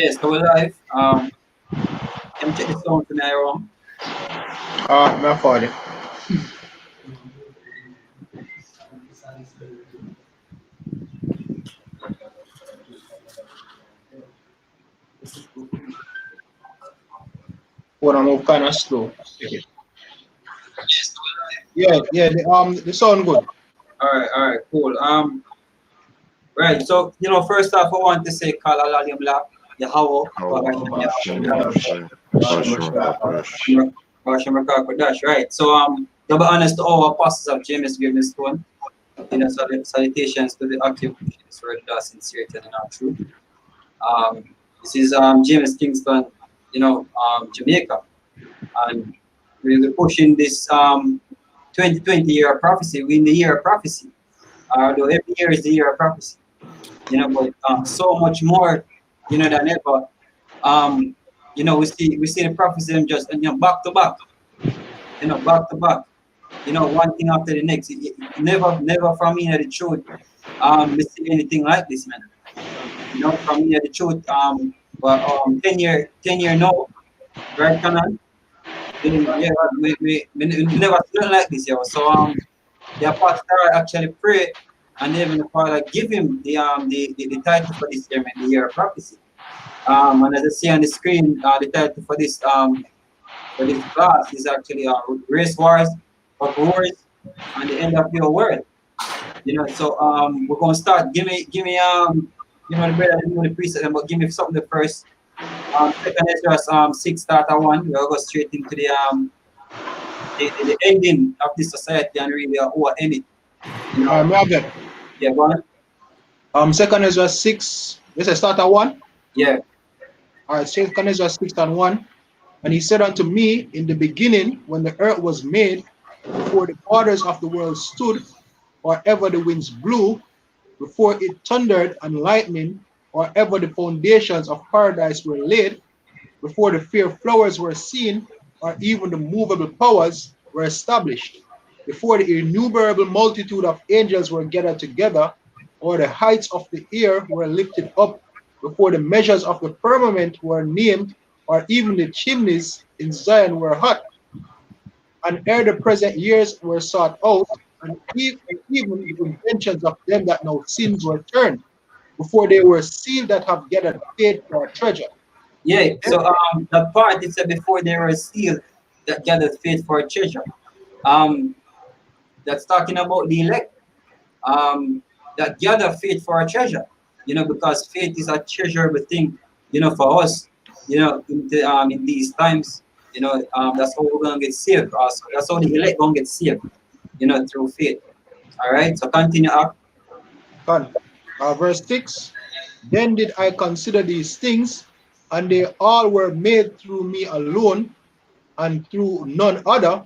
Yes, so we're live. Can you check the sound tonight, wrong? My father. Wanna move kind of slow. Yeah, the sound good. All right, cool. Right. So first off, I want to say Kala Lalim La Yahuwah, Dash. Right. So double honest to all apostles of James Given Stone. Salutations to the occupations where the sincerity and not true. This is James Kingston, Jamaica, and we're pushing this 2020 year of prophecy. We're in the year of prophecy. Though every year is the year of prophecy, but so much more, than ever. We see the prophecy just back to back, back to back. One thing after the next. Never from me the truth. We see anything like this, man. From me the truth. 10 year no, right, Canon? Yeah, we never seen nothing like this, yo. So the apostle actually pray, and even the Father give him the title for this year, man, the year of prophecy. And as I see on the screen, the title for this class is actually Race Wars, Uproars, and the End of Your World. So we're gonna start. Give me the brother, the preset, but give me something the first. Second is just 6 starter 1. We'll go straight into the ending of this society and really who are in it. Yeah, go on. Second is just 6. This is starter 1. Yeah. All right, second is just 6 and 1. And he said unto me, in the beginning, when the earth was made, before the waters of the world stood, or ever the winds blew, before it thundered and lightning, or ever the foundations of paradise were laid, before the fair flowers were seen, or even the movable powers were established, before the innumerable multitude of angels were gathered together, or the heights of the air were lifted up, before the measures of the firmament were named, or even the chimneys in Zion were hot, and ere the present years were sought out, and even the inventions of them that now sins were turned, before they were sealed that have gathered faith for a treasure. Yeah, so the part it said before they were sealed that gathered faith for a treasure. That's talking about the elect. That gather faith for a treasure. Because faith is a treasurable thing, for us, in these times, that's how we're gonna get saved. Also, that's how the elect gonna get saved, through faith. All right, so continue up. Verse 6, then did I consider these things, and they all were made through me alone, and through none other.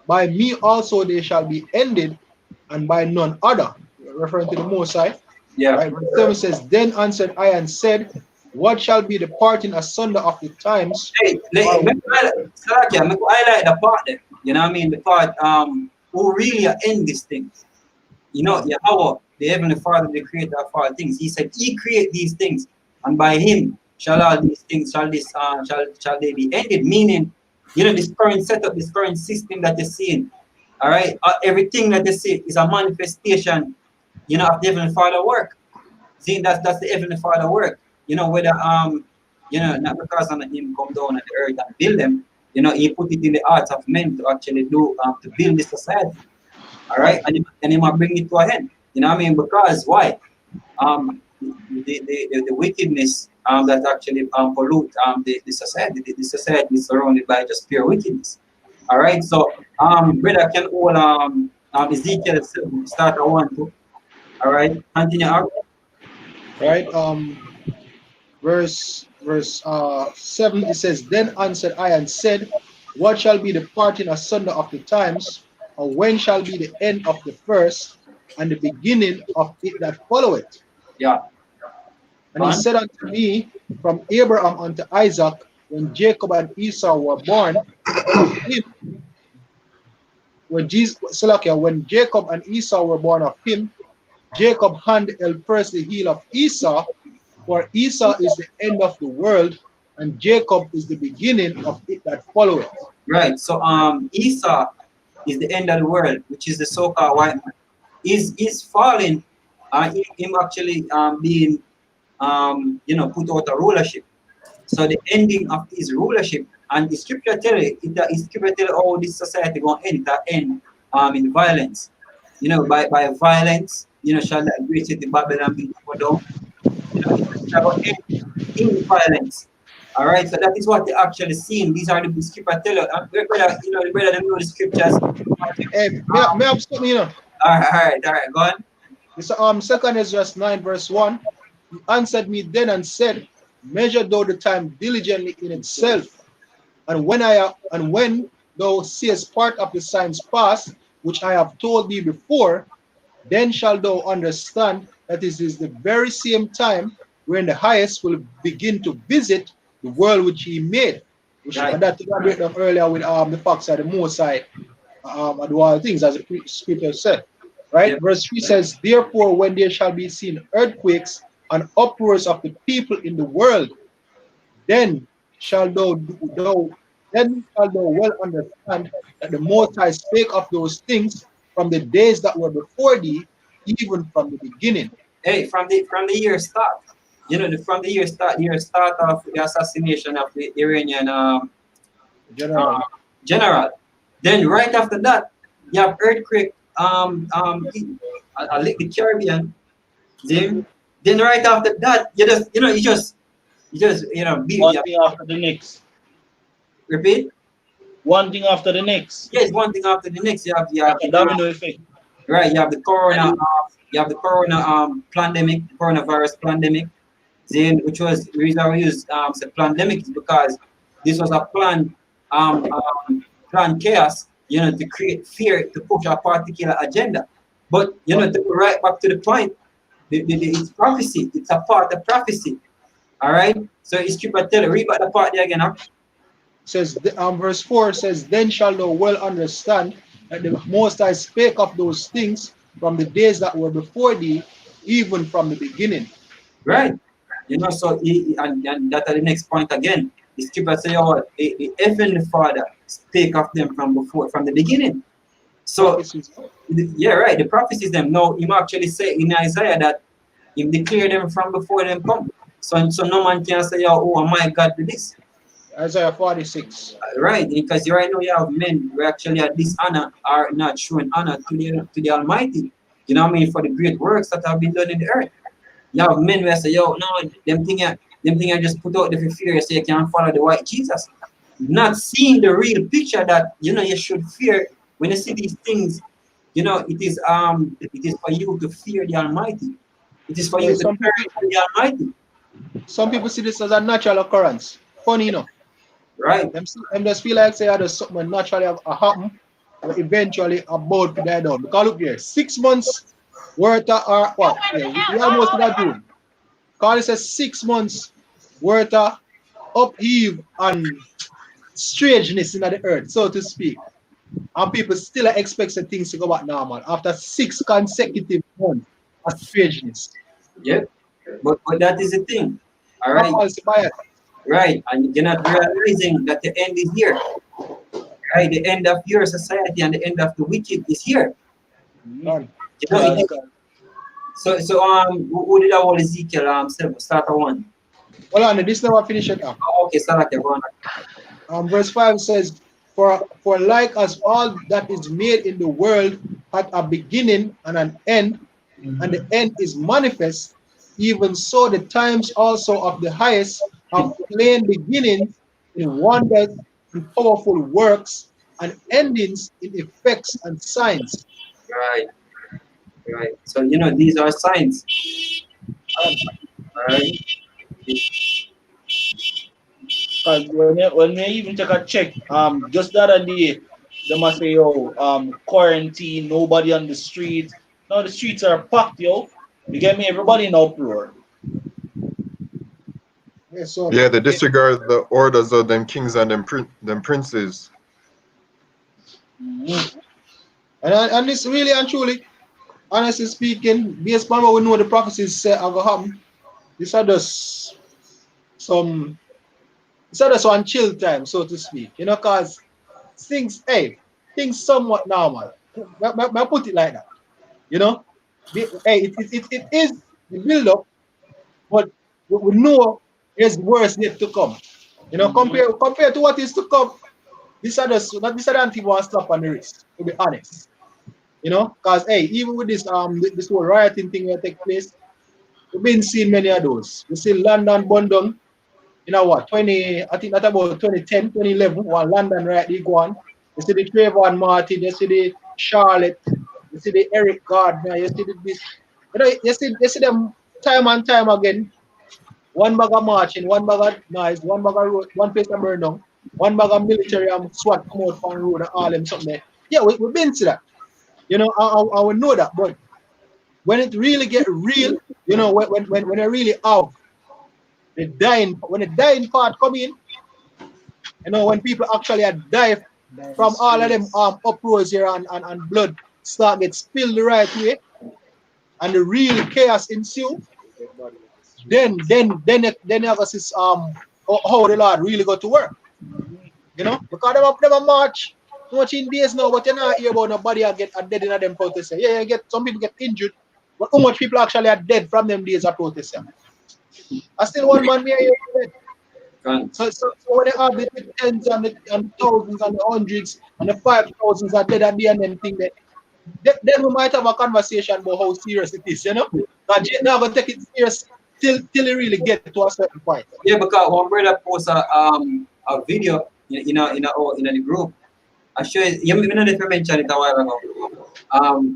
By me also they shall be ended, and by none other. Referring to the Musai. Yeah. Right? Verse 7 says, then answered I and said, what shall be the parting asunder of the times? Hey, make highlight the part there. You know what I mean? The part who really are in these things. Yahuwah, the Heavenly Father, the creator of all things. He said, He create these things, and by Him shall all these things shall they be ended. Meaning, this current setup, this current system that you're seeing. All right, everything that you see is a manifestation, of the Heavenly Father work. See, that's the Heavenly Father work. Whether not because of Him come down on the earth and build them. He put it in the hearts of men to actually do to build this society. All right, and he might bring it to a end. You know what I mean? Because why? The wickedness that actually pollute the society. The society is surrounded by just pure wickedness. All right, so brother can hold Ezekiel start at 1 2. All right, continue out. Right, verse 7 it says, then answered I and said, what shall be the parting asunder of the times, or when shall be the end of the first, and the beginning of it that followeth? Yeah. And he said unto me, from Abraham unto Isaac, when Jacob and Esau were born of him, when Jacob and Esau were born of him, Jacob's hand held first the heel of Esau, For Esau is the end of the world, and Jacob is the beginning of it that followeth. Right. So Esau is the end of the world, which is the so-called white man. Is falling, him actually being put out a rulership. So the ending of his rulership, and the scripture tell it, the scripture tell how this society gonna end, that end in violence. By violence, shall that great city Babylon be put down. It shall end in violence. All right, so that is what they actually seeing. These are the scripture tell you. Whether them know the scriptures. Hey, may I have something, All right, go on. This second is just 9 verse 1. He answered me then and said, measure thou the time diligently in itself, and when thou seest part of the signs past, which I have told thee before, then shalt thou understand that this is the very same time when the highest will begin to visit the world which he made. Which Right. and that elaborated on earlier with the facts of the Musai and all things, as the scripture said. Right? Yep. Verse 3 says, therefore, when there shall be seen earthquakes and uproars of the people in the world, then shall thou well understand that the Most High spake of those things from the days that were before thee, even from the beginning. Hey, from the year start, from the year start of the assassination of the Iranian General. general. Then right after that, you have earthquake. I like the Caribbean. Then right after that, you just beat. One thing after the next. Repeat. One thing after the next. Yes, one thing after the next. You have Like a domino effect. right. You have the pandemic, coronavirus pandemic. Then, which was the reason we use the pandemic is because this was a planned chaos, to create fear, to push a particular agenda. But to go right back to the point, it's prophecy. It's a part of prophecy. All right. So it's scripture tell. Read back the part there again. Huh? Says verse 4 says, then shall thou well understand that the Most High spake of those things from the days that were before thee, even from the beginning. Right. So and that are the next point again. The scripture say, "Oh, the heavenly Father spake of them from the beginning." So, yeah, right. The prophecies them. Now, him actually say in Isaiah that him declare them from before them come. So no man can say, "Oh my God, do this." Isaiah 46. Right, because right now you have men who actually are dishonor, are not showing honor to the Almighty. You know what I mean? For the great works that have been done in the earth. You have men who say, "Yo, no, them thing I just put out the fear so you can follow the white Jesus." Not seeing the real picture that you should fear when you see these things. It is for you to fear the Almighty. It is for you to fear the Almighty. Some people see this as a natural occurrence. Funny enough. Right. Them just feel like say there's something naturally happen, but eventually about to die down. Because look here, 6 months worth of what? Yeah, we almost in that June. Because it says 6 months worth of upheave and strangeness in the earth, so to speak. And people still expect some things to go back normal after 6 consecutive months of strangeness. Yep. But that is the thing. All right. Right. And you're not realizing that the end is here. Right. The end of your society and the end of the wicked is here. So who did our Ezekiel start one? Well, on this never finish it up. Okay, start at one. Verse 5 says, For like as all that is made in the world had a beginning and an end, and the end is manifest, even so the times also of the highest have plain beginnings in wonders and powerful works, and endings in effects and signs. Right. So these are signs. Right. When we even take a check, just the other day, they must say, quarantine, nobody on the street. Now the streets are packed, yo. You get me? Everybody in uproar. Yeah, so yeah, they disregard the orders of them kings and them princes. Mm-hmm. And this really and truly, honestly speaking, based on what we know the prophecies say are going to happen, These are just some, it's just one chill time, so to speak. You know, cause things somewhat normal. I put it like that. You know, it is the build up, but we know there's worse yet to come. You know, compared to what is to come, this are just not this are the people want to stop on the wrist, to be honest. You know, because even with this whole rioting thing that take place, we've been seeing many of those. We see London burned down, you know what, 20, I think that's about 2010, 2011, while London right they go on. You see the Trayvon Martin, you see the Charlotte, you see the Eric Gardner, you see the this. You know, you see them time and time again. One bag of marching, one bag of noise, one bag of road, one place of burn down, one bag of military and SWAT come out from the road and all them something there. Yeah, we've been to that. You know, I would know that. But when it really get real, you know, when I really have when the dying part come in, you know, when people actually are die from all of them uproars here and blood start get spilled the right way and the real chaos ensue, then you have to see how the Lord really got to work. You know, because them a march too much in days now, but you not hear about nobody get dead in them protests. Yeah, you get some people get injured, but how much people actually are dead from them days of protests? I still one man here dead. So when they have the tens and thousands and the hundreds and the 5,000s are dead at the end and thing that then we might have a conversation about how serious it is, you know? But Jade now gonna take it serious till it really get to a certain point. Yeah, because one brother post a video in the group. I show you know if I mentioned it a while ago.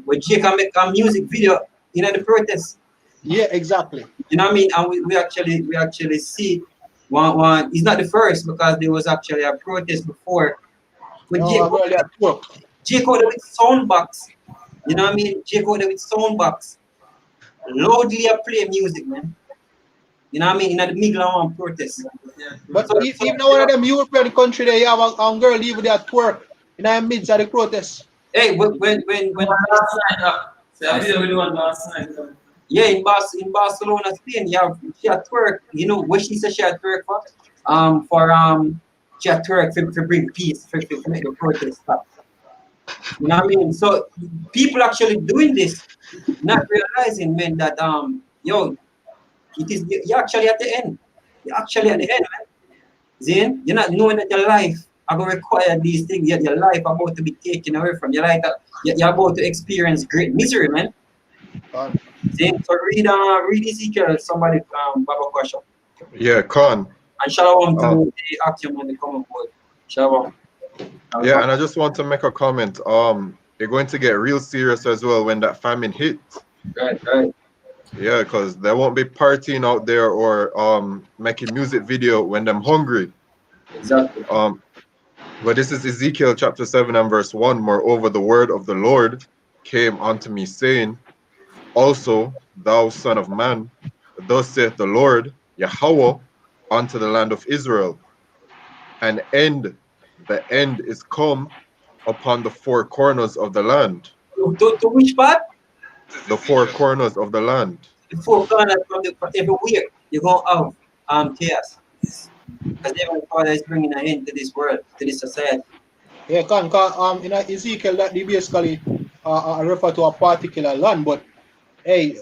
When Jake can make a music video in the protest. Yeah, exactly. You know what I mean? And we actually see one. It's not the first because there was actually a protest before. But Jake out there with sound box. You know what I mean? Jake out there with sound box. Loudly play music, man. You know what I mean? In the middle of one protest. But even one of them European country they have a girl even there at work in the midst of the protest. Hey, when yeah, in Barcelona, Spain, she had twerk. You know what she said she had twerk for? She had twerk to bring peace, to make the protest stop. You know what I mean? So people actually doing this, not realizing, man, that it is you're actually at the end. You're actually at the end, man. Zane, you're not knowing that your life are going to require these things. Your life about to be taken away from you. Like you're about to experience great misery, man. Zane, so read Ezekiel, somebody Baba question. Yeah, Khan. And shalom to the action on the common board. Shalom. Yeah, and I just want to make a comment. You're going to get real serious as well when that famine hits. Right. Yeah, because they won't be partying out there or making music video when they're hungry. Exactly. But this is Ezekiel chapter 7 and verse 1. Moreover, the word of the Lord came unto me, saying, Also, thou son of man, thus saith the Lord, Yahuwah, unto the land of Israel, the end is come upon the four corners of the land. To which part? The four corners of the land. The four corners from everywhere you're going to have chaos. Because the Father is bringing an end to this world, to this society. Yeah, in Ezekiel that they basically refer to a particular land, but hey,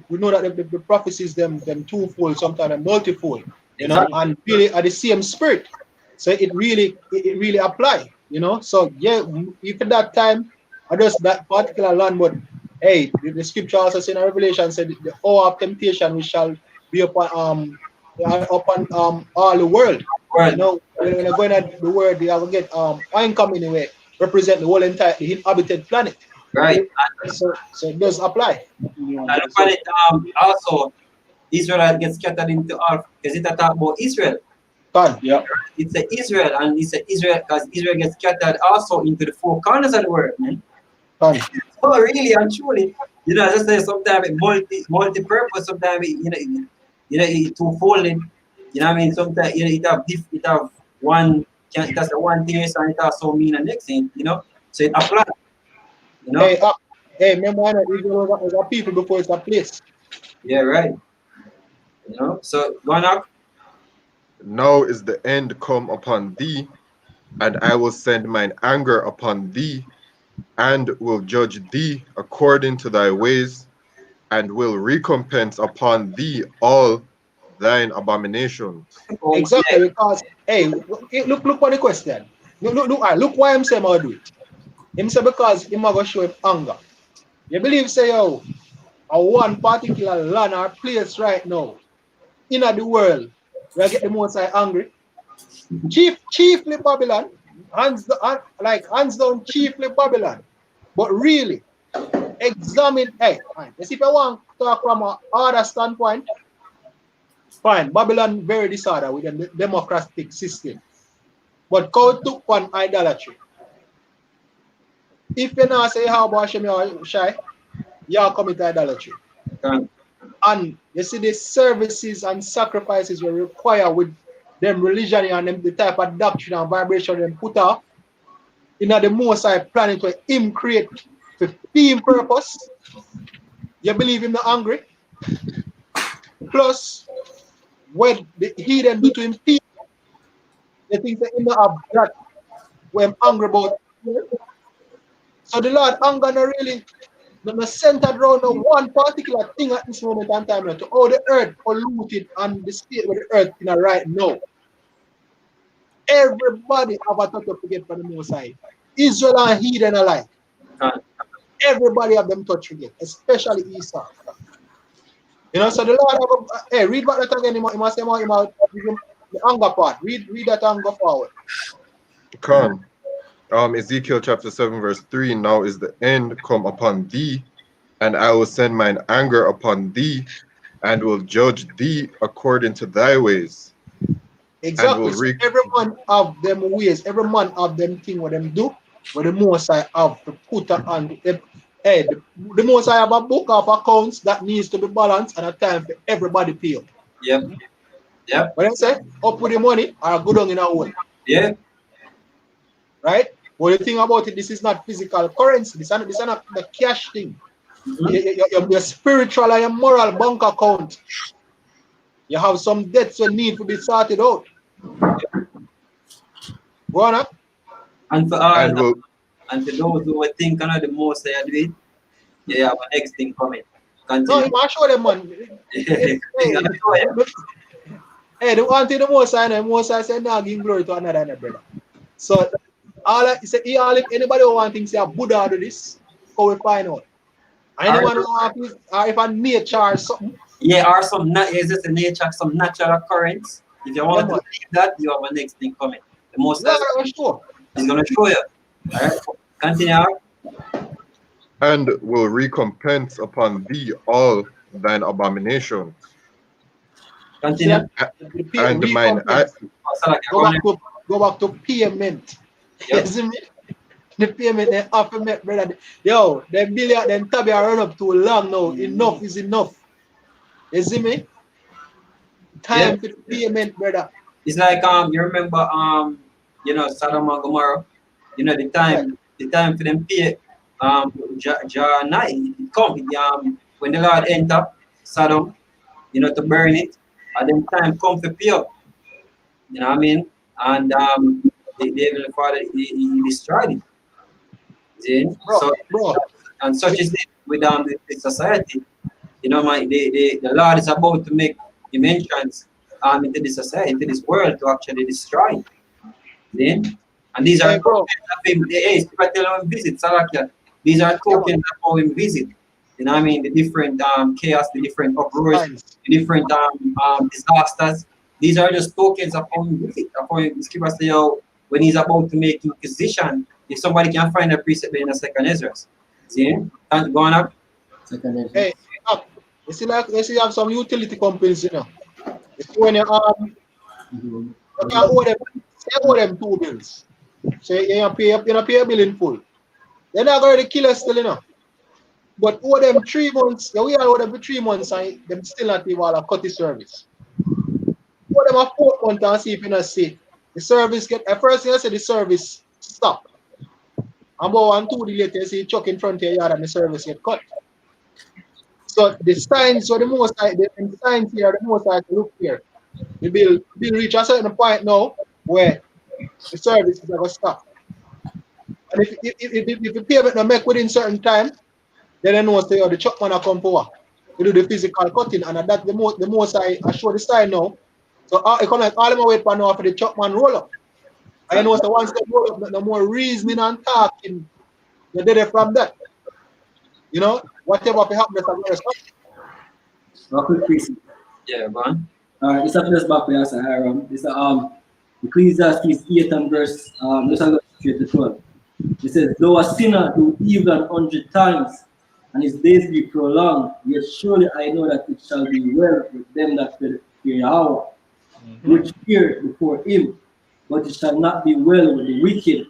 we know that the prophecies them twofold, sometimes multifold, you know, and really are the same spirit. So it really apply, you know. So yeah, if at that time, just that particular land, but hey, the scripture also says in Revelation said the hour of temptation we shall be upon all the world. Right. You know, when you're going at the world, you have to get income anyway, represent the whole entire inhabited planet. Right. So it does apply. And upon it, also Israel gets scattered into all because it talk about Israel. Yeah. It's a Israel, and it's a Israel because Israel gets scattered also into the four corners of the world, man. So really and truly, you know, just say sometimes multi-purpose, sometimes it's two-folded. You know what I mean? Sometimes it have one it has a one thing and it also mean the next thing, you know. So it applies. You know? Hey, remember Israel was a people before it's a place. Yeah, right. You know, so go knock. Now is the end come upon thee, and I will send mine anger upon thee, and will judge thee according to thy ways, and will recompense upon thee all thine abominations. Oh, Exactly, yeah. because hey, look for the question. Look why I'm saying I do it. Him say because him a go show him anger. You believe say yo, a one particular land or place right now in the world where get the most angry. Chiefly Babylon, hands down chiefly Babylon. But really, examine, hey, fine. If you want to talk from a other standpoint, fine. Babylon very disorder with a democratic system. But God took on idolatry. If you not say how about Hashem or shy, you commit idolatry. Can. And you see the services and sacrifices were required with them religion and them the type of doctrine and vibration them put up in the Musai planet where him create for theme purpose. You believe him not angry? Plus, what the heathen do to him people, they think that him not have that when I'm angry about. So the Lord anger not really not centered around no one particular thing at this moment in time to how the earth polluted and the state where the earth in a right now. Everybody have a touch of forget for the Musai. Israel and heathen alike. Can. Everybody have them touch forget, especially Esau. You know, so the Lord have hey, read back that again. He must say more about the anger part. Read that anger forward. Con. Ezekiel chapter 7 verse 3, now is the end come upon thee, and I will send mine anger upon thee, and will judge thee according to thy ways. And will Exactly. So every man have them ways, every man have them thing what them do, but the most I have to put on them. Hey, the most I have a book of accounts that needs to be balanced and a time for everybody pay up. Yep. Yep. But I say, up with the money or go down in a hole. Yeah. Right? But the thing about it, this is not physical currency. This is not the cash thing. Mm-hmm. Your spiritual and your moral bank account. You have some debts you need to be sorted out. Go on up. And for all and that, will and for those who were thinking of the most I do it, yeah, have a next thing coming. No, Continue. you must show them, man. Hey, Thing I show you. hey, the one thing the most I say, now give glory to another brother. So, all I say, if anybody who want things say, Buddha do this, go we find out. Anyone who want this, or if a nature or something, Yeah, or some is just a nature, some natural occurrence. If you yeah, want to man. believe that, you have a next thing coming. The most Lord, I'm sure. is gonna show you. Alright, continue. and will recompense upon thee all thine abominations. You see that? Continue. The And mine recompense. Oh, Salaki, Go back to payment. Yep. You see me? The payment they have to make, brother. Yo, them billion, them tabby are run up too long now. Enough is enough. You see me? Yeah. Time for the payment, brother. It's like you remember you know Sodom and Gomorrah, you know Yeah. the time for them pay night it come when the Lord enter Sodom, you know, to burn it, and then time come for pay up, you know what I mean? And the Heavenly Father he destroyed it. See? So Bro. and such is it with the society. You know, the Lord is about to make dimensions into this society, into this world to actually destroy. See? And these are Hey, bro. tokens of him. Hey, if I tell him visit Salakia, these are Yeah, man. tokens of how him visit. You know what I mean? The different chaos, the different uproars, Times. the different disasters. These are just tokens of how him visit. Of how him skip us when he's about to make inquisition. If somebody can find a precept in a second Ezra. See? And go on up. Hey, up. You see, have some utility companies, you know. You see when you can owe them, say owe them 2 bills. So you pay a bill in full. They're not going to kill us still, you know. But owe them 3 months, we are owe them for 3 months and them still not even a cut the service. Owe them a 4 month and see if you not see. The service get at first you say the service stop. And about 1 2 days later you see chuck in front of your yard and the service get cut. So the signs, so the most the signs here, the most I look here. The bill reach a certain point now where the service is going to stop. And if the payment not make within certain time, then I know say, oh, the truck man will come for to do the physical cutting, and that the most I show the sign now. So it come like all of my wait for now for the truck man roll up. I know so once they roll up, no more reasoning and talking. You did it from that. You know, whatever happen, that's going to stop. A quick piece. Yeah, man. Alright, this is just back for us, Hiram. This is Ecclesiastes 8 and verse let's go straight to 12. It says, though a sinner do evil 100 times, and his days be prolonged, yet surely I know that it shall be well with them that fear Yahuwah, which fear before him, but it shall not be well with the wicked,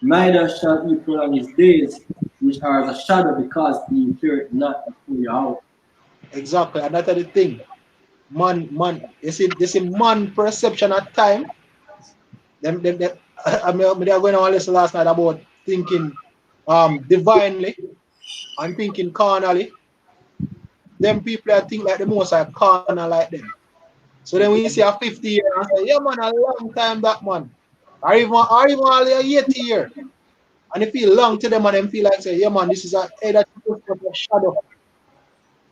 neither shall he prolong his days, which are as a shadow, because he feareth not before Yahuwah. Exactly, and that's the thing. Man, you see, this is man perception at time. Them I mean, they are going on this last night about thinking divinely and thinking carnally. Them people that think like the most are carnal like them. So then when you see a 50 year and say, yeah man, a long time that man. Or even only a 80 year. And they feel long to them and them feel like say, yeah man, this is a shadow.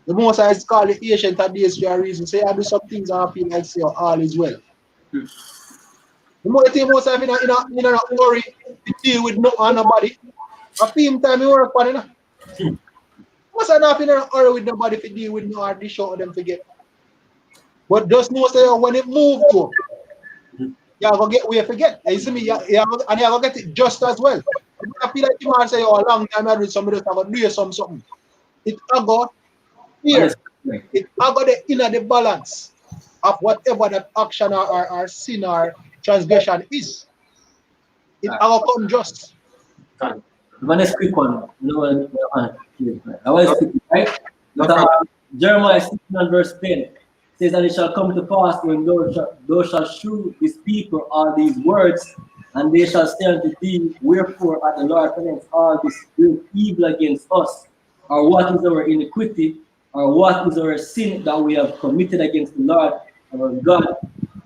The most I call it ancient of days for a reason. Say I do some things and I feel like say all is well. The more thing most I in a hurry to deal with nobody. A film time you work on it. Most I not in a hurry with nobody to deal with no hard show them forget. But just know say when it move to you are gonna get where you forget. You see me, and you're gonna get it just as well. I feel like you man say oh a long time I read somebody else I gonna do something. It go here. It got the inner the balance of whatever that action or sin or transgression is. It all come just. One is quick one. No, I want to speak, right? Jeremiah 16 and verse 10 says, and it shall come to pass when thou shalt shew this people all these words, and they shall say unto thee, wherefore hath the Lord pronounced all this evil against us? Or what is our iniquity? Or what is our sin that we have committed against the Lord our God?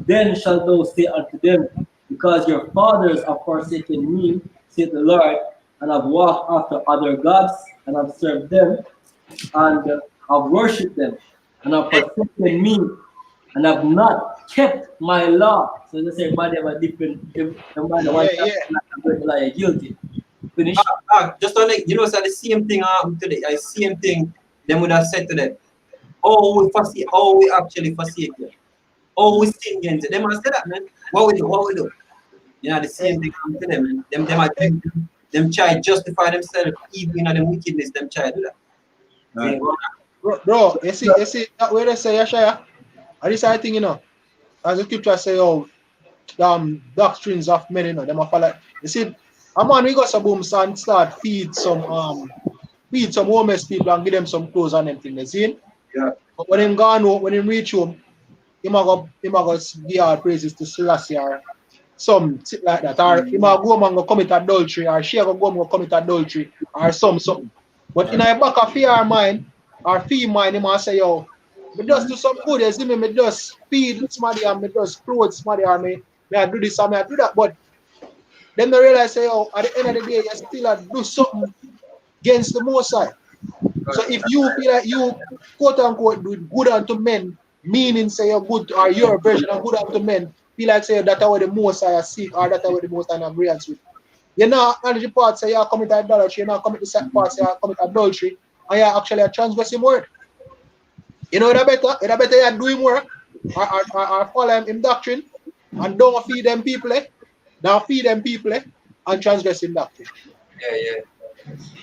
Then shall thou say unto them, because your fathers have forsaken me, saith the Lord, and have walked after other gods, and have served them, and have worshipped them, and have forsaken me, and have not kept my law. So they say everybody have a different, everybody guilty. Finish. Just on like, you know, so the same thing today. The same thing them would have said to them. Oh, we actually forsake you. Oh, we sin against them. Must say that, man. What we do? You know, the same thing to them, man. Them try to justify themselves even in the wickedness, them try to do that. Right. Bro, you see that way they say Yeshaya. And this I think, you know, as the scripture say, oh, doctrines of men, you know, them are follow. You see, a man we got some boom and start feed some homeless people and give them some clothes and them things. You see? Yeah. But when him gone home, when him reach home, he might go give all praises to Selassie or some like that. Or he might go home and go commit adultery, or she go home and go commit adultery, or something. But in the back of your mind, or fee mind, he might say, yo, me just do some good, you see me just feed somebody and me just clothe somebody or me I do this or me I do that. But then they realize say, oh, at the end of the day, you still do something against the Musai. So if you feel like you quote unquote do good unto men, meaning say you're good or your version of good unto men, feel like say that's what the Musai seek or that's what the Musai agrees with. You're not on the part say you commit idolatry, you're not commit the second part say you commit adultery, and you're actually a transgressing word. You know it better you're doing work or follow him doctrine and don't feed them people, and transgressing doctrine. Yeah.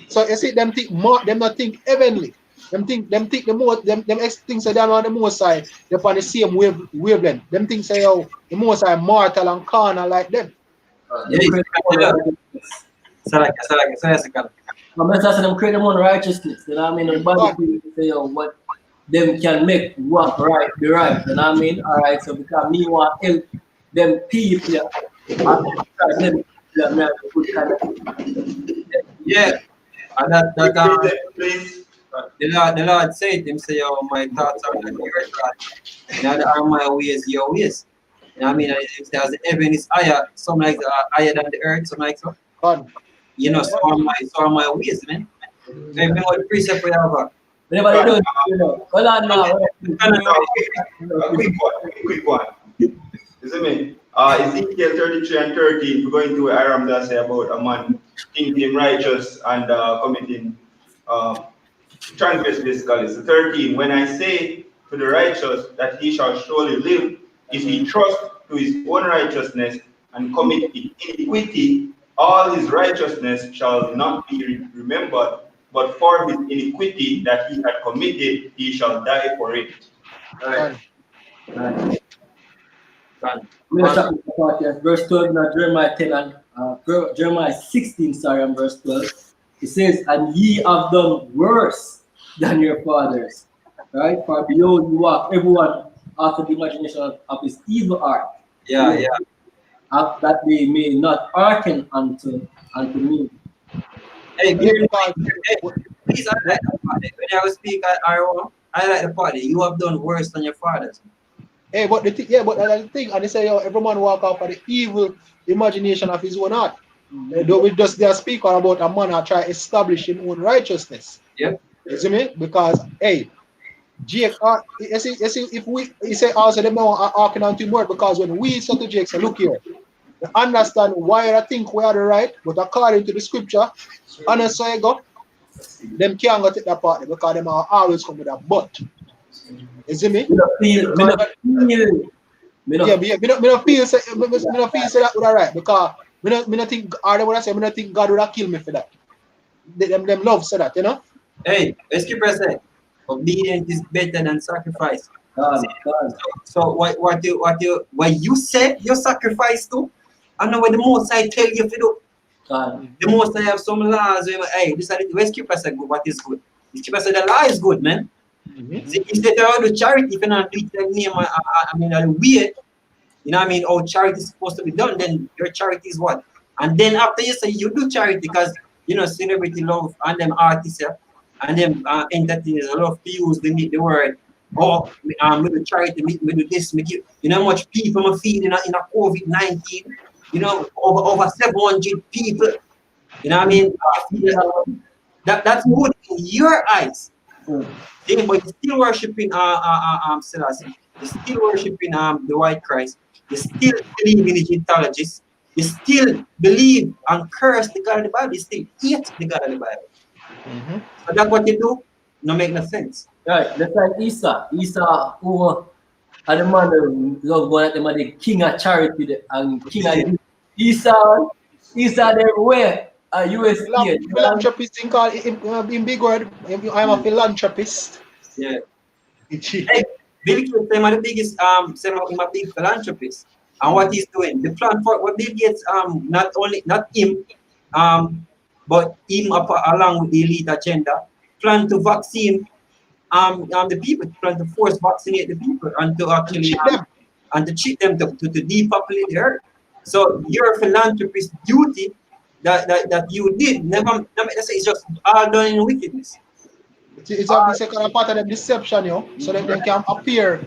So you see them think more, them not think heavenly. Them think the more them things say they on the most side, they're on the same wavelength. Them things say oh the most side mortal and carnal like them. Sorry. I'm not asking them create them on righteousness. You know what I mean? Nobody people say, oh, what them can make what right be right. You know what I mean? All right, so because me want help them people, Yeah. And that Please. The Lord said, him say, oh, my thoughts are not your thoughts. Neither are my ways your ways. You know what I mean? And it says the heaven is higher, some like higher than the earth, some like so. God. You know, so are my ways, man. Maybe what precept we have. Whenever you do it, you know. Hold on now. A quick one. You see me? Ezekiel 33 and 13, we're going to where Aram does say about a man thinking righteous and committing transgress basically. So 13, when I say to the righteous that he shall surely live, if he trust to his own righteousness and commit iniquity, all his righteousness shall not be remembered, but for his iniquity that he had committed, he shall die for it. Right. Verse 12 in Jeremiah 10 and Jeremiah 16, sorry, and verse 12. It says, and ye have done worse than your fathers. Right? For behold, you walk everyone after the imagination of his evil heart. Yeah, yeah. That they may not hearken unto me. Hey, please, I like the party. When I speak at Iowa, I like the party. You have done worse than your fathers. Hey, but the thing, and they say, yo, every man walk out for the evil imagination of his own heart. We just there speak about a man that try to establish his own righteousness. Yeah. You see me? Because, hey, Jake, you see, if we, he say also them now are arguing on to more because when we say to Jake, say, look here, they understand why I think we are the right, but according to the scripture, and so I go, them can't go take that part because them are always come with a but. You see me? Me don't feel say that would alright because me not think or they would say me not think God would have killed me for that. Them love say that, you know? Hey, let's keep it saying. Obedience is better than sacrifice. So what you say you sacrifice to, I know what the Musai tell you to do. The Musai have some laws where, hey, this is the West Keeper said what is good. The Keeper said the law is good, man. Instead of the charity, if you not do it like name, I mean, weird, you know what I mean, how charity is supposed to be done, then your charity is what? And then after you say you do charity, because, you know, celebrity love and them artists, yeah, and them entertainers love to use the word, oh, we do charity, we do this, make you know how much people are feeding in a COVID-19, you know, over 700 people, you know what I mean? That's good in your eyes. Then, but you're still worshiping Selassie. You're still worshiping the White Christ. You still believe in the Egyptologists. You still believe and curse the God of the Bible. You still hate the God of the Bible. So that's what you do. No make no sense. Right, that's like Esau, who and the man love going at them and the king of charity and king of Esau everywhere. USD. Philanthropist thing called in big word. I'm a philanthropist. Yeah. Hey, Bill Gates is the biggest he's a big philanthropist. And what he's doing, the plan for what Bill Gates not him but him along with the elite agenda plan to vaccine the people, plan to force vaccinate the people and to actually and to cheat them to depopulate the earth. So your philanthropist duty that you did never say it's just all done in wickedness. It's a second part of the deception, you know, so that they can appear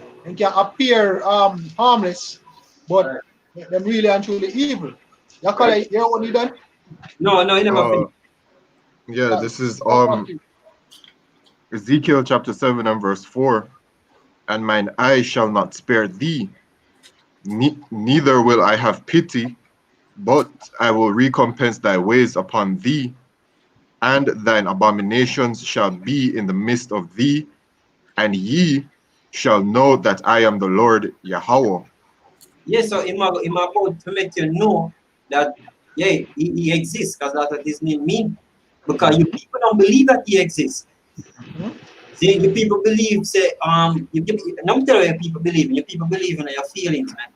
harmless, but they're really and truly evil. You call it, you know what you done? No, he never finished. Yeah, this is Ezekiel chapter 7 and verse 4. And mine eye shall not spare thee, neither will I have pity, but I will recompense thy ways upon thee, and thine abominations shall be in the midst of thee, and ye shall know that I am the Lord Yahuwah. Yes, so I'm about to let you know that he exists, because that's what his name means. Because you people don't believe that he exists. See, you people believe, say, I'm telling you, people believe, you people believe in your feelings, man.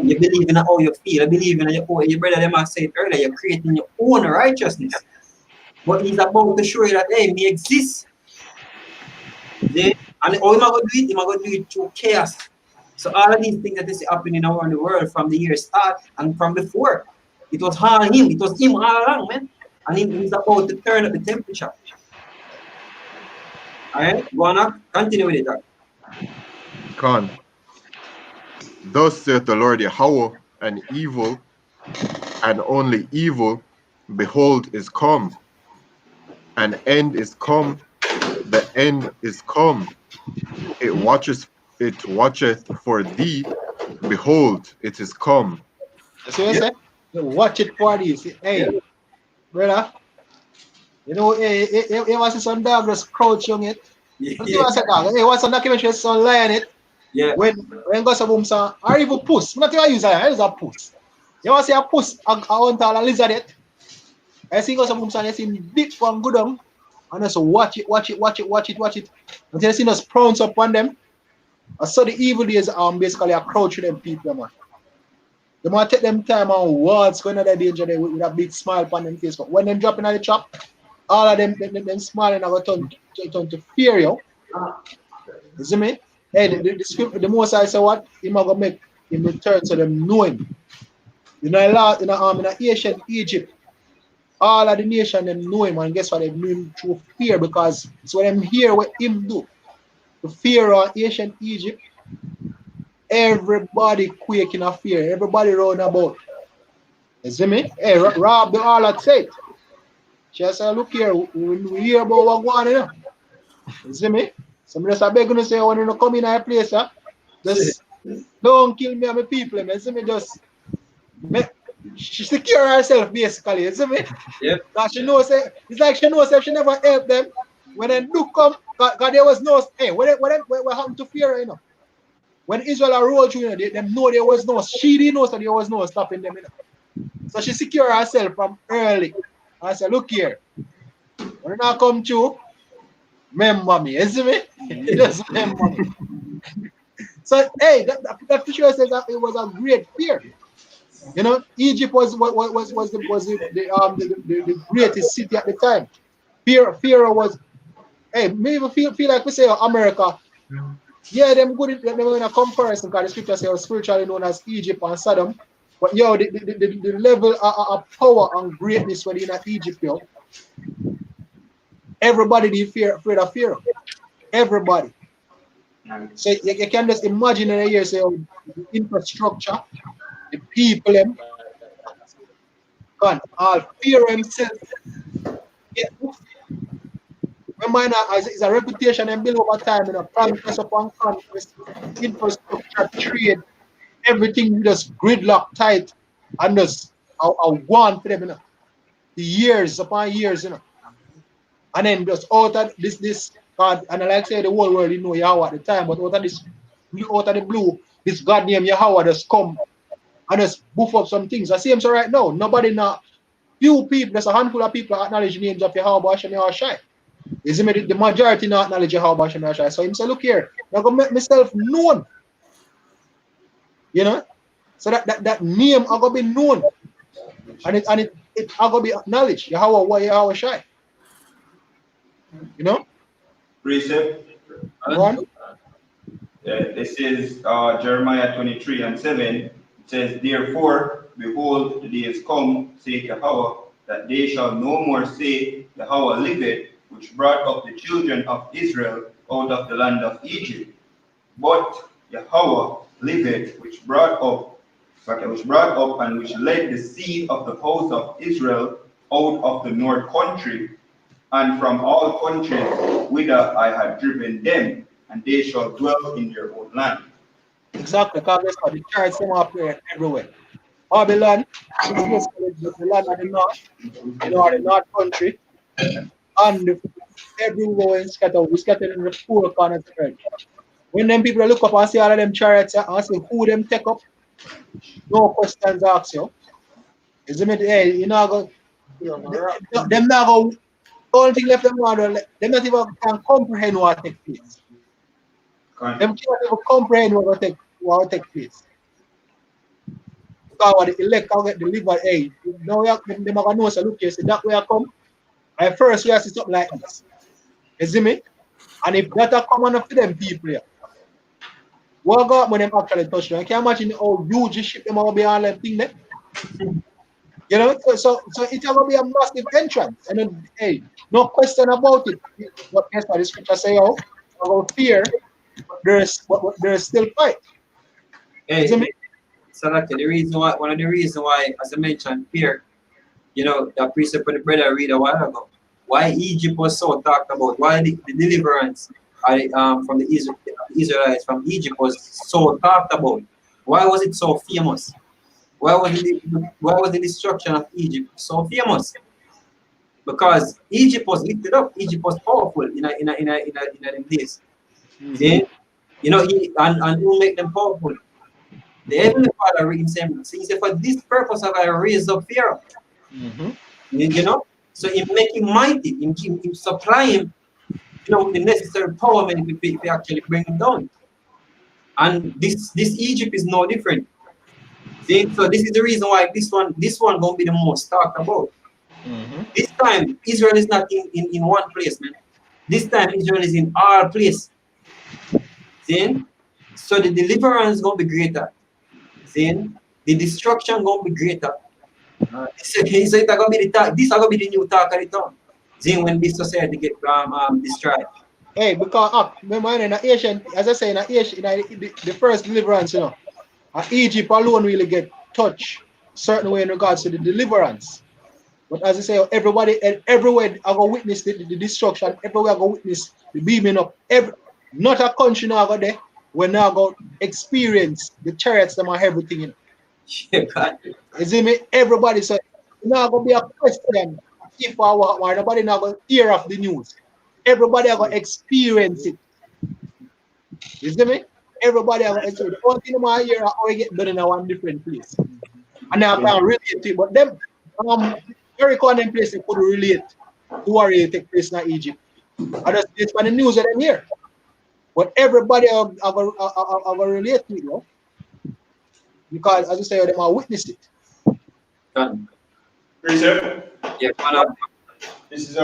You believe in how you feel, you believe in your brother, them I said earlier, you're creating your own righteousness. But he's about to show you that, hey, me exists. See? And how am I going to do it? I'm going to do it through chaos. So all of these things that is happening around the world from the year start and from before, it was all him. It was him all along, man. And he's about to turn up the temperature. Alright, go on, continue with it. Con. Thus saith the Lord Yahuwah, an evil, and only evil, behold, is come. An end is come, the end is come. It watcheth for thee, behold, it is come. You see what I say? You watch it for this. Hey, brother, you know, you want to see some dog just crouch on it. Yeah, You see what I say, dog? Hey, what's some documentary, some lion it? yeah, When goes a boom, son, or even puss. Not even use I use a puss. You want to see a puss, I want to lizard it. I see goes a boom, son, you see deep from good on. And just watch it. Until you see us prounce up on them. I saw the evil days basically a crouch with them people, man. They might take them time and words going to the danger there with a big smile upon them face. But when them dropping at the trap, all of them smiling are going to turn to fear, yo. You see me? Hey, the script, the Musai say what? He might go make him return to them knowing. You know, in ancient Egypt, all of the nation them know him, and guess what? They know him through fear, because it's what them hear what him do. The fear of ancient Egypt, everybody quaking of fear, everybody round about. You see me? Hey, Rob the harlot said. She said, look here, we hear about what going on, you know. You see me? So I just beg you to say, when you come in a place, just don't kill me and my people. You see me? Just she secure herself basically. You see me? yeah. Because she knows, it's like she knows if she never help them. When they do come, God there was no, hey, what happened to fear, you know? When Israel rolled through, you know, they know there was no, she didn't know that there was no stopping them, you know. So she secure herself from early. I said, look here, when I come to, remember me, you see me? Just remember me. So, hey, that picture says that it was a great fear. You know, Egypt was the greatest city at the time. Fear was, hey, maybe feel like we say America. Yeah, them good. Them in a comparison, because the scripture says spiritually known as Egypt and Sodom. But yo, the level of power and greatness when you're in Egypt, yo, everybody did afraid of fear. Everybody. So you can just imagine in a year, say, the infrastructure, the people, them, God, all fear himself. Yeah. Remember, it's a reputation and build over time, you know, conquest upon conquest, infrastructure, trade, everything just gridlock tight, and just a one for them, you know, the years upon years, you know. And then just out of this God, and I like say the whole world, you know, Yahweh at the time, but out of the blue, this God named Yahweh just come and just boof up some things. I see him so right now, nobody not, few people, there's a handful of people that acknowledge the names of Yahweh Hashem Yahushai. Is the majority not acknowledge Yahweh Hashem Yahushai. So him say, look here, I'm gonna make myself known. You know? So that name are gonna be known. And it are gonna be acknowledged. Yahweh Yahushai. You know? Precept. One. This is Jeremiah 23:7. It says, therefore, behold, the days come, saith Yahuwah, that they shall no more say, Yahuwah liveth, which brought up the children of Israel out of the land of Egypt. But Yahuwah liveth, which brought up and which led the seed of the house of Israel out of the north country, and from all countries whither I had driven them, and they shall dwell in their own land. Exactly, because that's what the chariots come up there everywhere. Babylon is basically the land of the north, you know, the north country, and everywhere is scattered in the four corners of the earth. When them people look up and see all of them chariots and see who them take up, no questions asked you. Is it, hey, you know, them not go, only thing left them want, them not even can comprehend what take place. Them can't even comprehend what will take place. Because what the elect can get delivered, hey, now them are going to know, so look here, see that way I come, and first we have to see something like this. You see me? And if that are common enough for them people here, what got when them actually touch them? I can imagine how huge ship them will be on them thing there. You know, so it's gonna be a massive entrance. And then, hey, no question about it. But guess what the scripture say, oh, about fear, there's still fight. Isn't Hey, it? so like the reason why, one of the reasons why, as I mentioned, fear, you know, the precept for the brother read a while ago. Why Egypt was so talked about, why the deliverance from the Israelites from Egypt was so talked about. Why was it so famous? Why was the destruction of Egypt so famous? Because Egypt was lifted up, Egypt was powerful in a days. See? You know, and who make them powerful? The Heavenly Father reads him. So he said, for this purpose have I raised up fear. You know? So in making mighty, in supply him, you know, with the necessary power we actually bring him down. And this Egypt is no different. See? So this is the reason why this one gonna be the most talked about. This time Israel is not in one place, man. This time Israel is in all place. See? So the deliverance gonna be greater. See? The destruction gonna be greater. So it's gonna be this are gonna be the new talk of the town. See, when this society get destroyed. Hey, because remember in the Asian, as I say, in the Asian, the first deliverance, you know, Egypt alone really get touched certain way in regards to the deliverance. But as I say, everybody and everywhere I go witness the destruction, everywhere I go witness the beaming up. Not a country now go there when now go experience the chariots them and everything in. Yeah, God. You see me? Everybody say now gonna be a question if I want one, nobody now gonna hear of the news. Everybody are gonna experience it. You see me? Everybody are gonna experience it. The only thing I want to hear how it get done in a one different place. And now I can relate to it. But them very common place they could relate to what really take place in Egypt. I just it's for the news that I'm here. But everybody are relate to it, you know? Because as I say, they might witness it. God. Teresa, Yeah, come on. this is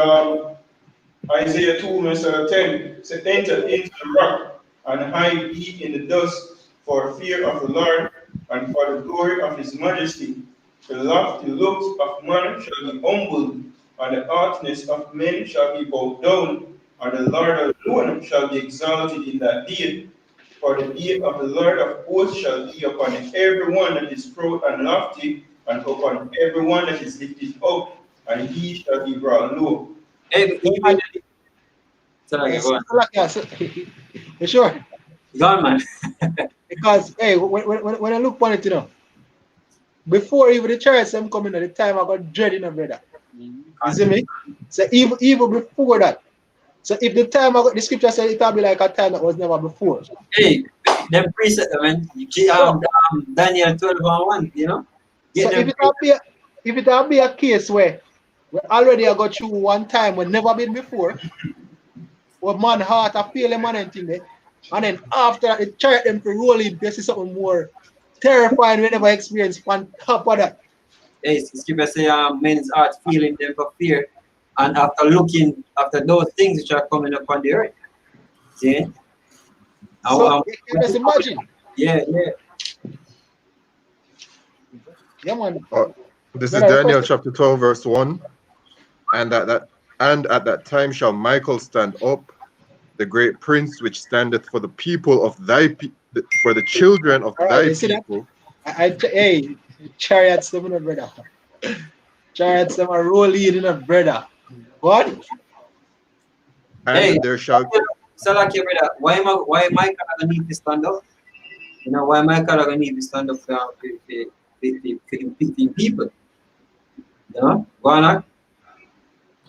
Isaiah 2, verse 10. Say, enter into the rock and hide ye in the dust for fear of the Lord and for the glory of his majesty. The lofty looks of man shall be humbled, and the haughtiness of men shall be bowed down, and the Lord alone shall be exalted in that day. For the day of the Lord of hosts shall be upon every one that is proud and lofty, and upon every one that is lifted up, and he shall be brought low. Hey, even sorry, go on. You sure? Go on, man. Because hey, when I look on it, you know, before even the church them coming at the time I got dread in a brother. You see me? So even before that. So if the time I got the scripture said it'll be like a time that was never before. Hey, them preset, man. Daniel 12:1, you know? So Get them if it'll be a case where we already I got through one time when never been before, where man heart I feel them and thing there. And then after that, the church them to roll in, this is something more terrifying we never experienced on top of that. hey, scripture say men's heart feeling them for fear. And after looking after those things which are coming upon the earth. See? So you can just imagine. Yeah. Yeah, man. This is Daniel chapter 12, verse 1. And at that time shall Michael stand up, the great prince which standeth for the people of for the children of thy people. Hey, chariots them in a brother. Chariots them are rolling in a brother. What? And hey, there shall so like your brother, why Michael gonna need to stand up? You know, why Michael gonna need to stand up for the people? You know? Go on.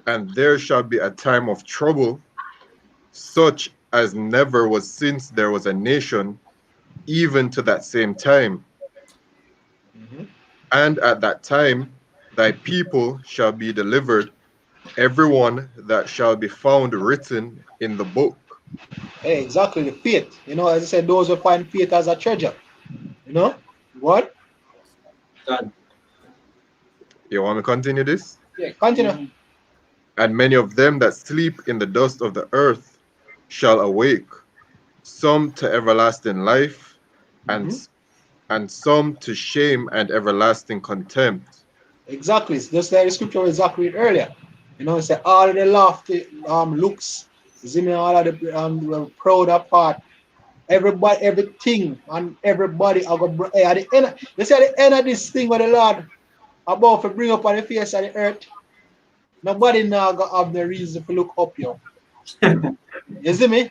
And there shall be a time of trouble, such as never was since there was a nation, even to that same time. And at that time, thy people shall be delivered, everyone that shall be found written in the book. Hey, exactly the faith. You know, as I said, those who find faith as a treasure. You know? What? Done. You want me to continue this? Yeah, continue. And many of them that sleep in the dust of the earth shall awake, some to everlasting life, and some to shame and everlasting contempt. Exactly. It's just like the scripture was exactly earlier. You know, say all of the lofty looks, you know, all of the proud apart, everybody, everything, and everybody are going to at the end. They say at the end of this thing with the Lord about to bring up on the face of the earth, nobody now gonna have the reason to look up you. You see me?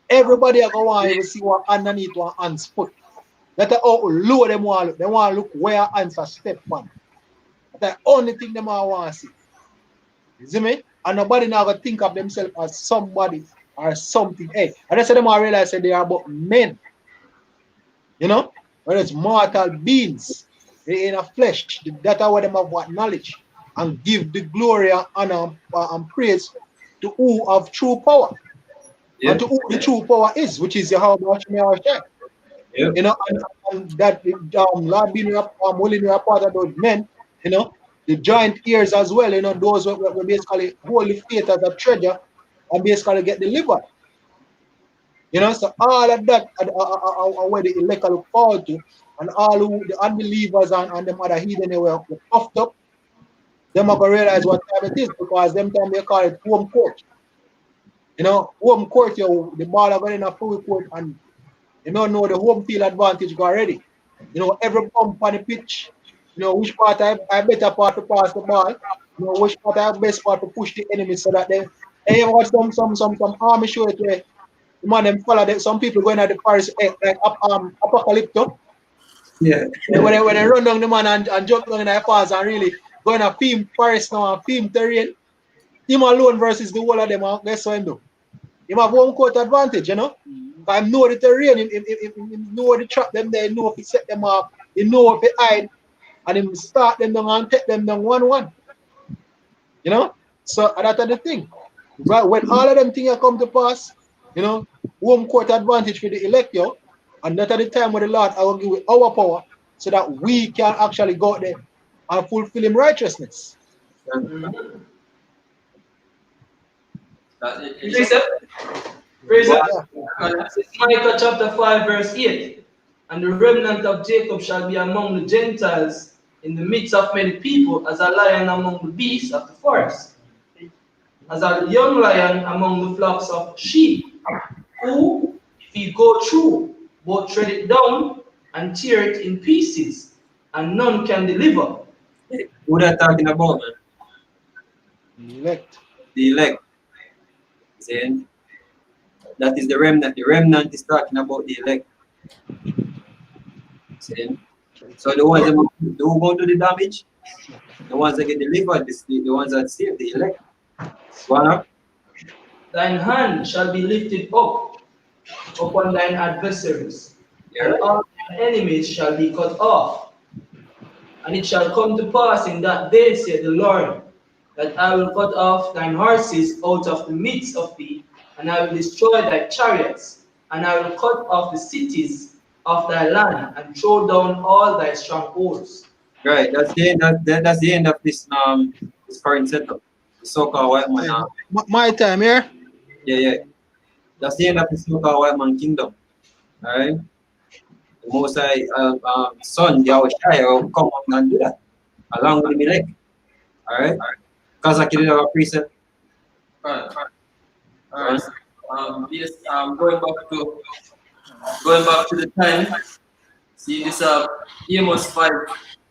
Everybody are gonna want to see what underneath one hand's foot. That's how low them want to look. They want to look where hands are step on. That's the only thing they want to see. You see me? And nobody now gonna think of themselves as somebody or something. Hey, and that's why them all realize that they are about men. You know? When it's mortal beings, they in a flesh. That's why them have what knowledge. And give the glory and honor and praise to who have true power. Yeah. And to who the true power is, which is Yahuwah. Yeah. You know, and that Lord being willing to be a part of those men, you know, the giant ears as well, you know, those who basically hold the faith as a treasure and basically get delivered. You know, so all of that are where the elect look forward to, and all who, the unbelievers and them other heathen they were puffed up, them are going to realize what time it is, because them time they call it home court. You know, home court, the ball are going in a full court, and you don't know the home field advantage already. You know, every bump on the pitch, you know, which part I better part to pass the ball, you know, which part I best part to push the enemy so that they watch some army show it where the man them follow them. Some people going at the forest like apocalypto. Yeah. When they run down the man and jump down in the forest and really going to film forest now and film terrain, him alone versus the whole of them, guess what him do? Him have home court advantage, you know. I know the terrain, him know the trap them there, he know if he set them up, he know if he hide, and him start them down and take them down 1-1. You know? So that's the thing. Right, when all of them things come to pass, you know, home court advantage for the elect, yo, and that's at the time when the Lord I will give our power so that we can actually go out there and fulfill him righteousness. That's it. Teresa? Praise Yeah. God. Micah chapter 5, verse 8. And the remnant of Jacob shall be among the Gentiles in the midst of many people, as a lion among the beasts of the forest, as a young lion among the flocks of sheep, who, if he go through, both tread it down and tear it in pieces, and none can deliver. Who they talking about, man? The elect. The elect. Saying that is the remnant. The remnant is talking about the elect. Saying so the ones that who go to the damage, the ones that get delivered, the ones that save, the elect. One up. Thine hand shall be lifted up upon thine adversaries, and all thine enemies shall be cut off. And it shall come to pass in that day, saith the Lord, that I will cut off thine horses out of the midst of thee, and I will destroy thy chariots, and I will cut off the cities of thy land, and throw down all thy strongholds. Right, that's the end. That's the end of this current setup. The so-called white man. My time here. Yeah. That's the end of the so-called white man kingdom. All right. The Musai son, Yahuwah, will come up and do that along with the elect. All right. Because I killed our precept. Alright. Yes, going back to the time. See this Amos 5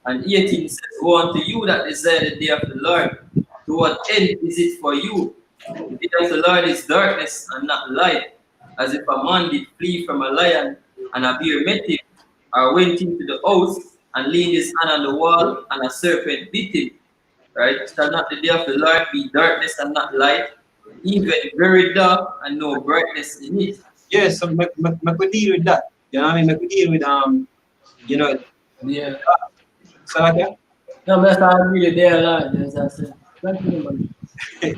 and 18 says, woe unto you that desire the day of the Lord. To what end is it for you? The day of the Lord is darkness and not light, as if a man did flee from a lion and a bear met him, or went into the house and leaned his hand on the wall and a serpent bit him. Right? Shall not the day of the Lord be darkness and not light, even very dark and no brightness in it? Yes, so we deal with that. You know what I mean? We deal with you know. Yeah. So like that. No, but I really there a lot. As I said, continue. The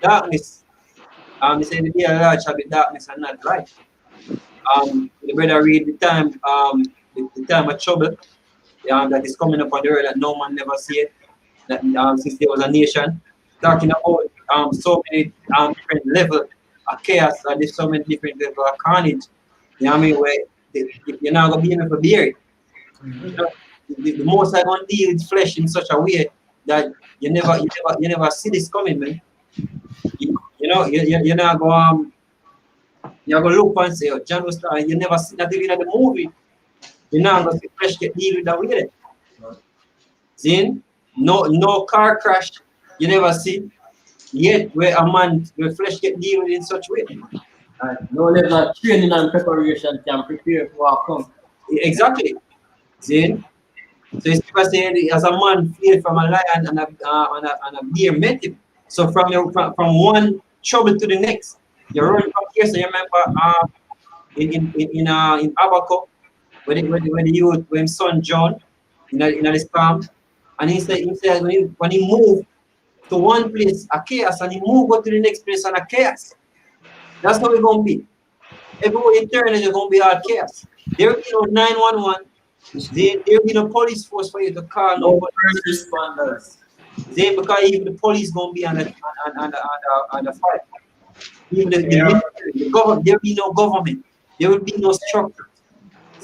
darkness. They say the day of the Lord shall be darkness and not light. The brother read the time the time of trouble that is coming upon the earth that no man never see it. That since there was a nation, talking about so many different levels of chaos, and there's so many different levels of carnage. You know what I mean? Where you're not gonna be able to bear it. You know? the most I gonna deal with flesh in such a way that you never see this coming, man. You're not going you're gonna look and say, oh, John was you never see that even in the movie. You're not gonna see flesh get deal with that way. See? No car crash you never see. Yet where a man where flesh get deal with in such way. No level of training and preparation can prepare for our come. Exactly. See? So it's because as a man fled from a lion and a bear met him. So from one trouble to the next, you run from here. So you remember in Habakkuk when son John in his farm, and he said when he moved to one place a chaos and he moved to the next place and a chaos. That's how it's gonna be. Everywhere you turn, it's gonna be all chaos. There will be no 911. There will be no police force for you to call. No first responders. Then because even the police gonna be on the fight. Even the government, there will be no government. There will be no structure.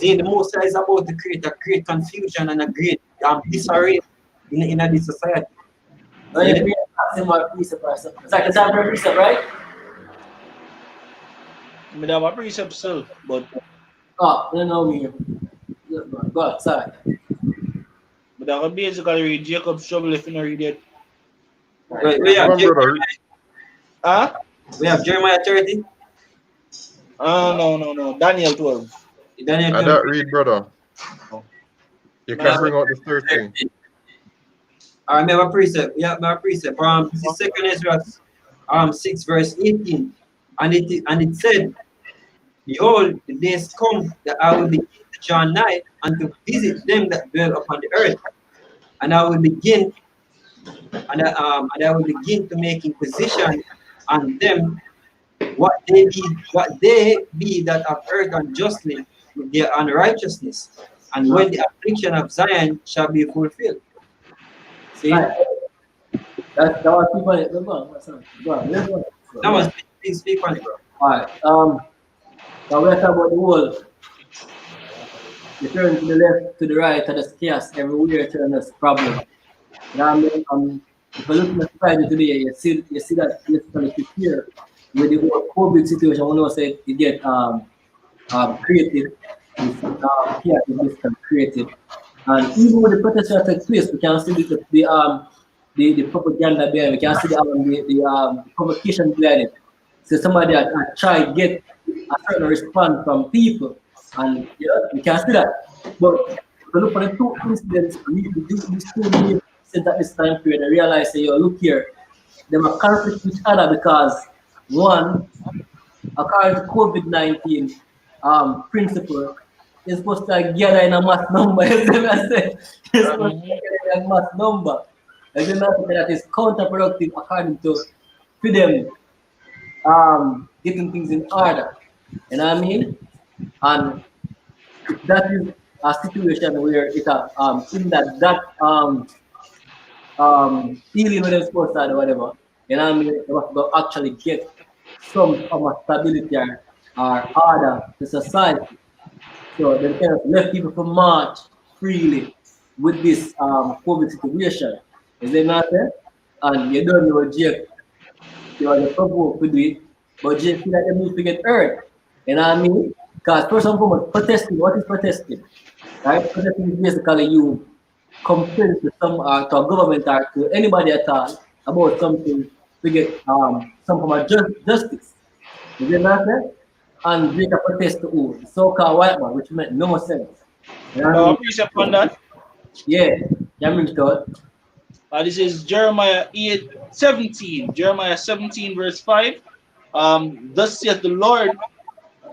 Then the Most High is about to create a great confusion and a great disarray in this society. It's like a time for a precept, right? I have a precept self, but you know me. Go outside. But I can basically read Jacob's trouble if you don't read it. We have Jeremiah 30. No. Daniel 12. Daniel 12. I don't read, brother. You can bring out the 13. I remember precept. Yeah, my precept. This is 2 Ezra 6 verse 18. And it said, behold, the days come that I will begin to draw nigh and to visit them that dwell upon the earth. And I will begin to make inquisition on them what they be that have erred unjustly with their unrighteousness, and when the affliction of Zion shall be fulfilled. See? That was people. Go on. That was speak on it, bro. Alright. Now we're talking about the world. You turn to the left, to the right, and there's chaos everywhere. There's problem. Now, if you look at the Friday today, you see that basically prepare with the whole COVID situation. We know say it get created. Chaos is basically created, and even when the protest takes place, we can see the propaganda behind. We can see the provocation behind it. So somebody try to get a certain response from people, and we can see that. But if you look at the two incidents, we do these two incidents at this time period and realize that, look here, they were conflict with each other because one, according to COVID-19 principle, is supposed to gather in a mass number. It's supposed to gather in a mass number. And then that is counterproductive according to them getting things in order. You know what I mean? And that is a situation where it's in dealing with the sports side or whatever, you know what I mean? They have to actually get some form of stability or order to society. So they kind of left people to march freely with this COVID situation. Is it not there? And you don't know Jake, you are the provoked to do it, but Jake feel like they need to get hurt. You know what I mean? Because first and foremost, protesting, what is protesting? Right? Protesting is basically you complain to a government or to anybody at all about something to get some form of justice. Is it not there? And make a protest to who? The so-called white man, which makes no sense. You know No, precept on that. Yeah, This is Jeremiah 8:17. Jeremiah 17 verse 5. Thus saith the Lord,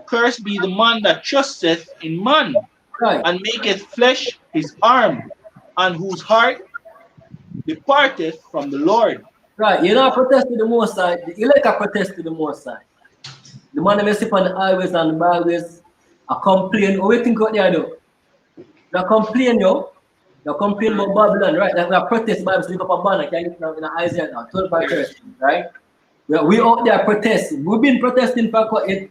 cursed be the man that trusteth in man, right, and maketh flesh his arm, and whose heart departeth from the Lord. Right, you know, protest to the Musai. You like a protest to the Musai. The man may sit on the highways and the byways, complain. What do you think what they do? They complain, They complain about Babylon, right? Like we are protest Bible, so you up a banner, can you get in Isaiah now, 12 by 13, right? We out there protesting. We've been protesting for it.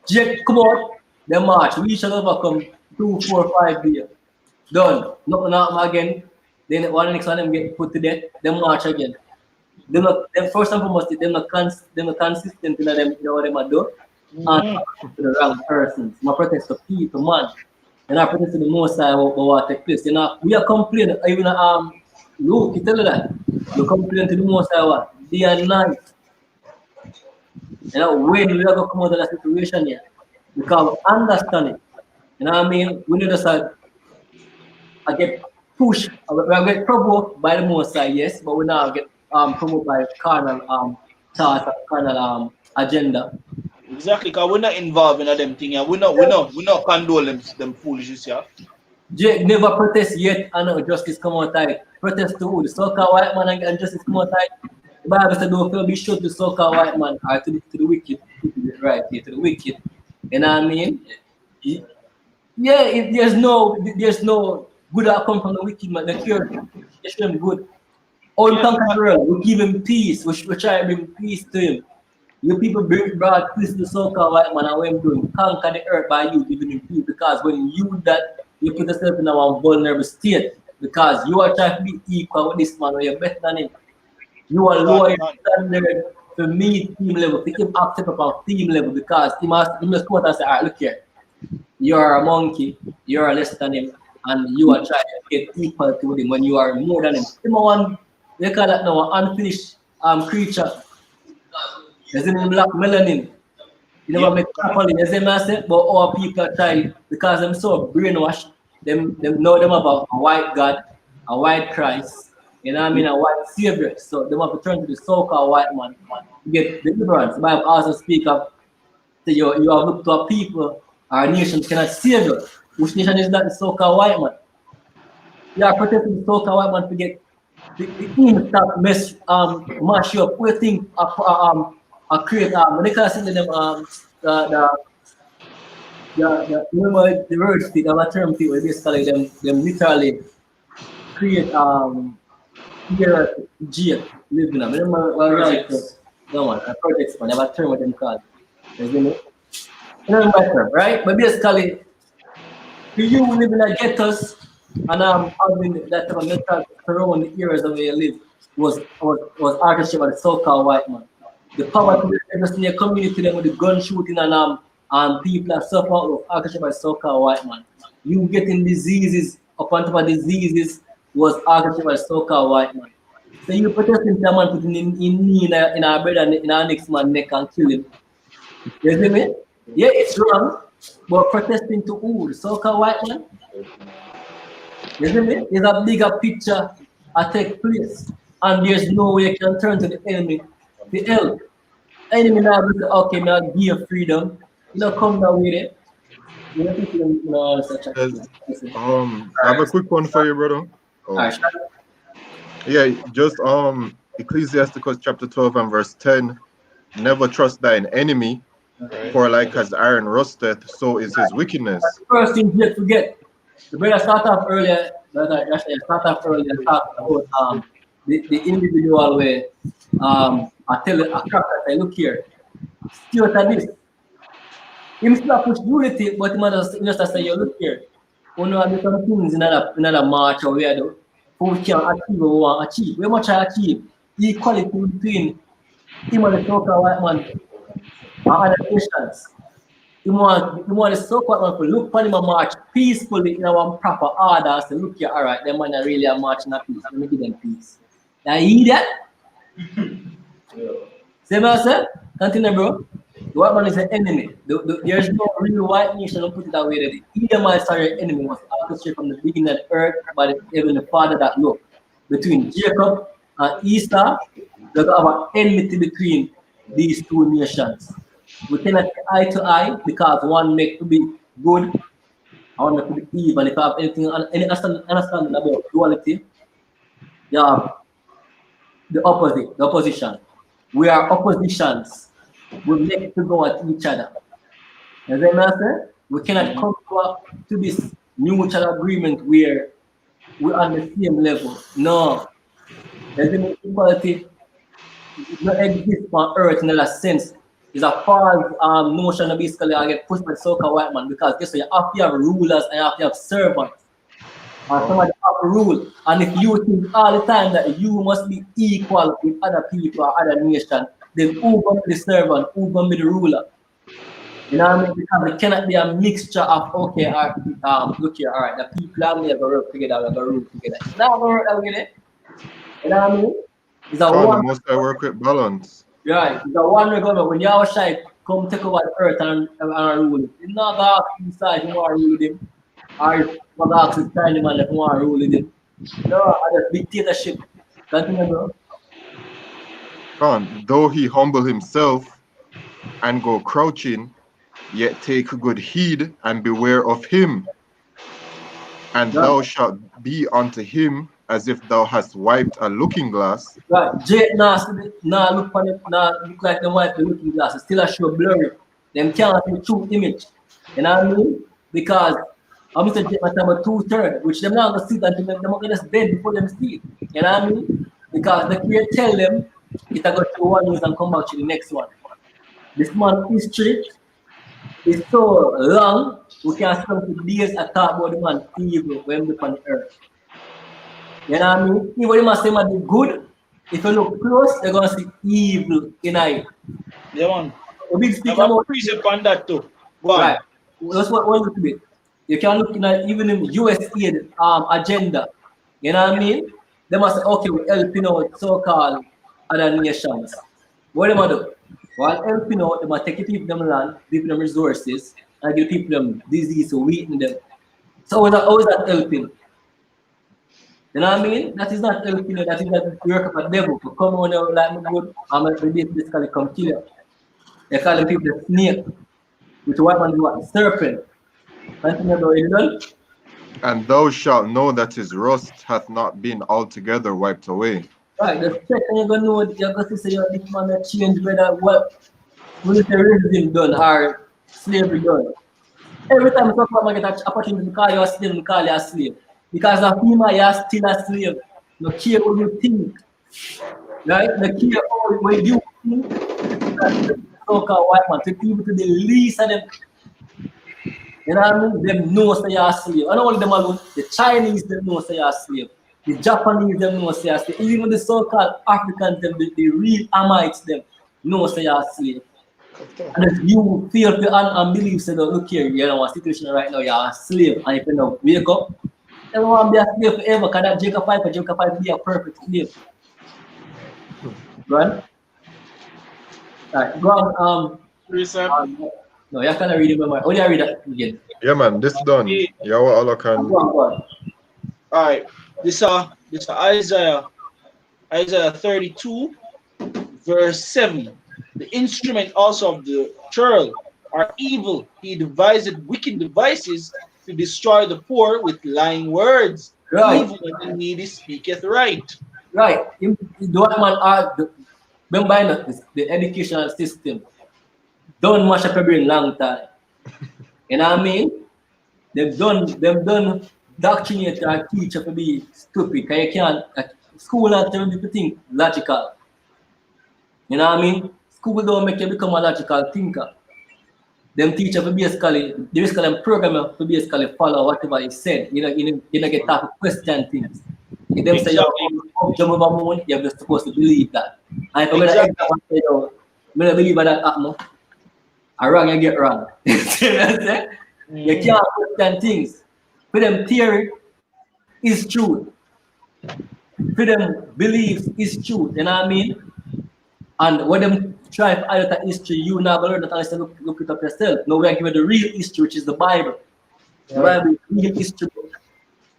Jake come out, they march. We shall overcome 2, 4, 5 days. Done. Not again. Then one next one them get put to death. Them march again. Them first and foremost, them not consistent in them, you know what them are do. And to the wrong persons. My protest to people, man. And I protest to the Musai what take place. You know, we are complaining, even Luke, you tell you that. You complain to the Musai what? Day and night. You know, when we are going to come out of that situation here, because we understand it. You know what I mean? We need to I get pushed, we get provoked by the Musai, yes, but we now get provoked by carnal thoughts, carnal agenda. Exactly, because we're not involved in them thing. Yeah. We not condole them foolishness, yeah. Jade never protest yet, and no justice come out tight. Protest to who? The so-called white man and justice come out tight. The Bible said, don't feel be short to the so-called white man or to the wicked. Right, here, to the wicked. You know what I mean? Yeah, there's no good outcome from the wicked man. The cure, they show him good. All conquer the world, we give him peace. We try to bring peace to him. You people brought peace to the so-called white man, and what I'm doing, conquer the earth by you giving him peace. Because when you that, you put yourself in a vulnerable state. Because you are trying to be equal with this man, or you're better than him. You are lower standard to meet team level, to him accept upon team level, because he must come out and say, all right, look here. You're a monkey, you're less than him, and you are trying to get equal to him when you are more than him. Him one, they call that now an unfinished creature. There's in black melanin. You never make properly, as they say, but all people are trying because them so brainwashed, them know them about a white God, a white Christ, you know what I mean, a white savior. So they want to turn to the so-called white man to get deliverance. The Bible also speak of that you have looked to a people, our nation cannot save you. Which nation is that? The so-called white man. You are protecting the so-called white man to get the things that mash you up. We think create when they can send them remember the word stick, our term stick, where basically them literally create here Jade living them. Remember right no one a project man, have a term with them called. You know my term, right? But basically for you living in ghettos and having that type of mental around the areas where you live was artistry by the so-called white man. The power to the in your community them with the gun shooting and people are suffering of artistry by the so-called white man. You getting diseases upon top of diseases was artistry by the so-called white man. So you protesting the man putting in our brother and in our next man neck and kill him. You see me? Yeah, it's wrong. But protesting to who? The so-called white man? You see me? There's a bigger picture that take place. And there's no way you can turn to the enemy. The help. Enemy now will say, okay, now give you freedom. You know, come down with it. You know, such a I have a quick one for you, brother. Alright. Yeah, just Ecclesiasticus chapter 12 and verse 10. Never trust thine enemy, for like as iron rusteth, so is his wickedness. First thing you forget. The brother start off earlier, talk about the individual way. I tell a crack that I look here. Still at this. Him still push unity, but he just say, you look here. We know different things in another march or where do who can achieve or want to achieve. We much achieve equality between him and the so-called white man and other nations. You want the so-called man to look upon him and march peacefully in our proper order. So look here, all right, them man are really a marching a peace. Let me give them peace. Now you hear that? See what I said? Continue, bro. The white man is an enemy. There's no real white nation, don't put it that way. That the Edomites are your enemy was orchestrated from the beginning of the earth by the heavenly Father that look. Between Jacob and Esau, there's an enmity between these two nations. We cannot see eye to eye because one make to be good and one make to be evil. If you have any understanding about duality, you have the opposition. We are oppositions. We make to go at each other. As I say, we cannot come to this mutual agreement where we're on the same level. No. There's no equality. It does not exist on earth in a sense. It's a false notion that basically I get pushed by the so-called white man because guess what? You have to have rulers and you have to have servants. or somebody have to rule. And if you think all the time that you must be equal with other people or other nations, then who gonna be the servant, who gonna be the ruler? You know what I mean? Because it cannot be a mixture of okay, look here, all right, the people are going to work together, we're going to rule together. It's not going to work that way. You know what I mean? It's a Con, the one. most I work with balance. Right. It's a one way government. When Yahuwah come take over the earth and rule it, it's not going to decide who want to rule him. Or if one ask his tiny man if he want to rule him. No, it's a dictatorship. Continue, bro. Con, though he humble himself and go crouching, yet take good heed and beware of him. And Right. thou shalt be unto him as if thou hast wiped a looking glass. Right. Jade now look on it, now look like them wipe the looking glass. It's still a show blurry. Them can't see the true image. You know what I mean? Because I'm Mr. Jade about 2/3, which them not gonna see that them are gonna dead before them see it. You know what I mean? Because the creator tell them it's a go through one news and come back to the next one. This man's history is so long, we can spend for days and talk about the man evil when we on the earth. You know what I mean? Even the man say man be good, if you look close, you're gonna see evil in it. Yeah, man. A big speak I'm a about precept on that too. Go on. right. That's what one little bit. You can look at even in USAID agenda. You know what I mean? They must say, okay, we're helping out so-called other nations. What do they do? While helping out, they must take the people them land, give them resources, and give people them disease to weaken them. So how is that helping? You know what I mean? That is not helping you, that is not work of a devil to come on there like me good, and make basically come kill you. They call the people the snake, which white man do what? Serpent. Continue about it done? And thou shalt know that his rust hath not been altogether wiped away. Right, the second you're gonna know, you're gonna say this man that change whether what militarism done or slavery done. Every time you talk about get an opportunity to call you a slave, you call you a slave. Because of him, you're still a slave. No care what you think. Right? No care what you think. So-called white man, to people to the least of them. You know what I mean? Them know say you're a slave. I don't want them alone. The Chinese, them know say you're a slave. The Japanese, them know say you're a slave. Even the so-called Africans, them, the real Amites, them know say you're a slave. And if you feel and believe, say, look here, you know, a situation right now, you're a slave, and if you don't wake up, you don't want to be a slave forever, because that Jacob Piper be a perfect slave. Right? Alright, go on. Teresa. No, you can't read it, my oh, yeah, read that again. Yeah, man, this done. Yahuwah Allah can. Go on. All right. This Isaiah 32, verse 7. The instrument also of the churl are evil. He devised wicked devices to destroy the poor with lying words. Right. Evil and the needy speaketh right. Right. The white man remember the educational system don't mash up every long time. You know what I mean? They've done doctrinate our teacher to be stupid. Because you can't school not tell people to think logical. You know what I mean? School don't make you become a logical thinker. Them teacher for basically programmer for basically follow whatever he said. You know get to question things. If them say you're jump over moon, you're just supposed to believe that. And if I'm gonna believe that happen, I wrong, you get wrong. You can't question things. For them theory is truth. For them beliefs is truth. You know what I mean? And when them try to add that history, you now learn that unless you look it up yourself. No, we are given the real history, which is the Bible. The Bible is the real history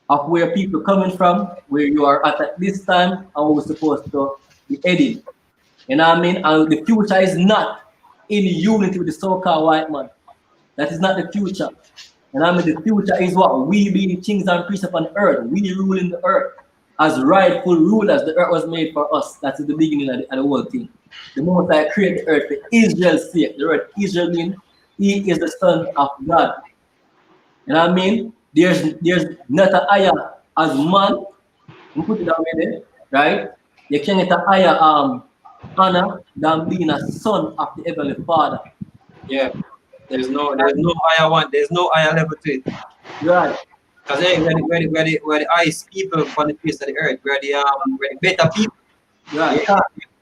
of where people coming from, where you are at this time, and what we're supposed to be heading. You know what I mean? And the future is not in unity with the so-called white man. That is not the future. And I mean, the future is what we being kings and priests upon earth. We ruling the earth as rightful rulers. The earth was made for us. That is the beginning of the whole thing. The moment I create the earth for Israel's sake, the word Israel means he is the son of God. You know what I mean? There's not a higher as man. You put it that way there, right? You can't get a higher honor than being a son of the Heavenly Father. Yeah. There's no higher one. There's no higher level to it. Right. Because hey, we're the highest people on the face of the earth. We're the better people. Right.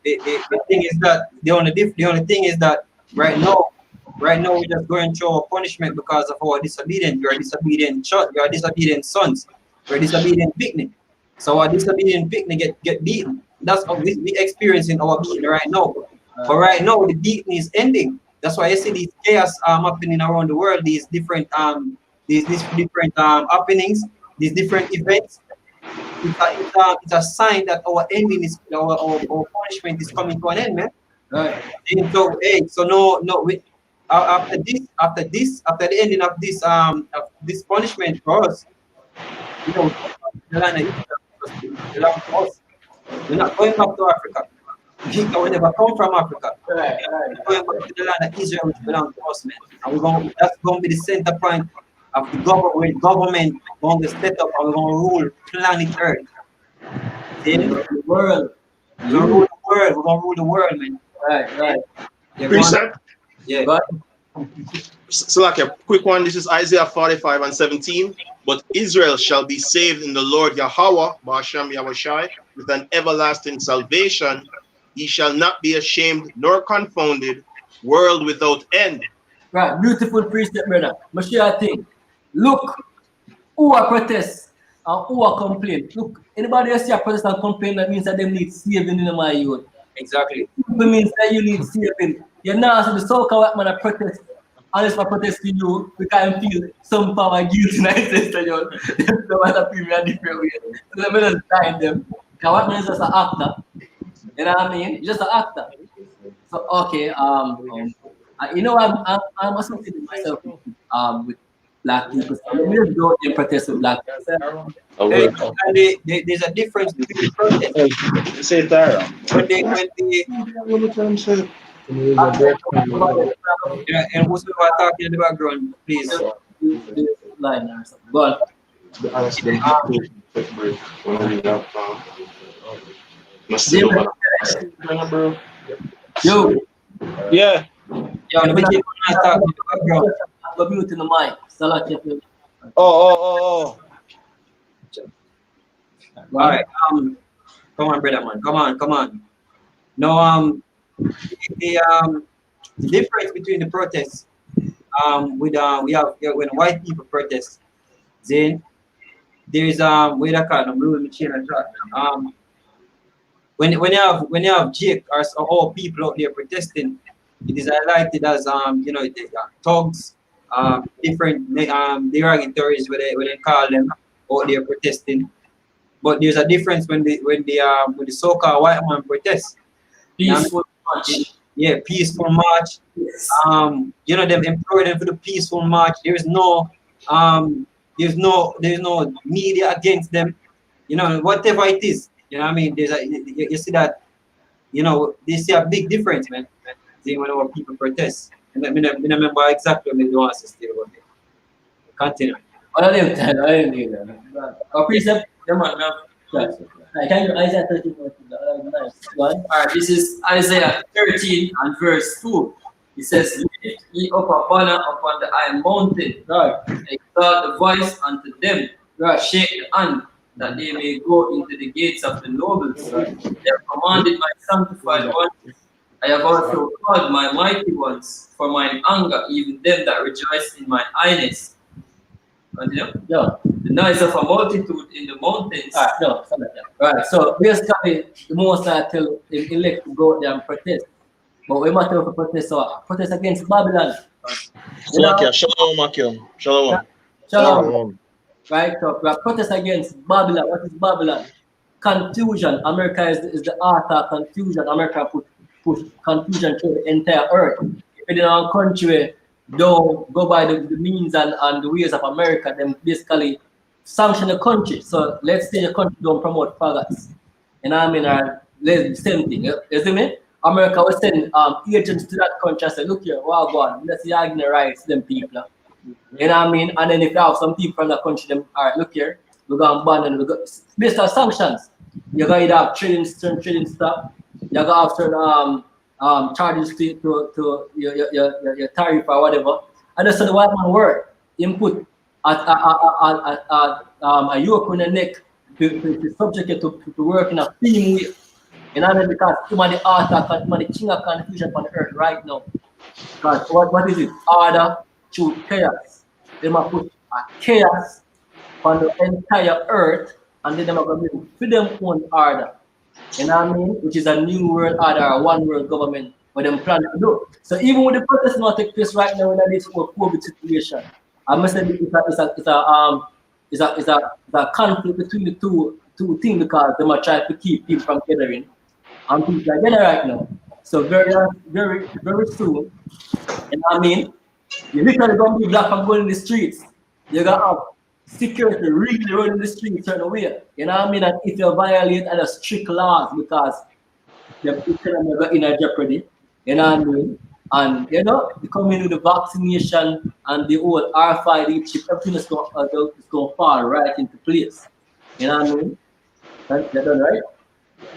The thing is that the only thing is that right now we're just going through a punishment because of our disobedience. We are disobedient church, we are disobedient sons, we're disobedient picnic. So our disobedient picnic get beaten. That's what we experiencing our beating right now. But right now the beating is ending. That's why you see these chaos happening around the world, these different happenings, these different events. It's a sign that our ending is our punishment is coming to an end, man. Right. And so hey, so no after the ending of this punishment for us, you know, the land of Israel belongs to us. We're not going back to Africa. We never come from Africa. Right. We're going back to the land of Israel, which belongs to us, man. And that's going to be the center point of the government going to set up and we're going to rule planet Earth. Then The world. we're going to rule the world. We're going to rule the world, man. Right. Yeah, Precept. yeah. But So like a quick one, this is Isaiah 45 and 17. But Israel shall be saved in the Lord Yahuwah, Ba'ashem Yahushai, with an everlasting salvation. He shall not be ashamed nor confounded, world without end. right, beautiful precept, brother. But share a thing. Look, who are protest and who are complain. Look, anybody else see a protest and complain, that means that they need saving in my youth. Exactly. It means that you need saving. You're not so the so-called white man a protest. Unless I protest to you, we can feel some power guilt in our system. No matter people are different ways. So let me just time them. Because white man is just an actor. You know what I mean? Just an actor. So okay, you know I'm associating myself with black people. So let me just go and protest with black people. Hey, and there's a difference between protest. Say that. Yeah, and who's talking in the background, please? Line or something. Go on. Yo. Yeah. Yeah, let me keep on talking in the background. Go mute in the mic. Salak. Oh. All right. Come on, brother man. Come on. No, the difference between the protests we have when white people protest, then there's what I call them, when you have Jake or all people out there protesting, it is highlighted as thugs, different derogatories where they call them out there protesting. But there's a difference when the so-called white man protests. Peaceful march. Yeah, peaceful march. Yes. Them employ them for the peaceful march. There's no media against them. Whatever it is. You know what I mean? You see that. They see a big difference, man. When our people protest. And I remember exactly when they want to stay about it. Continue. I didn't do that. Precept, come on now. Can you Isaiah 13? Nice. One. Alright, this is Isaiah 13 and verse 2. It says, lift ye up a banner upon the high mountain. Right. Exalt the voice unto them. Right. Shake the hand, that they may go into the gates of the nobles. Right. They have commanded my sanctified ones. I have also called my mighty ones for mine anger, even them that rejoice in my highness. Continue? Yeah. The noise of a multitude in the mountains. No, something like that. Right. So basically, the most I tell the elect to go out there and protest. But we matter of protest against Babylon. Shalom. Right. So we are protest against Babylon. What is Babylon? Confusion. America is the author of confusion. America push confusion through the entire earth. If in our country don't go by the means and the ways of America, then basically sanction the country. So let's say the country don't promote faggots. You know what I mean? Or same thing. You see me? America will send agents to that country and say, look here, well, go on, let's see how the rights them people. You know what I mean? And then if you have some people from that country, them, all right, look here, we're going to ban and based on sanctions. You're going to either have trading stuff, you're going to have certain charges to your tariff or whatever. And that's how the white man work. Him put a yoke on the neck to subject it to work in a theme way. You know what I mean? Because too many attack and too many king of confusion on the earth right now. Because what is it? Order through chaos. They might put a chaos on the entire earth, and then they're going to build for them own order. You know what I mean? Which is a new world order, a one world government, what them plan to do. So even with the protest not take place right now in this whole COVID situation, I must say it's a conflict between the two things because they might try to keep people from gathering, and people are gathering right now. So very soon, you know what I mean? You literally gonna be black and going in the streets. You gotta have security really running the streets certain way. You know what I mean? And if you violate other strict laws because the economy got in a jeopardy, you know what I mean? And you know, you come in with the vaccination and the whole RFID chip, everything is going to fall right into place. You know what I mean? That's done right?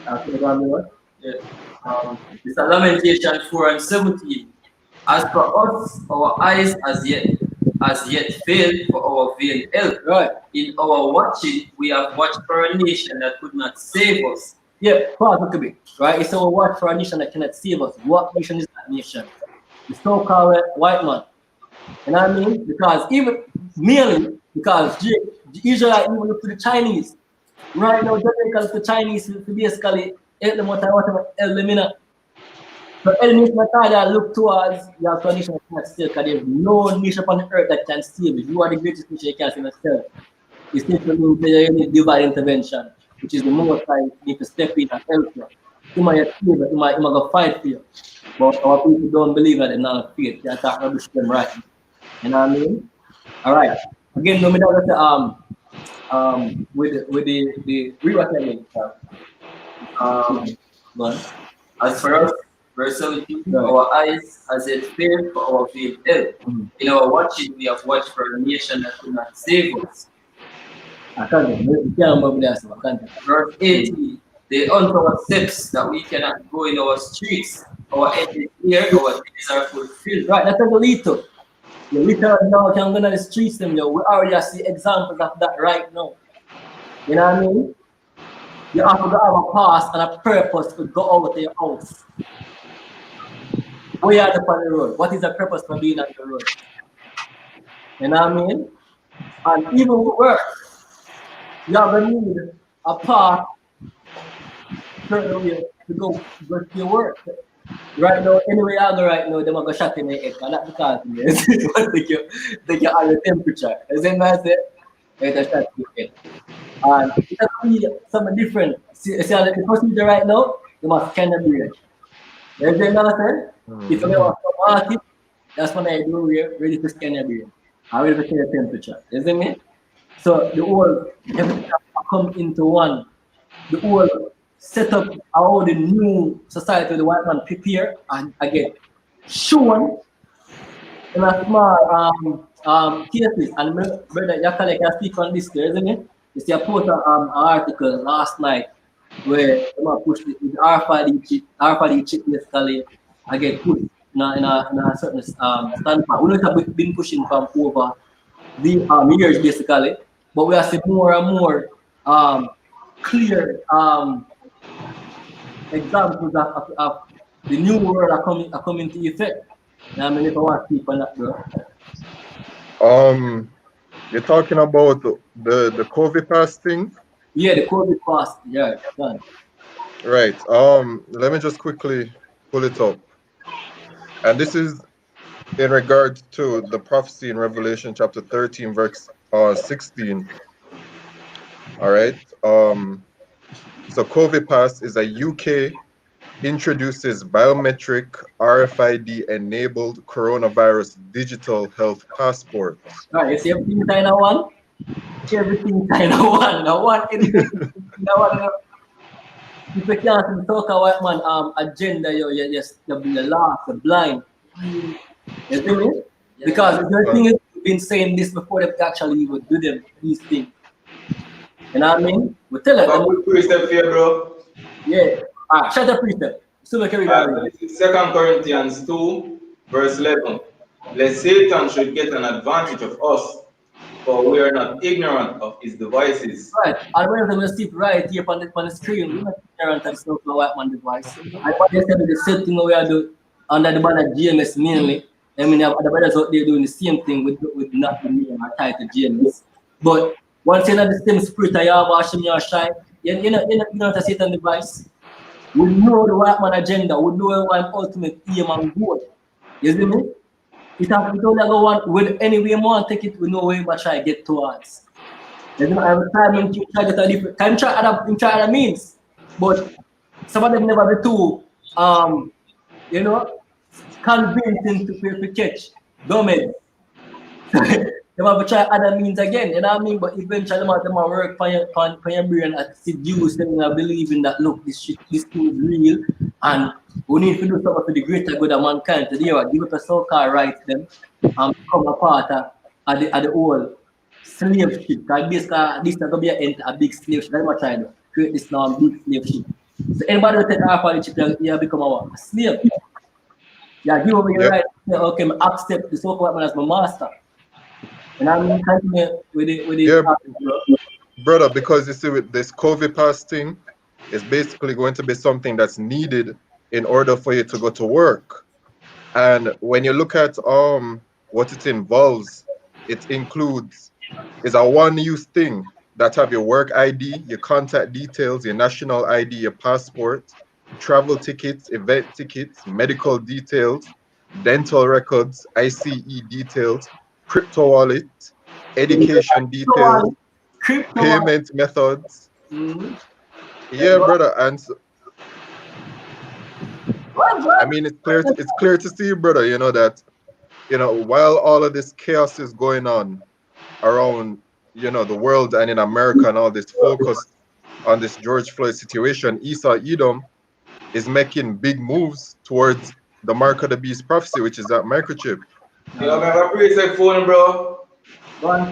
Okay, go on, what? Yeah. It's a Lamentation 4 and 17. As for us, our eyes as yet failed for our veiled help. Right. In our watching, we have watched for a nation that could not save us. Yeah, probably. Right? It's our watch for a nation that cannot save us. What nation is that nation? The so-called white man. You know what I mean? Because even merely because Israel even look to the Chinese. Right now, Jamaica look to the Chinese to basically help them whatever help them in. So any nation that look towards your nation that cannot save, because there's no nation on the earth that can save you. You are the greatest nation you can save yourself. It's simply means that you need divine intervention, which is the Musai need to step in and help you. You might save you, you might go fight for you. But our people don't believe that they're not faith. They attack rubbish them right. You know what I mean? Alright. Again, no matter with the rewatch again. But as for us, verse 17, our eyes as it failed for our veiled help. In our watching, we have watched for a nation that could not save us. I can't remember that. I can't. Verse 18, they unto our steps that we cannot go in our streets. Our end is here, our days are fulfilled. Right, that's what lead to. You literally now can go on the streets them, yo. We already see examples of that right now. You know what I mean? You have to have a past and a purpose to go out of your house. We are on the road. What is the purpose for being on the road? You know what I mean? And even with work, you have to need a path to go to your work. Right now, anyway I go right now, they're going to shot in the head. That's because they take your temperature. As in I said, they're going to shot in the head. And it has to be something different. See the procedure right now, you must scan the brain. You understand? If you want to market, that's what I do here, ready to scan your brain. I'm ready to scan the temperature. You see me? So the whole, everything come into one. The whole set up how the new society, the white man prepare and again shown in a small cases. And brother Yakale can speak on this there, isn't it? You see I posted an article last night where they pushed the RFID chip basically again pushed in a certain standpoint. We know have been pushing from over the years basically, but we are seeing more and more clear examples of the new world are coming to effect. I mean, if I want to keep on that, bro. You're talking about the COVID pass thing? Yeah, the COVID pass. Yeah, done. Right. Let me just quickly pull it up. And this is in regard to the prophecy in Revelation chapter 13, verse 16. All right. So COVID Pass is a UK introduces biometric RFID enabled coronavirus digital health passport. Right, you see everything kind of one? Everything kind of one. No one anything. No one. If you can't talk about man agenda, you're just the lost, the blind. You see me? Because the thing is, we've been saying this before they actually would do them these things. You know what I mean? We tell them. Good precept here, bro. Yeah. Shut up, precept. So look everybody. This is 2 Corinthians 2, verse 11. Lest Satan should get an advantage of us, For we are not ignorant of his devices. Right. And when they will see right here on the screen, we're not ignorant of stuff the white man device. And what they said is the same thing we are doing under the banner GMS mainly. I mean, the brothers out there doing the same thing with not the name or title GMS. But once you know the same spirit of Yahuwah, Hashem, Yahshai, you're not ignorant of Satan device. We know the white man agenda. We know one ultimate aim and goal. You see me? It has to go on with any way you want to take it, we know where we try to get towards. You know, every time you try to get a different, can try other means, but some of them never be too, you know, convincing to catch. Dummies. They have to try other means again, you know what I mean? But eventually, them will work on your brain and seduce them into believing that, look, this thing is real, and we need to do something for the greater good of mankind. Today, give up a so-called right them and become a part of the whole slave ship. Because basically, this is going to be a big slave ship. That's what I'm trying to create this now big slave ship. So anybody who take half of the ship, you become a slave. Yeah, give over your right. Okay, I accept the so-called man as my master. And I'm continue with it. Brother, because you see with this COVID pass thing, it's basically going to be something that's needed in order for you to go to work. And when you look at what it involves, it includes is a one-use thing that have your work ID, your contact details, your national ID, your passport, travel tickets, event tickets, medical details, dental records, ICE details, crypto wallet, education details, payment methods. Yeah, brother. And so, I mean, it's clear to see, brother, you know, that, you know, while all of this chaos is going on around, you know, the world and in America and all this focus on this George Floyd situation, Esau Edom is making big moves towards the mark of the beast prophecy, which is that microchip. You have a preset phone, bro. One.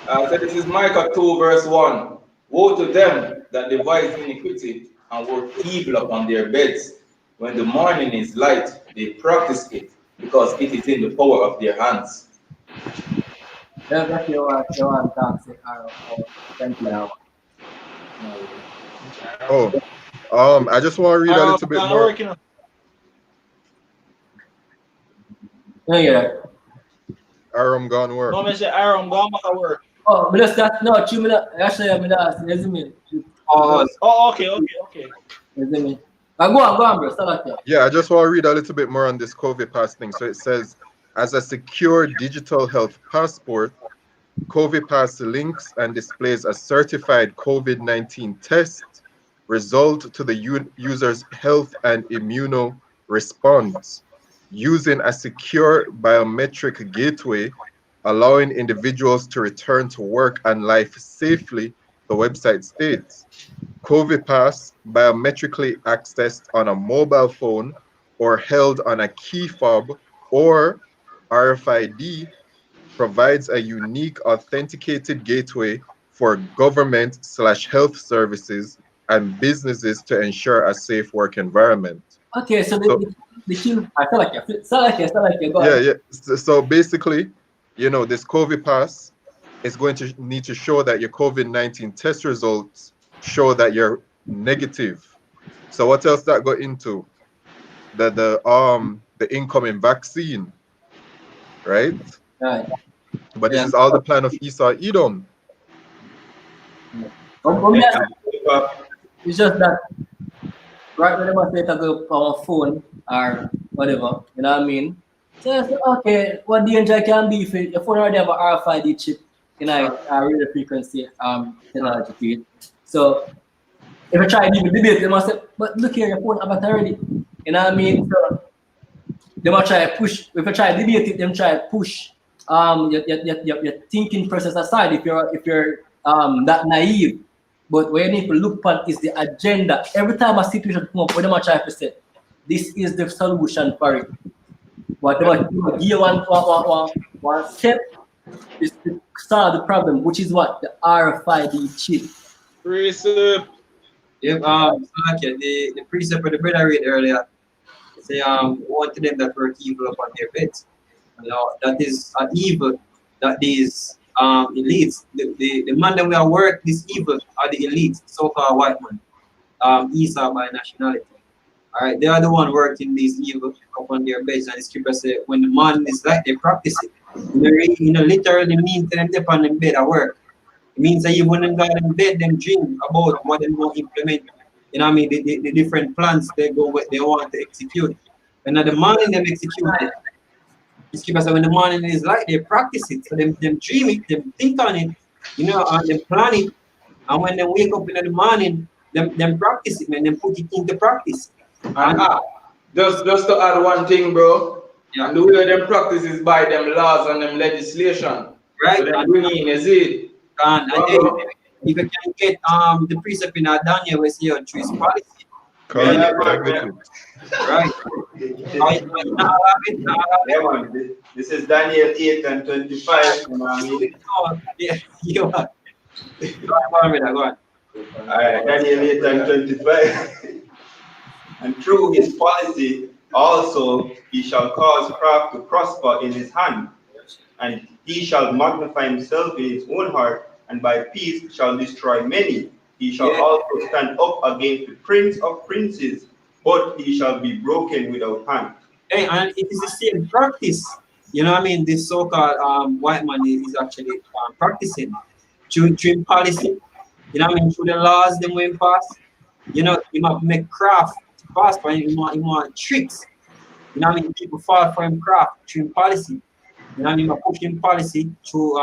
So this is Micah 2, verse 1. Woe to them that devise iniquity and work evil upon their beds. When the morning is light, they practice it, because it is in the power of their hands. That's your toxic arrow. Oh, I just want to read a little bit more. Yeah. Aram gone work. No, I say Aram gone back work. Oh, but that's no, actually, I'm not. Oh, okay. Go on, bro. Start like Yeah, I just want to read a little bit more on this COVID pass thing. So it says, as a secure digital health passport, COVID pass links and displays a certified COVID-19 test result to the user's health and immuno response using a secure biometric gateway, allowing individuals to return to work and life safely, the website states. COVID pass, biometrically accessed on a mobile phone or held on a key fob or RFID, provides a unique authenticated gateway for government/health services and businesses to ensure a safe work environment. Okay, so the key, I feel like you. Go yeah. So basically, you know, this COVID pass is going to need to show that your COVID-19 test results show that you're negative. So what else that got into? The incoming vaccine, right? Right. But this is all the plan of Esau Edom. It's just that right when they must say to go on a phone or whatever, you know what I mean? So I say, okay, what danger can be if your phone already have a RFID chip, you know, radio frequency technology to it. So if I try to even debate, they must say, but look here, your phone have it already. You know what I mean? So they must try to push. If I try to debate it, them try to push your thinking process aside if you're that naive. But what you need to look at is the agenda. Every time a situation comes up, what they try to say, this is the solution for it. What they give one step is to solve the problem, which is what? The RFID chip. Precept. If the precept of the brother read earlier, say one to them that work evil upon their beds. You know, that is an evil that is elites. The man that we are work this evil are the elites, so-called white man, Esau by nationality. All right, they are the one working these evil upon their beds, and the scripture say when the man is like they practice it. Literally mean to them they on them bed at work. It means that even when them got in bed, them dream about what they want to implement. You know what I mean? The different plans they want to execute. And at the morning them execute it. The scripture say when the morning is like they practice it. So them dream it, them think on it, and them plan it. And when they wake up in the morning, them practice it, man, them put it into practice. And just to add one thing, bro. Yeah. And the way them practice is by them laws and them legislation. Right. So them bringing is it. And if you can get the precept in Daniel, we see through his policy. Right. This is Daniel 8 and 25. You know what I mean? Yeah, you are. Go on. Alright, Daniel 8 and 25. And through his policy also he shall cause craft to prosper in his hand, and he shall magnify himself in his own heart, and by peace shall destroy many. He shall also stand up against the prince of princes, but he shall be broken without hand. Hey, and it is the same practice. You know what I mean? This so-called white man is actually practicing through policy. You know what I mean? Through the laws them when pass. You know, he might make craft fast, but he want tricks. You know what I mean? People fall for him craft through policy. You know what I mean? Pushing policy through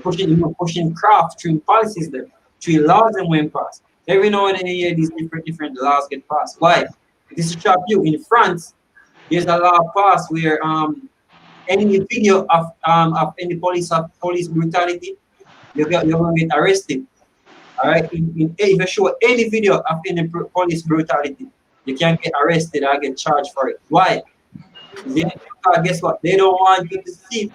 pushing craft through policies them, through laws and when passed. Every now and then you hear these different laws get passed. Why? This is trap you. In France, there's a law passed where any video of any police brutality, you're gonna get arrested. All right. If you show any video of any police brutality, you can get arrested or get charged for it. Why? Guess what? They don't want you to see.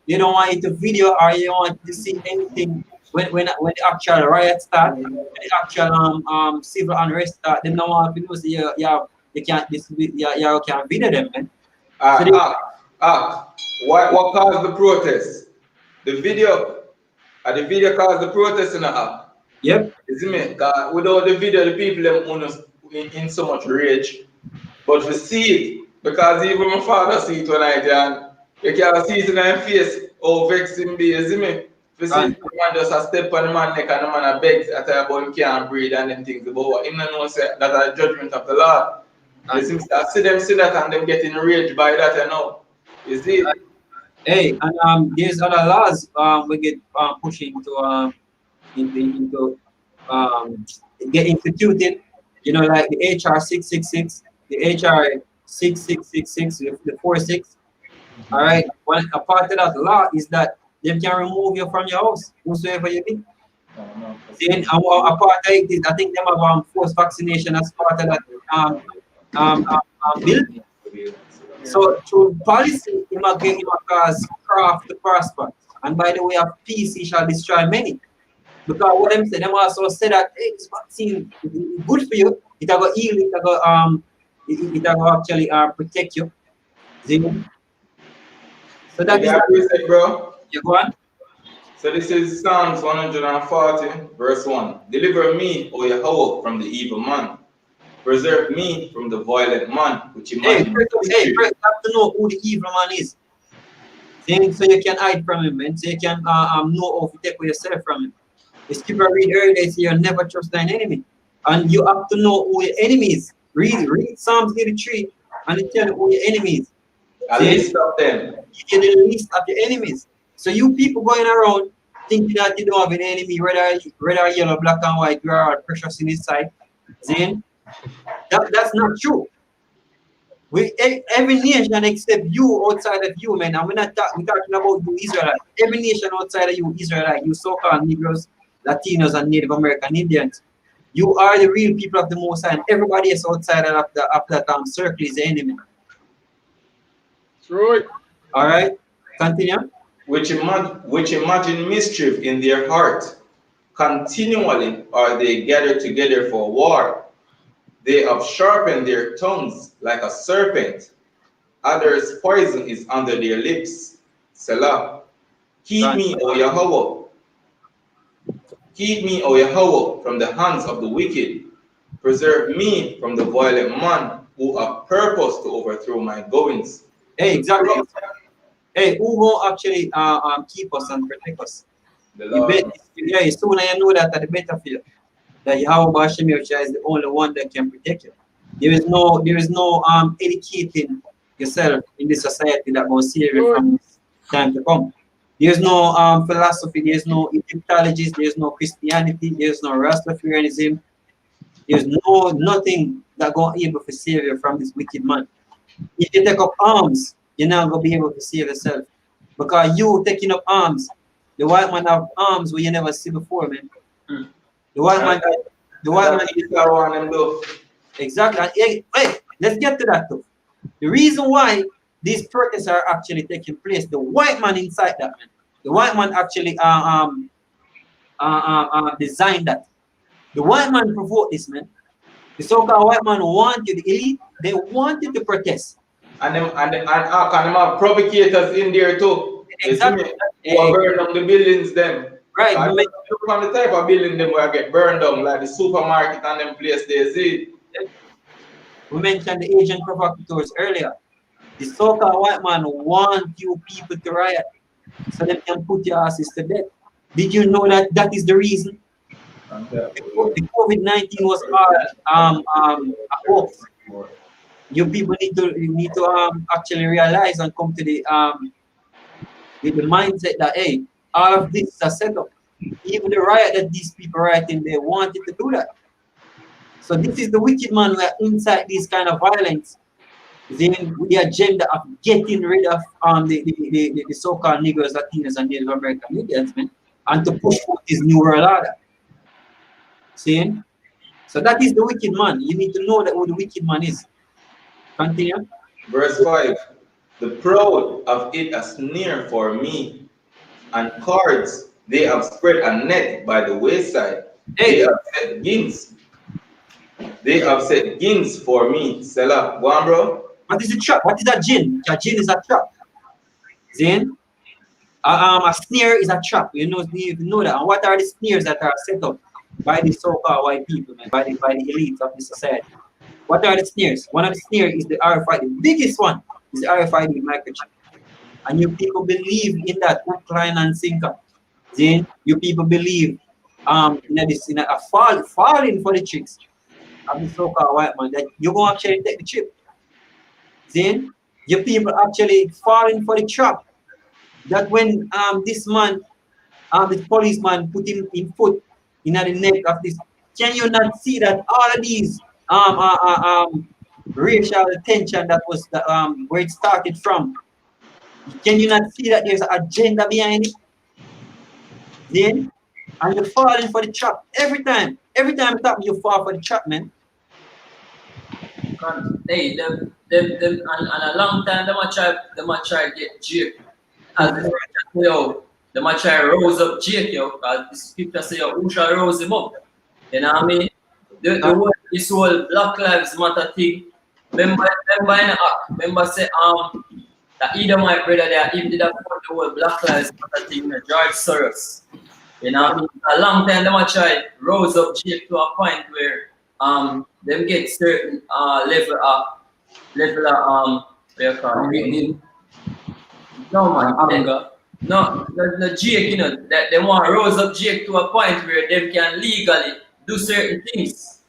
They don't want you to video or you don't want you to see anything when the actual riot start, when the actual civil unrest start. They don't want people to see you can't video them, man. What caused the protest? The video caused the protest in the app. Yep. Isn't it? Without the video, the people them in so much rage. But we see it, because even my father see it tonight, and you can see it in their face, how vexing be, isn't it? We see the man just a step on the man neck and the man a beg at about him can't breathe and them things about what him don't know say that a judgment of the Lord. You see them see that and them getting enraged by that, you know. You see it? Hey, and there's other laws we get pushing into get instituted. You know, like the HR 666, the HR 6666, the 46. All right. One a part of that law is that they can remove you from your house, whosoever you be. Then a part of it is I think them have forced vaccination as part of that bill. So through policy, he might cause craft to prosper, and by the way of peace, he shall destroy many. Because what them say, them also say that hey, this vaccine is good for you. It will heal. It will actually protect you. See? So that is bro. You go on. So this is Psalms 140, verse 1. Deliver me, O Yahuwah, from the evil man. Preserve me from the violent man, which imagine. Hey, first you have to know who the evil man is. Then so you can hide from him, and so you can know how to take yourself from him. The scripture read earlier, say you never trust thine enemy. And you have to know who your enemy is. Read Psalms 83 and it tell you who your enemy is. A list of them. You get the list of your enemies. So you people going around thinking that you don't have an enemy, whether yellow, black and white, you are all precious in his sight. Then that's not true. Every nation except you outside of you, man. And we're talking about you Israelite. Every nation outside of you Israelite, you so-called Negroes, Latinos, and Native American Indians. You are the real people of the Musai, and everybody else outside of that circle is the enemy. Right. All right, continue. Which imagine mischief in their heart. Continually are they gathered together for war. They have sharpened their tongues like a serpent. Others' poison is under their lips. Selah. Keep me, O Yahuwah. Keep me, O Yahuwah, from the hands of the wicked. Preserve me from the violent man who have purpose to overthrow my goings. Hey, exactly. Hey, who will actually keep us and protect us? The You Lord. bet. Yeah, sooner you know that, the better for you. That Yahuwah is the only one that can protect you. There is no educating yourself in this society that will save you from this time to come. There's no philosophy, there's no Egyptologies, there's no Christianity, there's no Rastafarianism, there's nothing that gonna be able to save you from this wicked man. If you take up arms, you're not gonna be able to save yourself. Because you taking up arms, the white man have arms where you never see before, man. The white man, exactly. And, hey, let's get to that too. The reason why these protests are actually taking place, the white man inside that, man. The white man actually designed that. The white man provoked this, man. The so-called white man wanted the elite. They wanted to protest. And them have provocators in there too. Exactly. Who are burn down the buildings them. Right. And look on the type of building them where get burned down, like the supermarket and them place they see. We mentioned the Asian provocateurs earlier. The so-called white man want you people to riot so they can put your asses to death. Did you know that that is the reason? The COVID-19 was a hoax. You people need to actually realize and come to the mindset that, hey, all of this is a setup. Even the riot that these people rioting, they wanted to do that. So this is the wicked man who are inside this kind of violence. Then with the agenda of getting rid of the so-called Negroes, Latinos, and Native American Indians, man, and to push forth this new world order. See? So that is the wicked man. You need to know that who the wicked man is. Continue. Verse 5. The proud have hid a snare for me, and cords they have spread a net by the wayside. Hey. They have set gins. They have set gins for me. Selah. Go on, bro. What is a trap? What is a gin? A gin is a trap. Then a snare is a trap. You know that. And what are the snares that are set up by the so-called white people, man, by the elites of the society? What are the snares? One of the snares is the RFID. The biggest one is the RFID microchip. And you people believe in that hook, line, and sinker. Then you people believe in a falling for the tricks of the so-called white man, that you're going to actually take the chip. Then your people actually falling for the trap that when this man, this policeman put him in foot in the neck of this, can you not see that all of these racial tension that was the, where it started from? Can you not see that there's an agenda behind it? Then, and you're falling for the trap every time. Every time it happens, you fall for the trap, man. Hey, them and a long time they might try to get Jake. As the yo, they might try to rose up Jake, yo, because the scripture say, yo, who shall rose him up? You know what I mean? This whole Black Lives Matter thing. Remember in the act, remember say that either my brother there even did that the whole Black Lives Matter thing, George Soros. You know what I mean? A long time they might try rose up Jake to a point where them get certain level of what you call it? No man, anger. No, the Jake, you know, that they want to rose up Jake to a point where they can legally do certain things.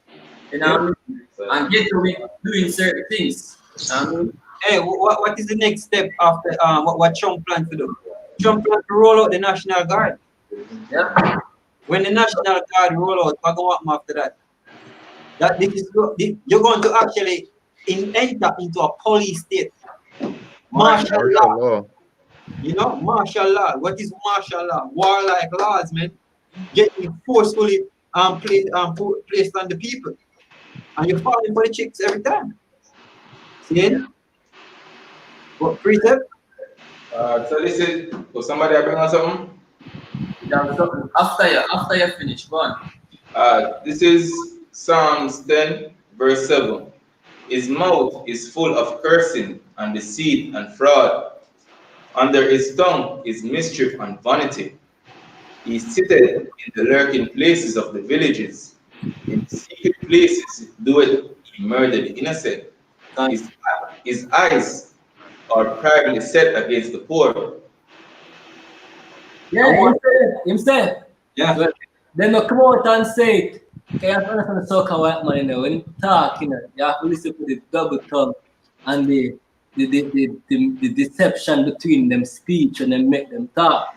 You know, and get away doing certain things. Hey, what is the next step after what Trump planned to do? Trump planned to roll out the National Guard. Yeah. When the National Guard roll out, what going to happen after that? You're going to actually enter into a police state. Martial law. You know, martial law. What is martial law? Warlike laws, man. Getting forcefully placed on the people. And you're falling for the chicks every time. See? What precept? So this is, somebody bring on something? After you finish, go on. This is Psalms 10, verse 7. His mouth is full of cursing and deceit and fraud. Under his tongue is mischief and vanity. He sitteth in the lurking places of the villages. In secret places doeth he murder the innocent. His, his eyes are privately set against the poor. Yeah, himself. Yeah. But then they come out and say it. Okay, I understand the soccer white man, you know, when you talk, you know, you have to listen to the double tongue and the deception between them speech and then make them talk.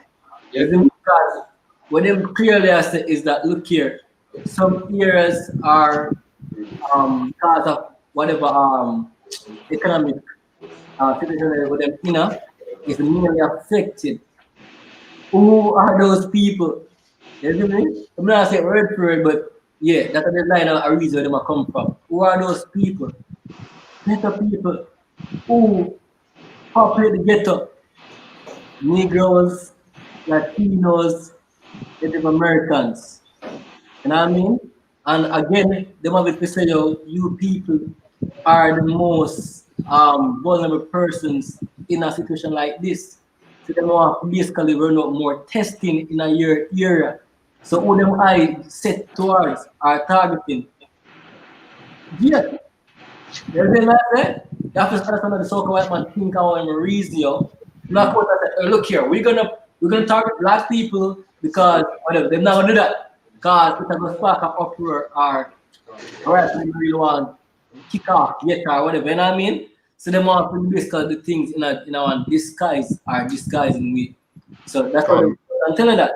Yeah. Because what them clearly I say is that look here, some areas are because of whatever economic situation with them, you know, is mainly affected. Who are those people? You know what I mean? I'm not saying word for it, but yeah, that's the line of a reason where them come from. Who are those people? Ghetto people who populate the ghetto. Negroes, Latinos, Native Americans. You know what I mean? And again, they want to say, yo, you people are the most vulnerable persons in a situation like this. So they want to basically run up more testing in a year area. So all them I set towards are targeting. Yeah. Everything like that. You have to start under the so-called white man think how I'm a reason, yo. Not what I said, look here, we're gonna target black people because whatever, they're not gonna do that. Because it's gonna spark an uproar or we really want kick off, yet or whatever, you know what I mean? So they want to basically the things in our disguise or disguising way. So that's what I'm telling that.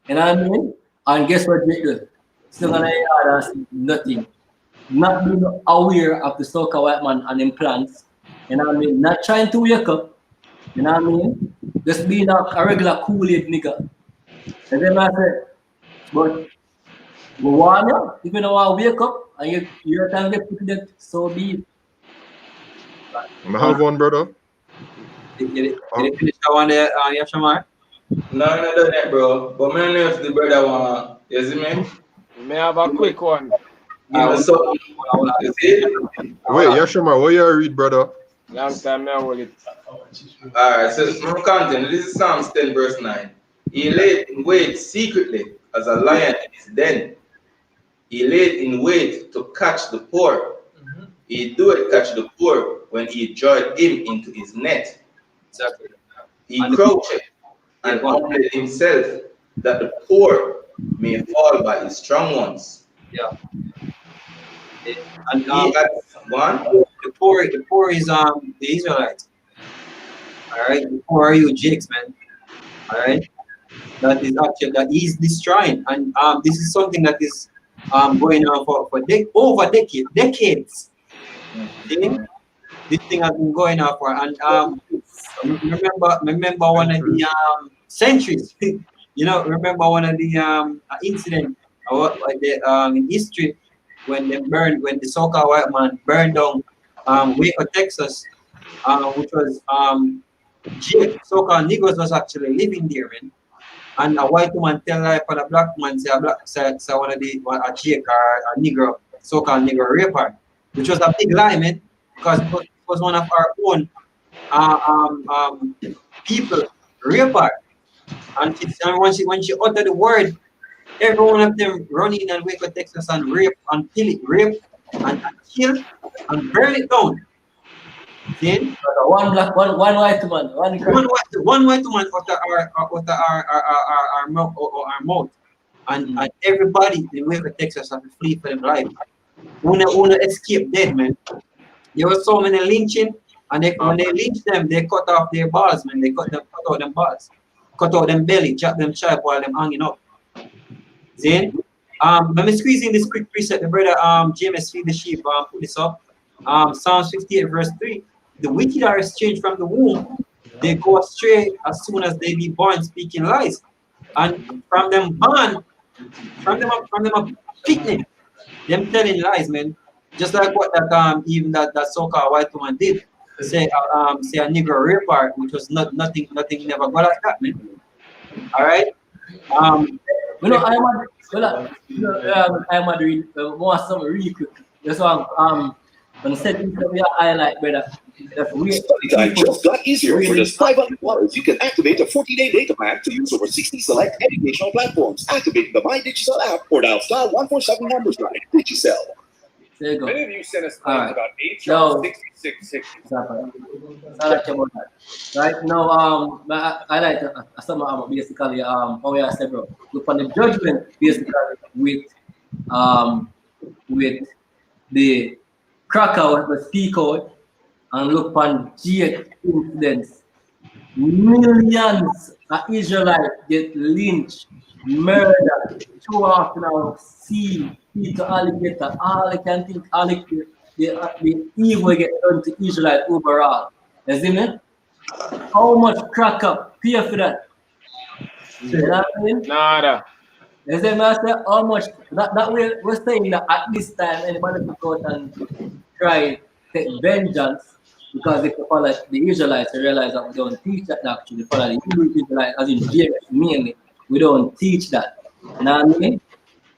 You know what I mean? And guess what they do? Still gonna hear nothing. Not being aware of the soccer white man and them plans. You know what I mean? Not trying to wake up. You know what I mean? Just being a regular Kool-Aid nigga. And then I said, but warn you, if you don't want to wake up and you're trying to get put to death, so be it. I have one, brother. Did you finish that one there, Yashamar? No, I'm not done yet, bro. But I know if the brother want, you see me? May I have a quick one? Give me something. You see? Wait, Yashima, what you read, brother? Long time I hold it. Alright, so from content, this is Psalms 10, verse 9. He laid in wait secretly as a lion in his den. He laid in wait to catch the poor. He doeth catch the poor when he joined him into his net. Exactly. He crouched and humbled himself that the poor may fall by his strong ones. Yeah. And He had one. the poor is the Israelites. Alright, the poor are you Jakes, man. Alright. That is destroying. And this is something that is going on for over decades. See? This thing has been going on for and remember one of the centuries. You know, remember one of the incident in history when the so-called white man burned down Waco, Texas, which was so-called Negroes was actually living there, man. And a white woman tell lie for the black man, say one of the a Jake or a Negro, so-called Negro raper, which was a big lie, man, because it was one of our own people, raper. And when she uttered the word, every one of them running and Waco, Texas and rape and kill and burn it down. See? One black, one white man, one white man our mouth. And everybody in Waco, Texas have to flee for their life. Wanna escape dead, man. There was so many lynching, and when they lynch them, they cut off their balls, man. They cut out them balls, cut out them belly, chop them chop while them hanging up. See? Let me squeeze in this quick preset. The brother James feed the sheep put this up. Psalms 58 verse 3. The wicked are estranged from the womb. They go astray as soon as they be born, speaking lies. And from them born, from them up picnic, them telling lies, man. Just like what that even that so-called white woman did. Say a Negro raper, which was nothing never go like that, man. Alright? You know, I'm at read more something really quick. This one, When the settings that we highlight, brother, that's weird. Study time just got easier. For just $500, you can activate a 40-day data plan to use over 60 select educational platforms. Activate the My Digicel app or dial star 147 numbers line. Digicel. There you go. Many of you sent us claims about Yo. HR 6660. I like about that. Right now, I like some basically how I said, bro. Look on the judgment basically with the cracker with the speak out and look on Jade incidents. Millions of Israelites get lynched, murdered, thrown off in our sea, eat alligator, all I can think, all the evil get done to Israelite overall. You see me? How much cracker pay for that? You know what I mean? Nada. You see me? I say how much that way we're saying that at this time anybody can go out and try take vengeance. Because if you follow the Israelites, you realize that we don't teach that doctrine. We follow the Hebrew Israelites, as in James mainly, we don't teach that. You know what I mean?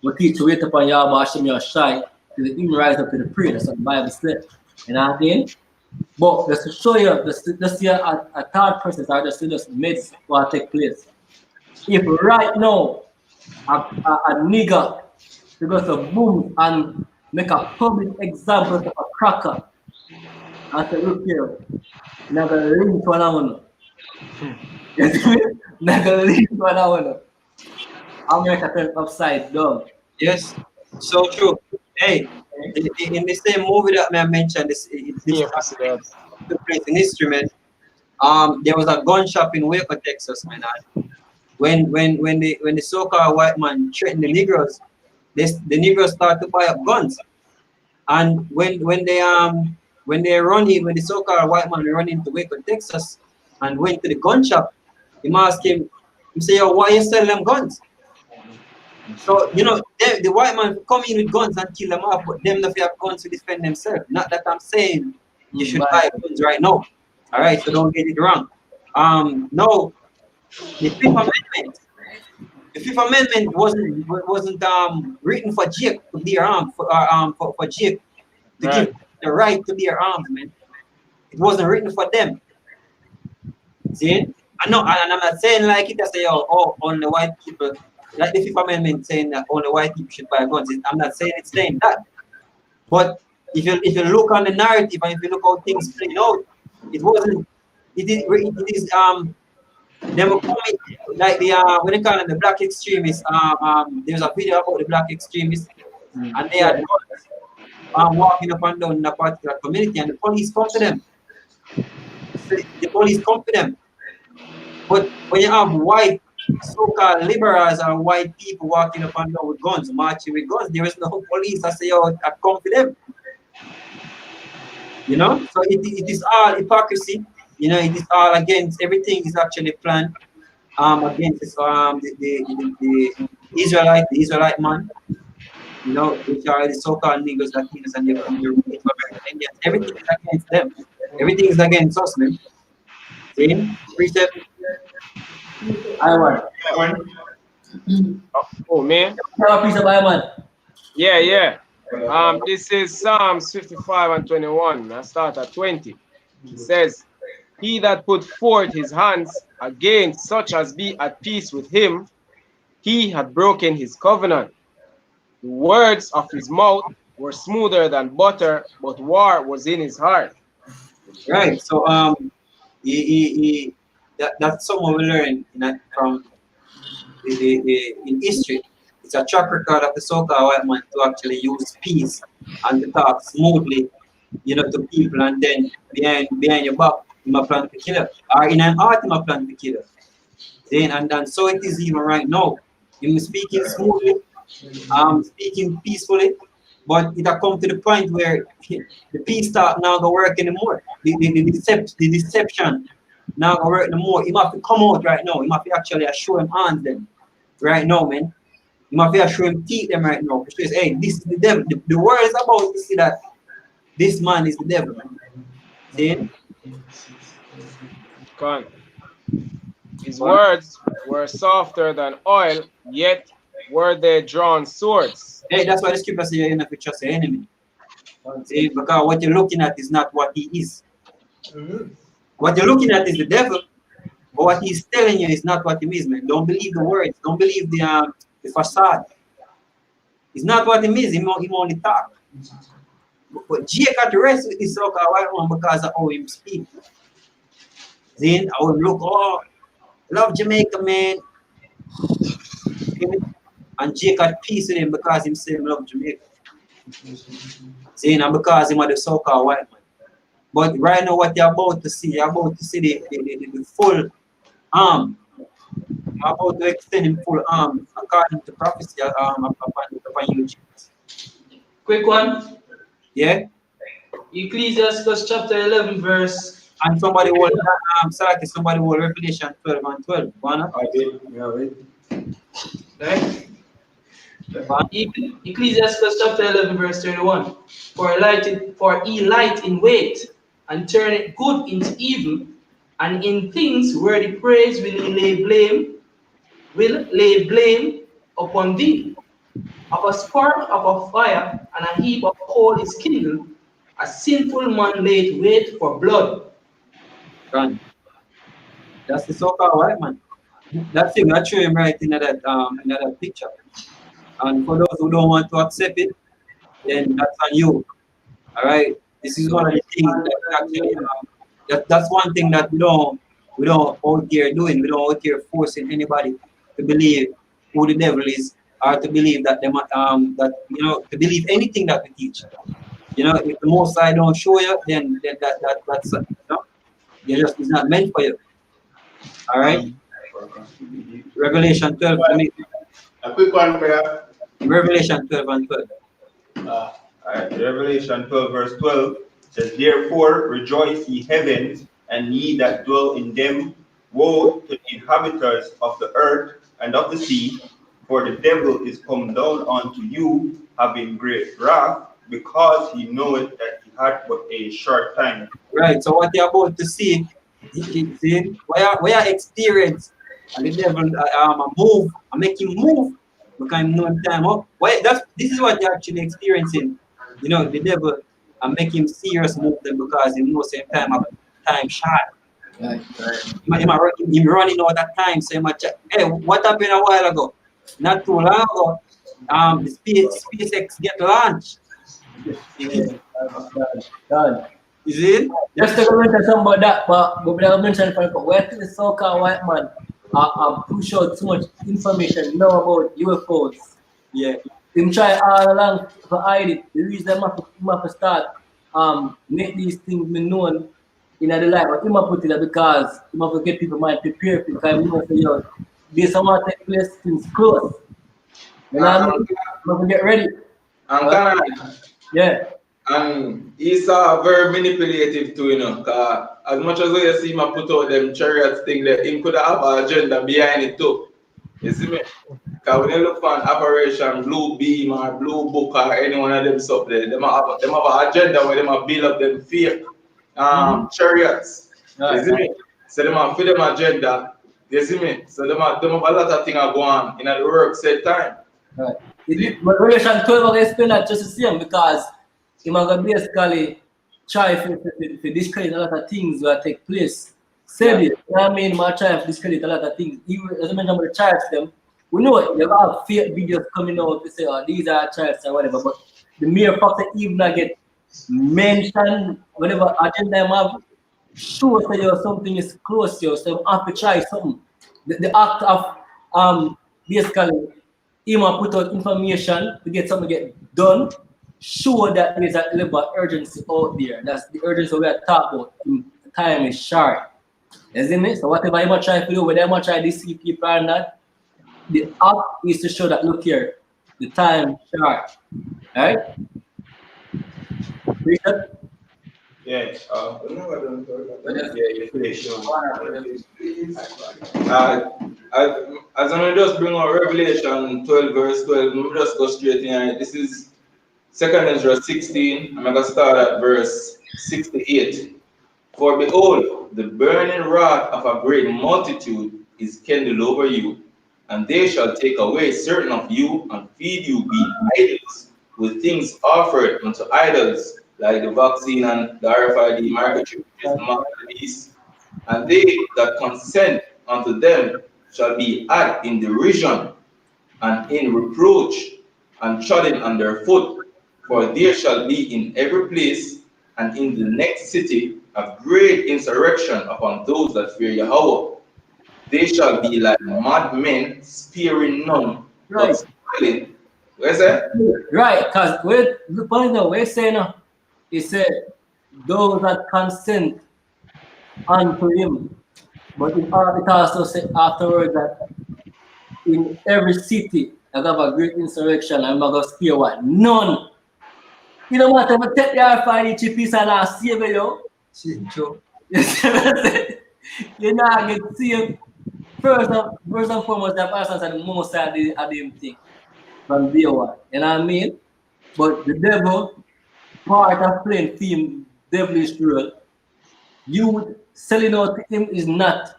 We teach to wait upon Yahuwah Hashem Yahushai till the even rise up to the prayer. That's what the Bible says. You know what I mean? But just to show you, just see a third person, or just myths what take place. If right now a nigger because of boom and make a public example of a cracker. I said, look here, never link to one. Never link to one. America turned upside down. Yes, so true. Hey, in the same movie that I mentioned, this took place in history, man. There was a gun shop in Waco, Texas, man. And when the so-called white man threatened the Negroes, the Negroes started to buy up guns. And when the so-called white man run into Waco, Texas, and went to the gun shop, he asked him, he said, yo, why you sell them guns? So, you know, the white man come in with guns and kill them off, but them if you have guns to defend themselves. Not that I'm saying you should buy guns right now. All right, so don't get it wrong. No, the Fifth Amendment. The Fifth Amendment wasn't written for Jake to bear arms, for Jake to give the right to bear arms, man. It wasn't written for them. See? I know, and I'm not saying like it, I say, oh, only white people, like the Fifth Amendment saying that only white people should buy guns. I'm not saying it's saying that. But if you look on the narrative and if you look how things played out, it is them were coming like the what they call them, the black extremists. There's a video about the black extremists, and they are walking up and down in a particular community, and the police come to them. The police come to them. But when you have white so-called liberals or white people walking up and down with guns, marching with guns, there is no police. I say, oh, I come to them. You know, so it is all hypocrisy. You know, it is all against, everything is actually planned against this, the Israelite man, you know, which are the so-called Negroes, Latinos, and Indians. Everything is against them. Everything is against us, man. See? Precept. I want. Oh man. Yeah. This is Psalms 55 and 21. I start at 20. It says, he that put forth his hands against such as be at peace with him, he had broken his covenant. The words of his mouth were smoother than butter, but war was in his heart. Right. So that's something we learn from in history. It's a track record of the so-called white man to actually use peace and to talk smoothly, you know, to people, and then behind your back, you might plan to kill her. Or in an heart, you might plan to kill her. Then and so it is even right now. You speaking smoothly, speaking peacefully, but it will come to the point where the peace talk now go work anymore. The deception now go work no more. You have to come out right now. You have to actually show him hands them right now, man. You have to show him teeth them right now. Because hey, this is the devil. The world is about to see that this man is the devil, man. See? Come. His words were softer than oil, yet were they drawn swords. Hey, that's why the scripture says you have to trust your enemy. See, because what you're looking at is not what he is. What you're looking at is the devil, but what he's telling you is not what he is, man. Don't believe the words. Don't believe the facade. It's not what he is. He only talk. But Jake got the rest with this so-called white one because of how him speak. Then I would look, oh, love Jamaica, man. And Jake got peace with him because him say love Jamaica. See, and because him are the so-called white man. But right now, what you're about to see, you're about to see the full arm. You're about to extend him full arm according to prophecy upon you. Quick one. Yeah? Ecclesiastes chapter 11, verse. And somebody will, somebody will Revelation 12 and 12. Wanna? Right? Ecclesiastes chapter 11, verse 31. For he light in wait, and turn it good into evil, and in things where the praise will lay blame upon thee. Of a spark of a fire and a heap of coal is kindled, a sinful man laid wait for blood. Run. That's the so-called white man. That's him. I show him right in that picture. And for those who don't want to accept it, then that's on you. All right. This is one of the things that actually that's one thing that we don't out here doing. We don't out here forcing anybody to believe who the devil is, or to believe that to believe anything that we teach. You know, if the Musai don't show you, then that's it's not meant for you. All right. Revelation 12. A quick one, brother. Revelation 12 and 12. Revelation 12, verse 12 says, Therefore rejoice, ye heavens, and ye that dwell in them. Woe to the inhabitants of the earth and of the sea, for the devil is come down unto you, having great wrath, because he knoweth that he had but a short time. Right. So what you're about to see, where experience and the devil move, and make him move, because him know him time up. This is what you're actually experiencing. You know, the devil and make him serious move them because he knows same time shot. Right. Him running out of time, so he might check. Hey, what happened a while ago? Not too long ago, the SpaceX get launched. Done. Is it? Just to mention something about that, but we never mention where to the so-called white man push out so much information now about UFOs. Yeah. Him try all along to hide it. The reason him have to start make these things be known in the life, but him have put it there because him have to get people mind prepared because he know say yo, based on what take place, things close. You know what I mean? You have to get ready. Yeah. And he's very manipulative too, you know, cause as much as you see him put out them chariots thing, that him could have an agenda behind it too. You see me? Because when you look for an Operation Blue Beam or Blue Book or any one of them stuff there, them have an agenda where they have build up them fake chariots. You see me? So they have for them agenda. You see me? So they have a lot of things going on in the work set time. Right. But Revelation 12 I explain that just the same because he might basically try to discredit a lot of things that take place. Said it, you know what I mean? Might try to discredit a lot of things. Even as I mentioned about the charts them, we know it, you have fake videos coming out to say, oh, these are charts or whatever, but the mere fact that even not get mentioned, whatever agenda you have, shows that you something is close to you, so you have to try something. The act of basically him put out information to get something get done, show that there's a level of urgency out there. That's the urgency we are talking about. The time is short. Isn't it? So whatever you try to do, whether you try to deceive people or not, the act is to show that look here, the time short. Alright? Yes. As I just bring out Revelation 12 verse 12, we just go straight in. This is 2nd Ezra 16. I'm going to start at verse 68. For behold, the burning wrath of a great multitude is kindled over you, and they shall take away certain of you and feed you be idols, with things offered unto idols, like the vaccine and the RFID microchip, which is the mark of the beast. And they that consent unto them shall be had in derision and in reproach and trodden under foot. For there shall be in every place and in the next city a great insurrection upon those that fear Yahuwah. They shall be like madmen, sparing none, but spoiling. Where's that? Right, because the point that we're saying, he said, those that consent unto him. But it also said afterwards that in every city, I have a great insurrection, and I'm going to spare what? None. You know what? I'm going to take the RFID chip piece and I'll save you. True. You know, I get saved. First and foremost, the person said the most of the damn thing from day one. You know what I mean? But the devil, part of playing theme, devilish role, you selling out to him is not.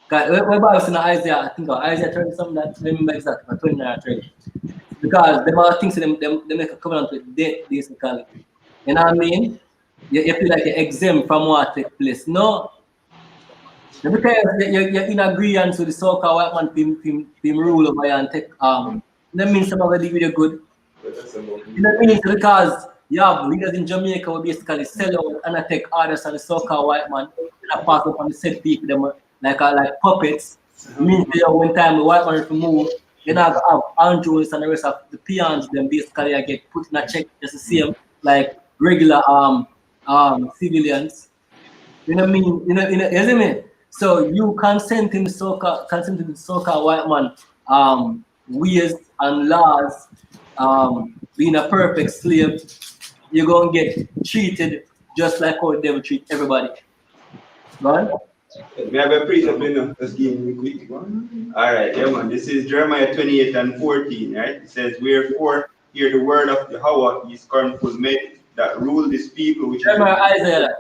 Because when I was in Isaiah, I think Isaiah 30 something, that remember exactly, 29 or 30. Because them are things they make a covenant with death, basically. You know what I mean? You feel like you're exempt from what takes place. No. Because you're in agreement with the so-called white man film rule over here and take that means some of the video good. That means because you have leaders in Jamaica who basically sell out and take orders on the so-called white man and pass up on the said people them like puppets. Means when time the white man move, you know have Andrews and the rest of the peons them basically get put in a check just the same like regular civilians. You know what I mean? You know, see me? So you consent in the so-called white man ways and laws, being a perfect slave, you're gonna get treated just like how the devil treat everybody. Right? We have a precept, let's give me quick. Alright, yeah man. This is Jeremiah 28 and 14, right? It says, wherefore hear the word of Yahuwah, his scornful men that rule this people, which Isaiah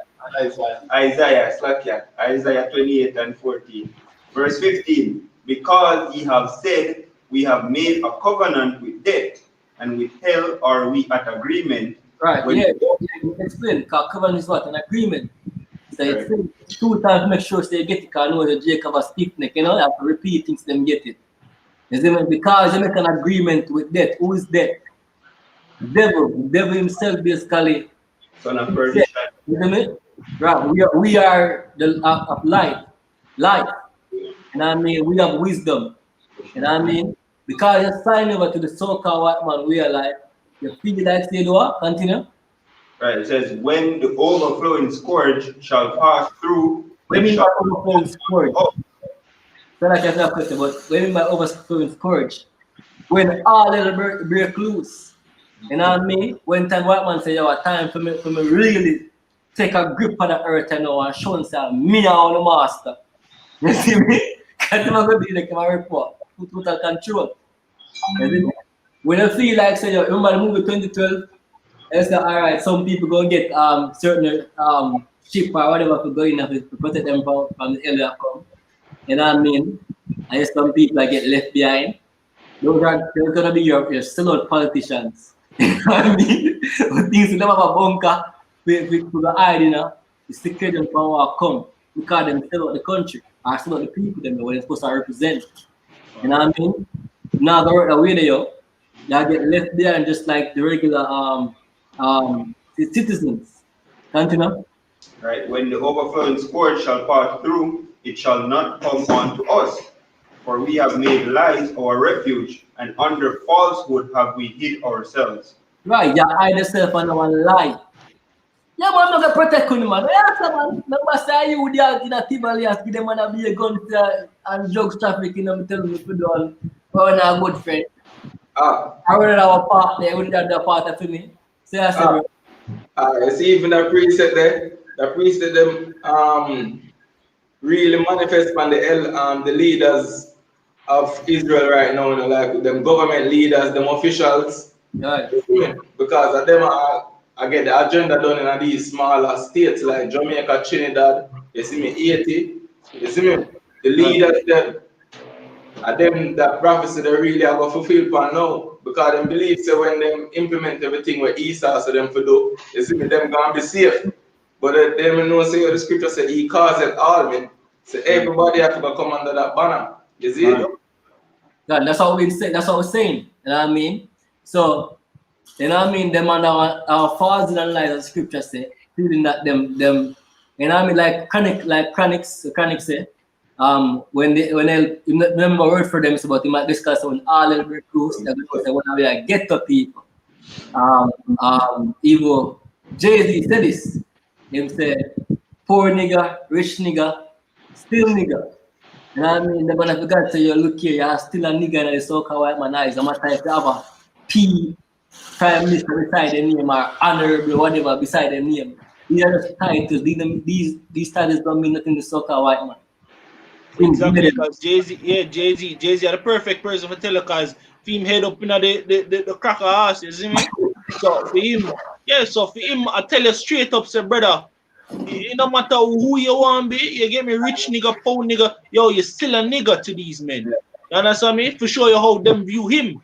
28 and 14. Verse 15, because ye have said, we have made a covenant with death, and with hell are we at agreement. Right, explain, because covenant is what? An agreement. So it's 2 times to make sure they get it, because I know that Jacob has stiff neck, you know, they have to repeat things them get it. Because you make an agreement with death. Who is death? The devil himself basically. Son of perdition. You know what I mean? Right, we are the of light. You know what I mean? We have wisdom. You know what I mean? Because you sign over to the so-called white man, we are like, you feel like say do what? Continue. Right, it says, when the overflowing scourge shall pass through. What do you mean by overflowing scourge? So like I said, but what do you mean by overflowing scourge? When all little break loose. You know what I mean? When time white man say, yo, time for me really take a grip on the earth and now and show himself me now the master. You see me? Because I'm going to be like my report. Total control. When I feel like say, yo, remember the movie 2012? I say, alright, some people go get certain ship or whatever to go in to protect them from the alien come. You know what I mean? And some people get left behind. Those are gonna be your sellout politicians. You know what I mean? But things never have a bunker with the idea, you know, to secure them from our come because them sell out the country or sell out the people them where they're supposed to represent. You know what I mean? Now the work away there, you get left there and just like the regular citizens. Can't you know? Right, when the overflowing scourge shall pass through, it shall not come unto us. For we have made lies our refuge, and under falsehood have we hid ourselves. Right, you hide yourself under one lie. Yeah, man, I'm going to protect you, man. Yeah, man. Remember, say you there in a Tivoli, give them man be a gun and drugs trafficking, I'm telling you, to do we're not a good friend. I wouldn't have a partner, I wouldn't have a partner for me. Say I said, you see, even the priest there, the priest them really manifest on the leaders of Israel right now, you know, like them government leaders, them officials. Right. Because of them I get the agenda done in these smaller states like Jamaica, Trinidad, you see me, Haiti, you see me, the leaders them. And them that prophecy they really are going to fulfill for now. Because them believe so when them implement everything what Esau so them for do, you see me them gonna be safe. But them know say the scripture say he caused all men. So everybody have to come under that banner. You see it? God, that's what we say, that's what we're saying. You know what I mean? So, you know what I mean? Them and our fathers and lies as scripture say, feeling that them, you know what I mean, like chronics say, when they remember a word for them, it's about him might discuss on all the recruits that because they want to be like ghetto people. Evil Jade said this. Him said, poor nigga, rich nigga, still nigga. You know what I mean? The man of God say, you look here, you're still a nigga in the so-called white man eyes. I'm not trying to have a P prime minister beside the name or honorable whatever beside the name. These are just titles. These titles don't mean nothing to so-called white man. Exactly, because Jay-Z are the perfect person for tell you because him head up in the cracker ass, you see me? So for him, I tell you straight up, say brother, it no matter who you want to be, you get me rich nigga, poor nigga, yo, you're still a nigga to these men. You understand me? To show you how them view him.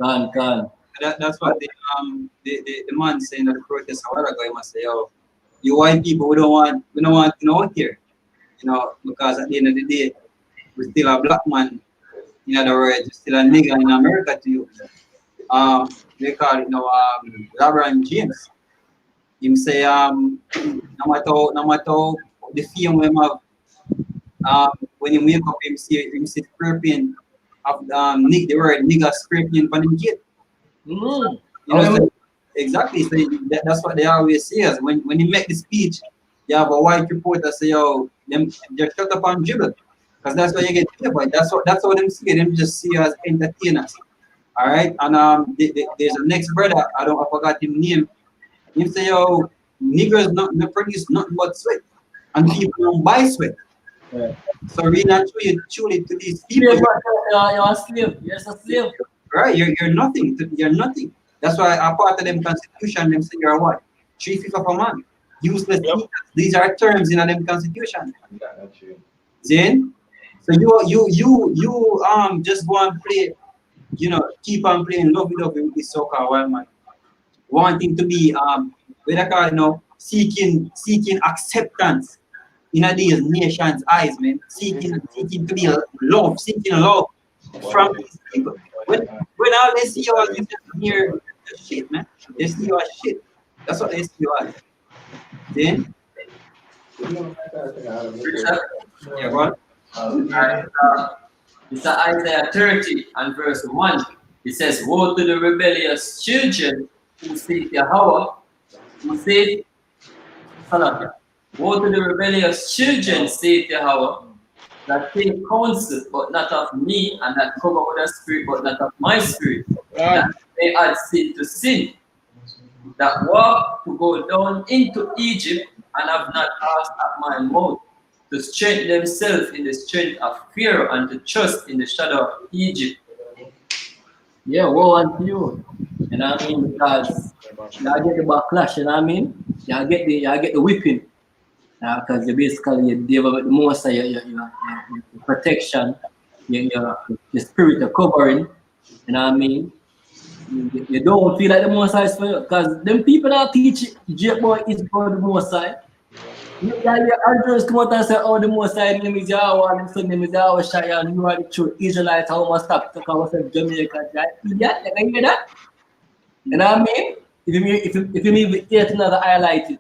Can. That's what the man saying at the protest a while ago. He must say, "Yo, you white people, we don't want to know here, you know, because at the end of the day, we're still a black man. In other words, we're still a nigga in America to you." They call it LeBron James. Him say, no matter the fame we have, when he wake up, him see scraping of the word nigga scraping on him gate. You know, so exactly. So that's what they always say. Is when you make the speech, you have a white reporter say, "Yo, them just shut up and dribble," because that's what you get paid by. That's what them see. Them just see you as entertainers. All right. And there's a next brother. I forgot his name. He say, "Yo, niggers not produce nothing but sweat, and people don't buy sweat." Yeah. So we not truly to these people. You're a slave. You're a slave. Right, you're nothing. You're nothing. That's why a part of them constitution, them say you're what? 3/5 of a man. Useless people. These are terms in them constitution. Then, so you just go and play, keep on playing lovey-dovey with this so-called wild man. Wanting to be what they call seeking acceptance in these nations' eyes, man. Seeking to be loved, seeking love from these people. When all they see you as you just hear shit, man. They see you as shit. That's what they see you as. Then yeah, what? It's Isaiah 30 and verse 1. It says, woe to the rebellious children who say Yahuwah, who say Salah. Woe to the rebellious children, saith Yahuwah, that take counsel, but not of me, and that cover with the spirit, but not of my spirit. That they add sin to sin, that walk to go down into Egypt, and have not asked at my mouth, to strengthen themselves in the strength of fear, and to trust in the shadow of Egypt. Yeah, woe unto you. You know what I mean? Because you get the backlash, you know what I mean? You get the whipping. Because you basically deal with the most of your protection, your spirit of covering, you know what I mean? You don't feel like the most high is for you. Because them people that teach J boy is for the most high. Andrews come out and say, oh, the most high name is Yahuwah, and the name is Yahuwah Shai, and you are the true Israelites, how must stop to call yourself Jamaican, right? Yeah, you can hear that? You know what I mean? If you need to get another highlighted,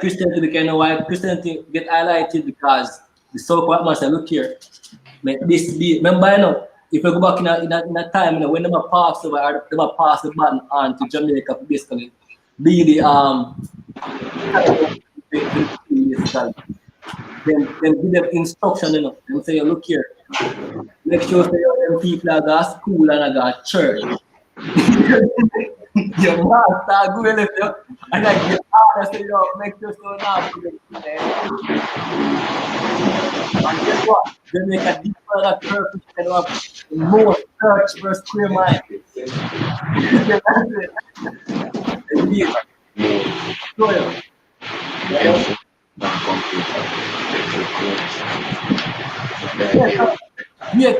Christianity kind of why Christianity get highlighted because the so-called man say, look here, make this be. Remember, if you go back in a time, when they pass over, or they pass the baton on to Jamaica, basically, be the then give them instruction, and say, look here, make sure that them people are got school and are got church. Your master go left you, and I get hard, say, make sure so now. And guess what? They make a different purpose and have more church per square mile. Yeah,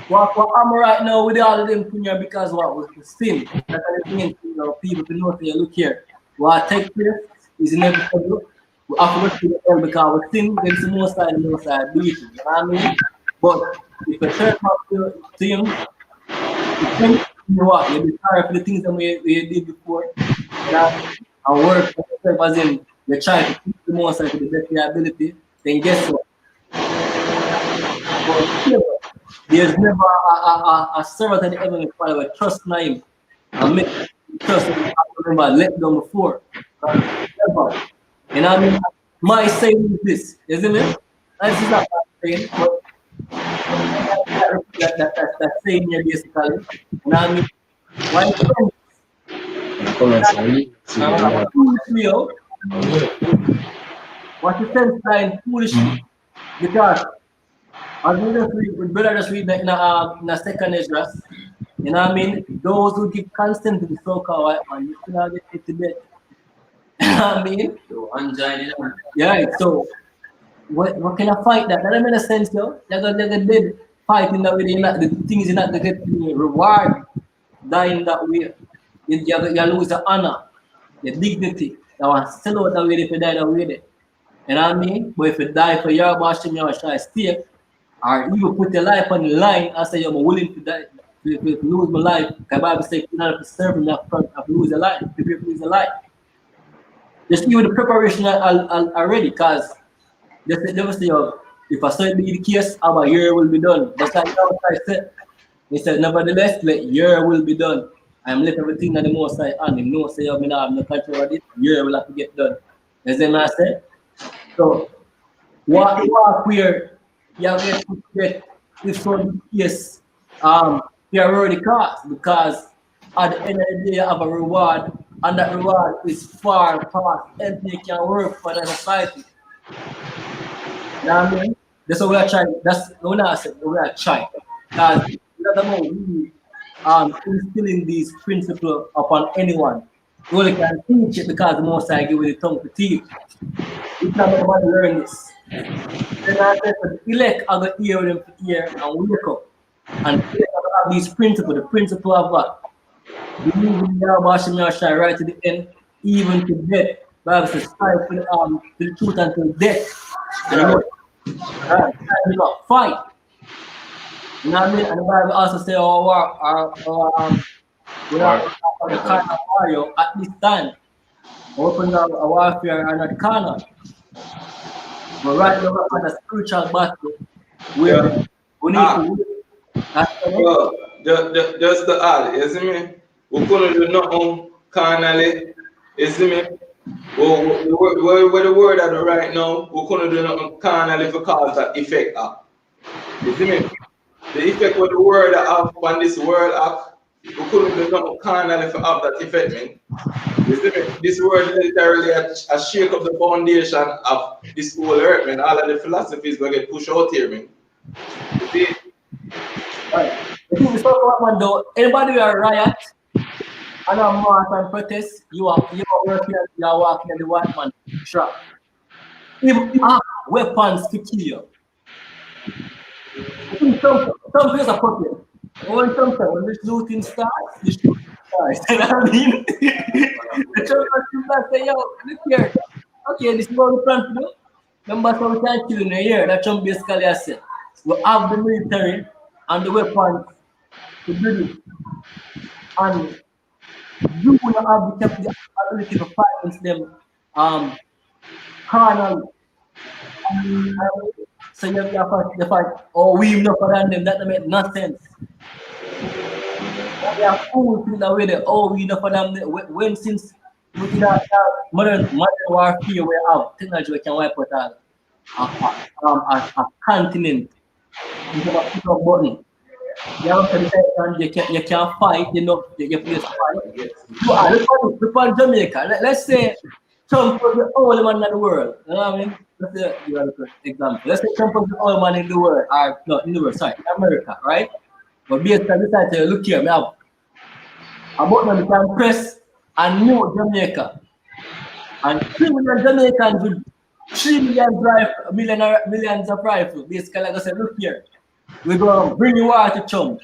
what I'm right now with all of them thing here because what was the sin. That's the main thing, people to know say, look here. What take place is inevitable. We have to work to the end because we sin against the most side and the most side beat it. You know what I mean? But if you turn back to him, you know what, you'll be sorry for the things that we did before. You know, and work for yourself as in you try to keep the most side to the best of your ability, then guess what? There's never a servant of the heavenly Father will trust in him and make trust him. I remember let them before. Never. You know what I mean? My saying is this, isn't it? This is not my saying, but that saying here basically. You know what I mean? Why what you sense blind foolishly? Because as we just read, we better just read in a second Esdras. You know what I mean? Those who give consent to the so-called white man, you still have it to bed. You know what I mean? Yeah, so what can I fight that? That doesn't make sense, yo. They're gonna dead fighting that way. The things you're not gonna get reward dying that way. You lose the honor, the dignity. You want to sell out that way if you die that way. You know what I mean? But if you die for your bashing, you try to stay, or even put your life on the line and say I'm willing to die, to lose my life. The Bible says you not have to serve him up front of lose a life, to lose a life. Just even the preparation already, because they say, if I said be the case, our year will be done. That's like I said. He said, nevertheless, let your will be done. I am left everything that the Most High and him know say, I mean, I have no control of it. Your will have to get done. As the man said. So, what where you have to get if so the case, you are already cast because at the end of the day, you have a reward, and that reward is far past anything you can work for the society. You know what I mean? That's what we are trying. That's what I said. We are trying. Because we instilling these principles upon anyone. You only can teach it because the Most High give you the tongue to teach. We can't nobody learn this. Then I said, the elect are going to hear them to hear and wake up. And have these principles, the principle of what? Believe in Yahuwah right to the end, even to death. Bible says, strive for the truth until death. And you know, fight. You know what I mean? And the Bible also says, we are the kind of warrior at this time. Open up a warfare are not carnal. But right now, we're on a spiritual battle where we need to win. Just to add, you see me? We couldn't do nothing carnally, you see me? Where the word at right now, we couldn't do nothing carnally for cause that effect up. You see me? The effect what the word have on this world act, we couldn't do nothing carnally for have that effect, man. You see me? This word literally a shake up the foundation of this whole earth, man. All of the philosophies will get pushed out here, man. You see? Right. The thing is, man, though, anybody who are riot and a march and protest, you are working, you are walking in the white man trap. Him have weapons to kill you. Some players are protest. When this looting starts, this shooting starts. You know what I mean? The church say, yo, look here. Okay, this is what we plan to do. Remember, so we can't kill in a year. That Trump basically has said. We have the military and the weapons to do it. And you will not have the ability to fight against them carnal. So you have to fight, oh, we know for them, that make no sense. They are fools in the way that, oh, we know for them, when since we did modern warfare, we have technology we can wipe out a continent. You have a push of button. You can't fight, you know, you play fight. Look at Jamaica. Let's say Trump was the only man in the world. You know what I mean? Let's say you have an example. Let's say Trump was the only man in the world, or not in the world, sorry, America, right? But based on this, I tell you, look here, we have a button we can press and new Jamaica. And 3 million Jamaicans with 3 million millions of rifles. Basically, like I said, look here. we're going to bring you water to chum.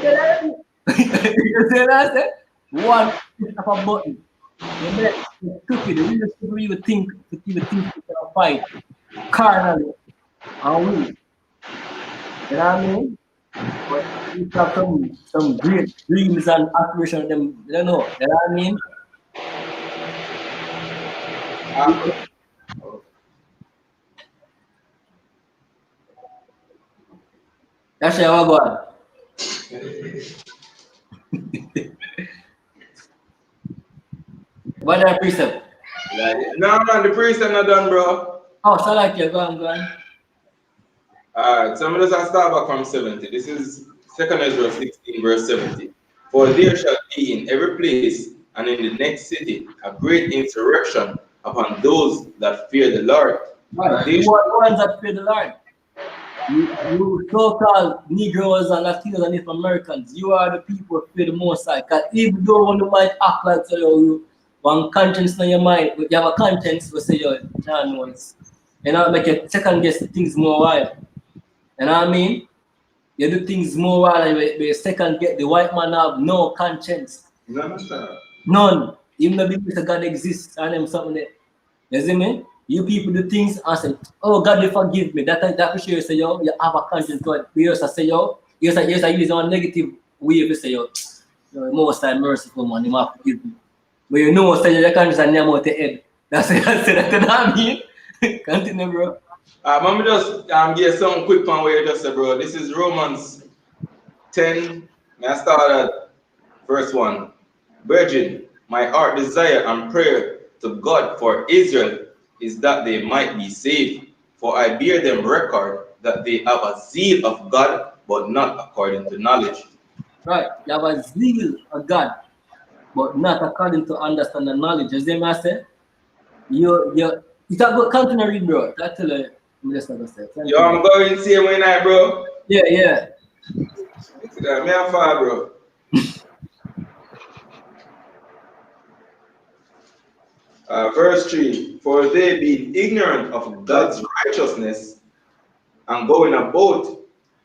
You see what I said? One push of a button. You make it stupid. The real stupid you think you can fight carnally and win. You know what I mean? But you have some great dreams and aspirations of them, you don't know. You know what I mean? That's how I go on. What are precept? No, man, the precept not done, bro. Oh, so like you go on. Alright, so I'm just gonna start back from 70. This is 2nd Ezra 16, verse 70. For there shall be in every place and in the next city a great insurrection upon those that fear the Lord. Right. You are the ones that fear the Lord. You so-called Negroes and Latinos and Native Americans, you are the people who fear the Musai. Because even though you might act like you one conscience in your mind, but you have a conscience who say you're John once. You know, make you second guess things more wild. You know what I mean? You do things more wild and you second get the white man have no conscience. None. Even though the God exists and them something there. You see me? You people do things and say, oh God, you forgive me. That for sure you say, yo, you have a conscience. God. You also say, yo, you use a negative way to say, yo, most time merciful man, you have to forgive me. But you know, say your conscience and name out the head. That's what I say. That you know what I mean? Continue, bro. Let me just give some quick one where you just say, bro. This is Romans 10. I start at verse 1. Virgin, my heart desire and prayer to God for Israel is that they might be saved. For I bear them record that they have a zeal of God, but not according to knowledge. Right. You have a zeal of God, but not according to understanding and knowledge. As they say, it's a good continue read, bro. I tell you, I'm just gonna say. Yo, I'm going to see you when I, bro. Yeah. Me and far, bro. Verse 3, for they being ignorant of God's righteousness and going about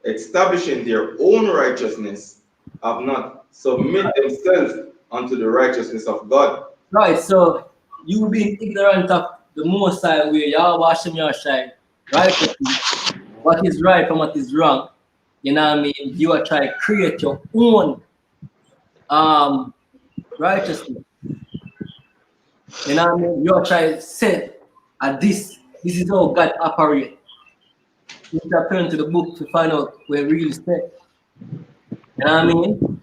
establishing their own righteousness, have not submit themselves unto the righteousness of God. Right, so you being ignorant of the Musai where Yahuwah Hashem Yahshai, right? What is right and what is wrong, you know what I mean? You are trying to create your own righteousness. You know what I mean? You are trying to say, this is how God operates. You have to turn to the book to find out where it really said. You know what I mean?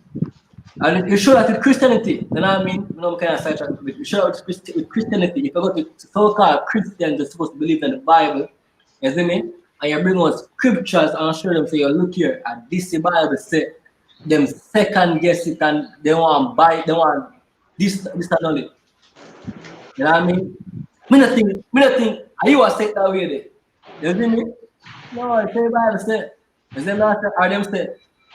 And you show that with Christianity, you know what I mean? You know, kind of sidetrack, but you show that with Christianity. If you go to so-called Christians that are supposed to believe in the Bible, you see me? And you bring out scriptures and show them, say, you look here, and this the Bible say, them second guess it and they want this and only. You know what I mean? Me not think, are you a say that way there? You see me? No, I say Bible say, is them not or them say,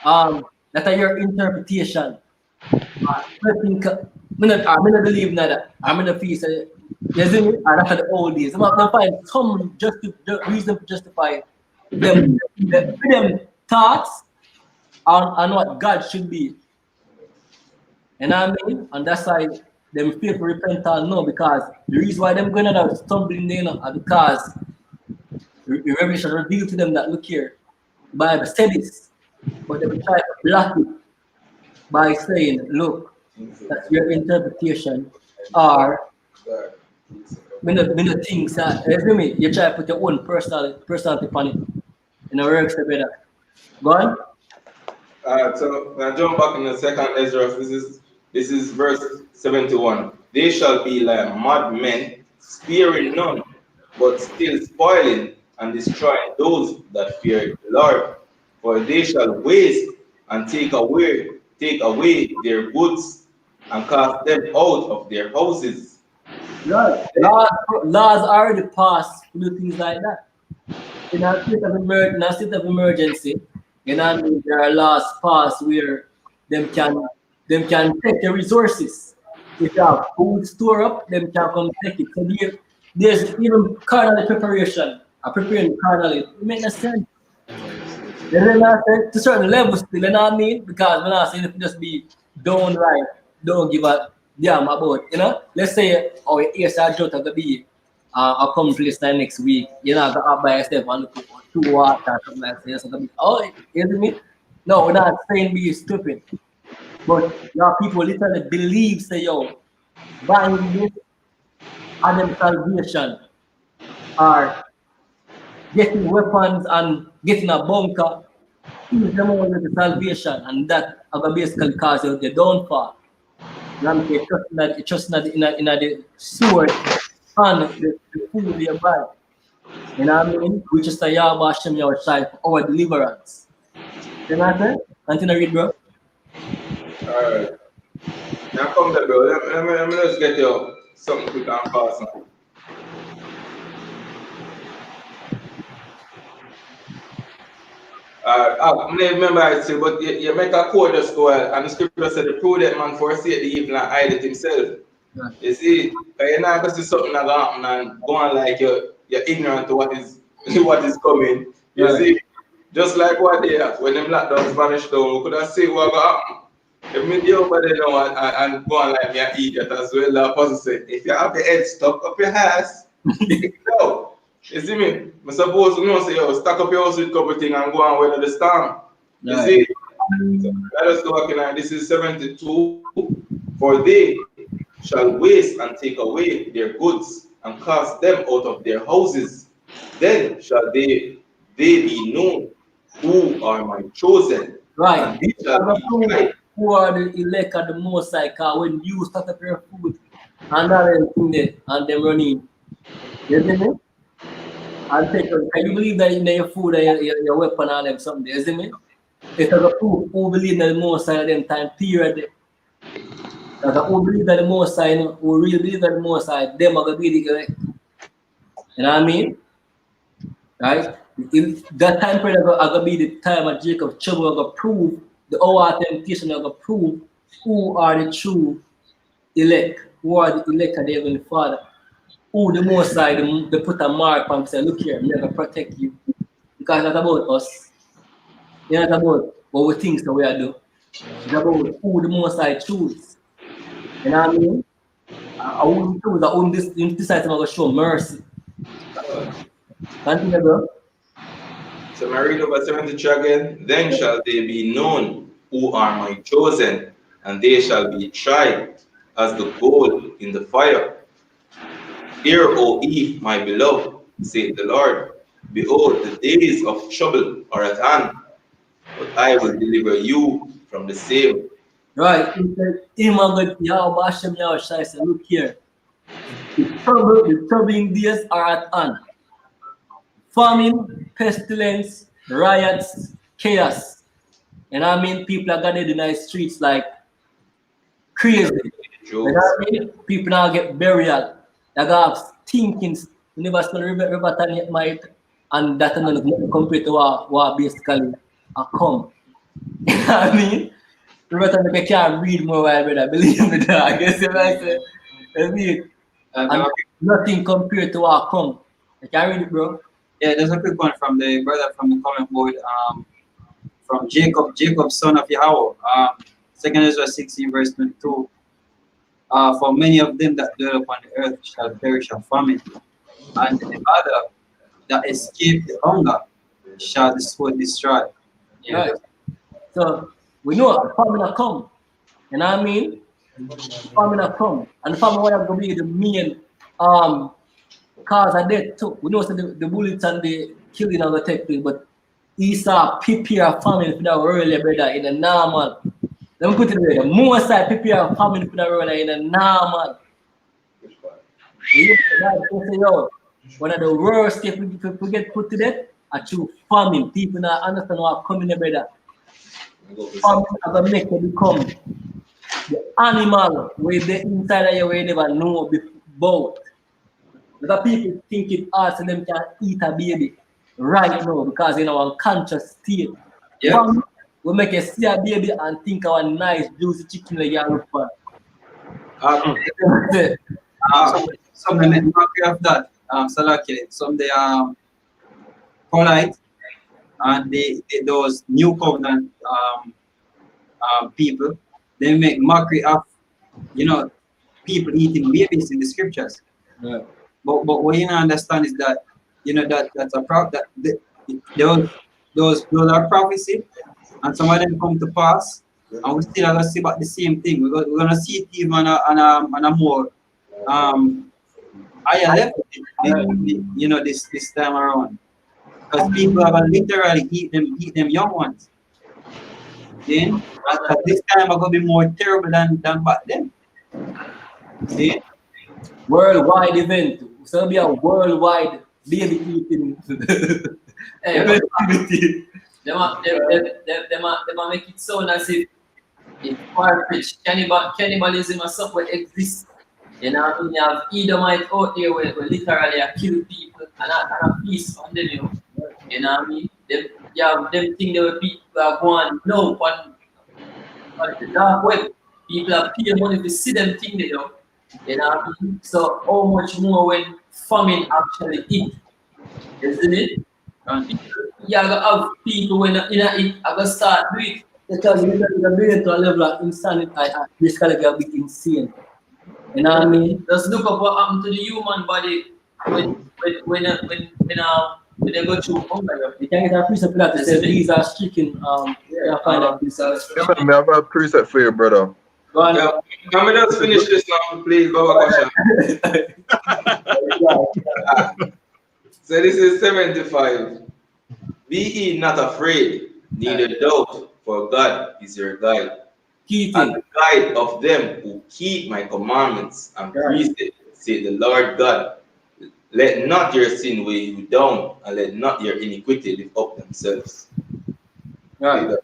that are your interpretation. I don't believe that. I'm in the feast. You see me? And after the old days, I'm going to find some reason to justify them thoughts on what God should be. You know what I mean? And that's why them fail to repent or no, because the reason why them going to stumbling there are because the revelation revealed to them that look here, the Bible said this, but they will try to block it by saying, look, that's your interpretation, or many things that you try to put your own personality upon it. In a works better. Go on. So now jump back in the 2nd Ezra. This is verse 71. They shall be like mad men, sparing none, but still spoiling and destroying those that fear the Lord. For they shall waste and take away their goods and cast them out of their houses. Right. Laws already passed to do things like that. In a state of emergency, you know what I mean, there are laws passed where them can take the resources. If you have food store up, them can come take it. So there's even carnal preparation, preparing carnally. It makes no sense. Then I say to certain levels still, you know what I mean? Because when I say if you just be downright, don't give a damn about, you know? Let's say our ears are just gonna be a place next week, you know, go by yourself and look for 2 water or something like that. So be, oh, you hear me? No, we're not saying be stupid. But your people literally believe, say, yo, buying this and them salvation or getting weapons and getting a bunker is the more with the salvation, and that are basically cause you the downfall. You know what I'm saying? Trust in the sword and the food you buy. You know what I mean? Which is the Yahuwah Hashem Yahushai for our deliverance. You know what I'm saying? Continue to read, bro. Alright. Now come there, bro. Let me just get you something quick and fast now. I remember I said, but you make a code just go and the scripture said the prudent man forsake the evil and hide it himself. Yeah. You see, you're not going to see something that happen and go on like you're ignorant to what is coming. You see, just like what they have, when them lockdowns vanished down, we could have seen what will happen. If me deal over there now and go on like me an idiot as well, the apostle said, if you have your head stuck up your ass, no. You see me? I suppose you know say yo, stack up your house with a couple things and go on weather the storm. You see? So let us go back in this is 72. For they shall waste and take away their goods and cast them out of their houses. Then shall they be known who are my chosen. Right. And they shall be tried. Who are the elect of the Musai? Because when you start up your food and that thing there and them running, you see me? And take can you believe that in your food and your weapon and them something, you see me? It's like a proof who believe that the Musai at them time period. Like who believe that the Musai, who really believe that the Musai, them are gonna be the elect. You know what I mean? Right? In that time period are gonna be the time of Jacob trouble, are gonna prove the hour temptation, are gonna prove who are the true elect, who are the elect of the Heavenly Father. Who the most side, they put a mark on and say, look here, I'm gonna protect you. Because it's not about us. It's not about what we think that we are doing. It's about who the most side choose. You know what I mean? I wouldn't choose, I wouldn't decide to show mercy. Continue, bro. So I read over 73 again. Then shall they be known who are my chosen, and they shall be tried as the gold in the fire. Hear, O Eve, my beloved, saith the Lord. Behold, the days of trouble are at hand, but I will deliver you from the same. Right. He said, Yahuwah Hashem Yahushai said, look here. The troubling days are at hand. Famine, pestilence, riots, chaos. And I mean, people are gathered in the streets like crazy. You know what I mean? People now get burial. They have stinkings. You never smell river yet might, and that's not compared to what basically come. You know what I mean? River I can't read more while brother. Believe me, I guess if I say, I mean, and nothing compared to what come. I can't read it, bro. Yeah, there's a quick one from the brother from the comment board. From Jacob, son of Yahuwah. 2 Ezra 16, verse 22. For many of them that dwell upon the earth shall perish of famine, and the other that escape the hunger shall the sword destroy. Yeah. Right. So we know famine will come. You know what I mean? Famine will come. And the famine will be the main cause of death too. We know the bullets and the killing of the take place, but Esau prepare famine for that earlier, brother, in a normal. Let me put it there. The Musai prepare famine for that earlier in a normal. One of the worst things we get put to death are through famine. People not understand what coming, brother. Famine are gonna make you become the animal where the inside of you where you never know about. Because people think it hard so them can eat a baby right now because in our unconscious state. Yeah. Famine will make you see a baby and think of a nice juicy chicken like you look for. Some of that. Salaki, some they are polite, and those new covenant people, they make mockery of, you know, people eating babies in the scriptures. Right. But what you don't understand is that, you know, that's a those are prophecy, and some of them come to pass, and we still are gonna see about the same thing. We're gonna see it even on a more higher level, you know, this time around, because people are gonna literally eat them young ones. Then at this time are gonna be more terrible than back then. See? Worldwide event. So it'll be a worldwide baby eating. Hey, but they might make it sound as if it's far-fetched. Cannibalism or something exists. You know what I mean? You have Edomite out there where literally kill people and a feast on them, you know. You know what I mean? You have them thing that where people are going no on the dark web. People are paying money to see them thing, you know. You know what I mean? So how much more when famine actually hit? Isn't it? And you have people when you know it, I gonna start do it. Because you can bring it to a level of insanity. This kind of get a bit insane. You know what I mean? Just look up what happened to the human body when they go through hunger. You can get a precept for that. It says these are stricken. Yeah, find out this. I have a preset for you, brother. Go on. Yeah, can we just finish this now, please, Baba Kasha? So this is 75. Be ye not afraid, neither doubt, for God is your guide. And the guide of them who keep my commandments and precepts, say the Lord God. Let not your sin weigh you down, and let not your iniquity lift up themselves. Right.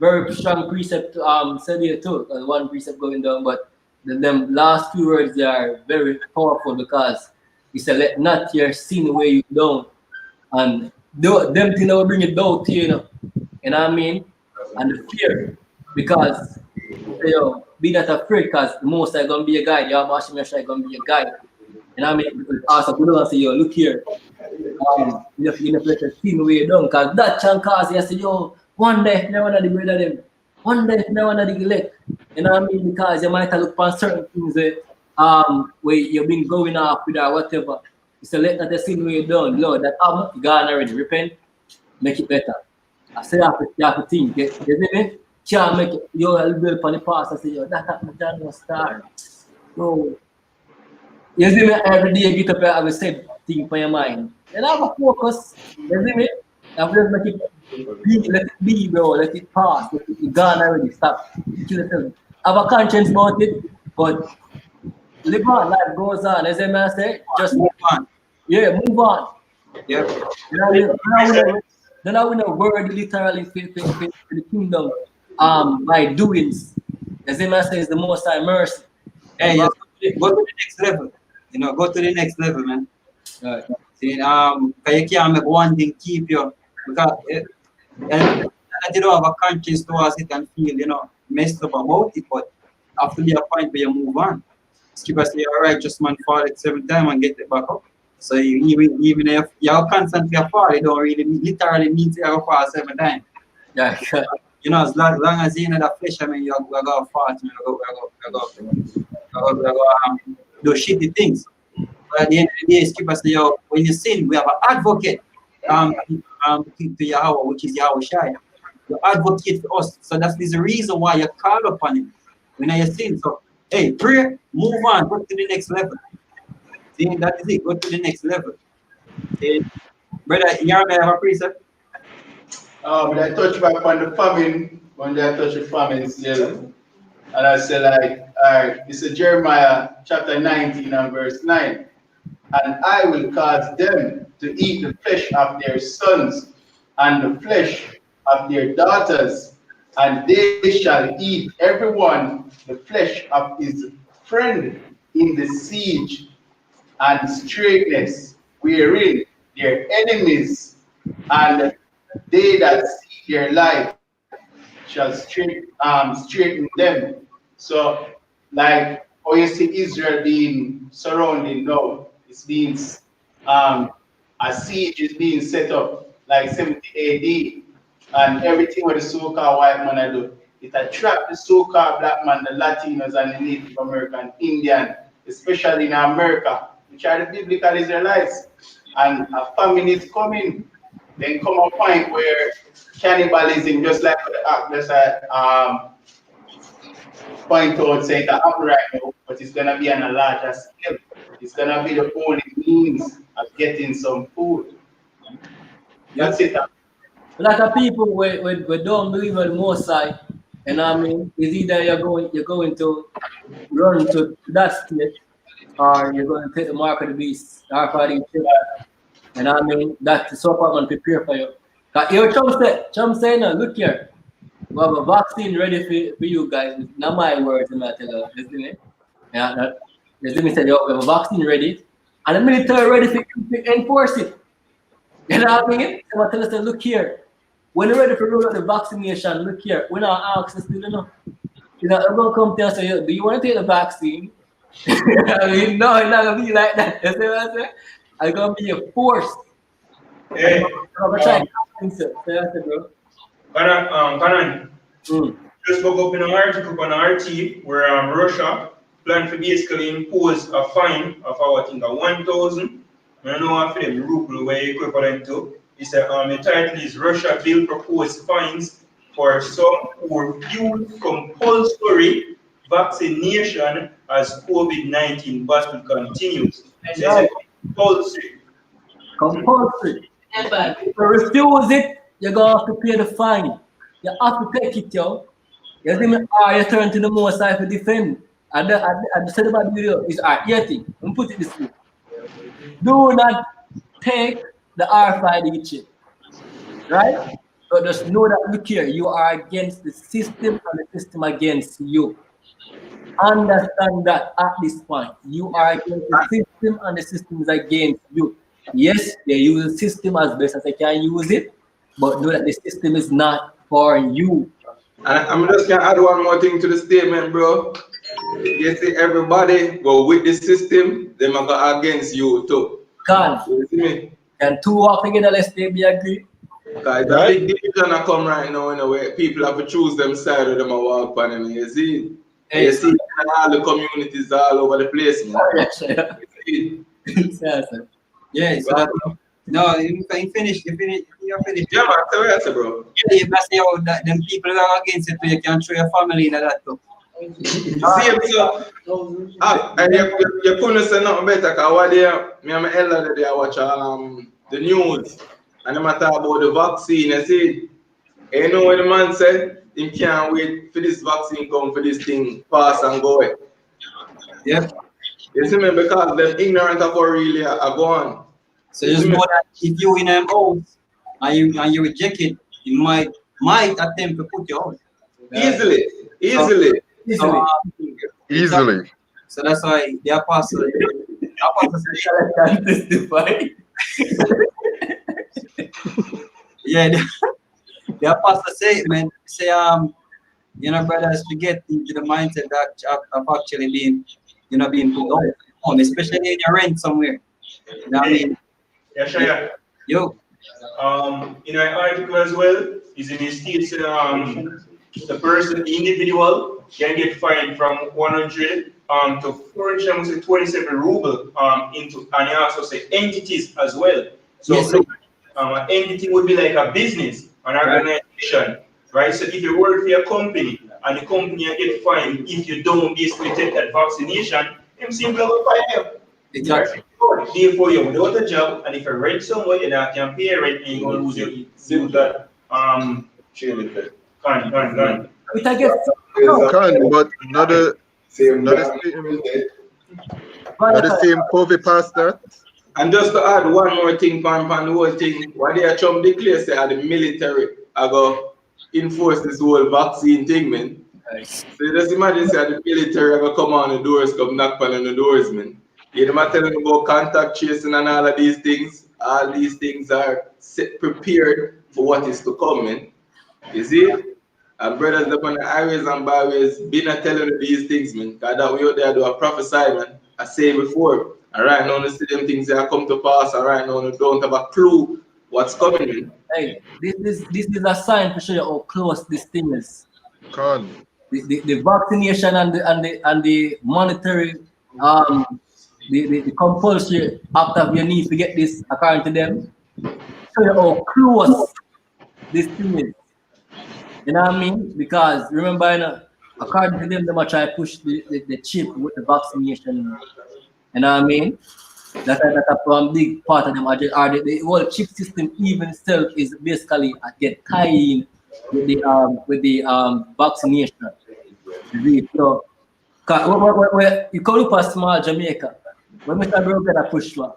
Very strong precept said here too. One precept going down, but them last few words they are very powerful because he said, "Let not your sin weigh you down," and them thing that will bring it down to you, know what I mean? And the fear, because you know, be not afraid, because the most are gonna be a guide. Your Mashim Yashai gonna be a guide. And I mean, also good and say, yo, look here. You have to let the sin weigh down, because that can cause you say, yo, one day never want to the brother them. One day never want to the elect. You know what I mean? Because you might have looked for certain things where you've been going off with or whatever. You say, let the sin weigh down. Lord, that I'm gone already. Repent, make it better. I say you have to think. You see me? Can't make it. Yo, a little bit upon the past. I say, yo, that happened to John start. Yo, you see me every day you get up and have a set thing for your mind. And I have a focus. You see me? I just make it let it be, bro. Let it pass. Let it be gone already. Stop. Kill yourself. Have a conscience about it, but live on. Life goes on. As I say, just move on. Yeah, move on. Yeah. Then I will know word literally for the kingdom by doings. As I say, is the most high mercy. Hey, yes, go to the next level. You know, go to the next level, man. Right. See, because you can't make one thing keep you, because and you don't have a conscience towards it and feel, you know, messed up about it, but after be a point where you move on. Skipper say, all right, just man fall it 7 times and get it back up. So even if you're constantly fall, it don't really literally mean to you fall 7 times. Yeah. You know, as long as you know the flesh, I mean, you're going to fall, you go do shitty things. But at the end of the day, Skipper say, yo, when you sin, we have an advocate to Yahuwah, which is Yahuwah. The advocate for us. So that's the reason why you call upon him when you sin. So, hey, pray, move on, go to the next level. See, that is it, go to the next level. Okay. Brother, you have a precept? When I touch back on the famine, when I touch the famine still, and I say like, all right, this is Jeremiah chapter 19 and verse 9. And I will cause them to eat the flesh of their sons and the flesh of their daughters, and they shall eat everyone the flesh of his friend in the siege and straitness, wherein their enemies and they that see their life shall straighten them. So, like, how you see Israel being surrounded now, it's being a siege is being set up. like 70 AD. And everything what the so-called white man I do, it attract the so-called black man, the Latinos and the Native American, Indian, especially in America, which are the biblical Israelites. And a famine is coming. Then come a point where cannibalism, just like the point out, say that happen right now, but it's gonna be on a larger scale. It's gonna be the only means of getting some food. That's it. A lot of people we don't believe in Musai, and I mean, it's either you're going to run to that state, or you're going to take the mark of the beast, or for the chip. And I mean, that's the support man prepare for you. Cause your Trump say, no, look here, we have a vaccine ready for you guys. Not my words, I'm not telling you, listen it. Yeah, listen me say, yo, we have a vaccine ready, and the military ready to enforce it. You know what I mean? So I tell us, look here, when you're ready to roll out the vaccination, look here, we're not asking still, you know. You know, I'm gonna come to us and say, do you want to take the vaccine? I mean, no, it's not gonna be like that. You see what I'm saying? It's gonna be a force. Hey, bro. Kanan, just spoke up in an article on RT where Russia planned to basically impose a fine of I think 1,000. I don't know after them ruble where equivalent to. It's the title is Russia bill proposed fines for some who refuse compulsory vaccination as COVID-19 battle continues. It's compulsory. Compulsory. If you refuse it, you're gonna have to pay the fine. You have to take it, yo. You see me? You turn to the Musai to defend. And the said about the video is here thing. Let me put it this way. Do not take the RFID chip. Right? But just know that, look here, you are against the system and the system against you. Understand that at this point. You are against the system and the system is against you. Yes, they use the system as best as they can use it, but know that the system is not for you. And I'm just gonna add one more thing to the statement, bro. You see, everybody go with the system, they might go against you too. You see me? Can two walk together, let's stay be agree. Because the big division that come right now in a way, people have to choose them side of them and walk on them. You see? You see all the communities all over the place, man. Yeah, so no, you finished. You finished. Yeah, man, so that's it, bro. Yeah, you must say how that them people are against it, you can show your family in that too. See, so, and you couldn't say nothing better, because what day, me and my elder today, I watch the news, and them talk about the vaccine, you see, and you know what the man said? He can't wait for this vaccine come, for this thing pass and go away. Yep. You see me, because they're ignorant of what really are going. So just know that if you in them house and you reject it, you might attempt to put you out. Easily. So that's why the apostle can testify. Yeah, the apostle say, man, say you know, brothers, to get into the mindset that of actually being, you know, being put out home, especially in your rent somewhere. You know what I mean? Yeah, sure. Yeah. Yo. In an article as well, is in his states the person, the individual, can get fined from 100 to 427 ruble into, and he also say entities as well. So yes, an entity would be like a business, an organization, right? So if you work for a company and the company get fined if you don't basically take that vaccination, them simply will fine you. Exactly. Therefore, you're without a job, and if you rent somewhere, you can't pay rent, and you're going to lose that Can. But not the same COVID past that. And just to add one more thing on the whole thing, what they are trying to declare say the military are going to enforce this whole vaccine thing, man. Nice. So just imagine say the military are going to come on the doors, come knock on the doors, man. You know, I'm telling about contact tracing and all of these things. All these things are prepared for what is to come, man. You see? And brothers up on the highways and byways, be not telling you these things, man. Because that we out there do a prophesy, man. I say before. And right now, you see them things that come to pass. And right now, you don't have a clue what's coming. Hey, this is a sign to show you how close this thing is. Con. The vaccination and the monetary the compulsory act of your need to get this according to them. Show you how close this thing is. You know what I mean? Because remember, you know, according to them, they might try to push the chip with the vaccination. You know what I mean? That's a big part of them. Are the whole chip system even itself is basically get tied in with the vaccination. So, you call up a small Jamaica. When Mr. Bro get a push one,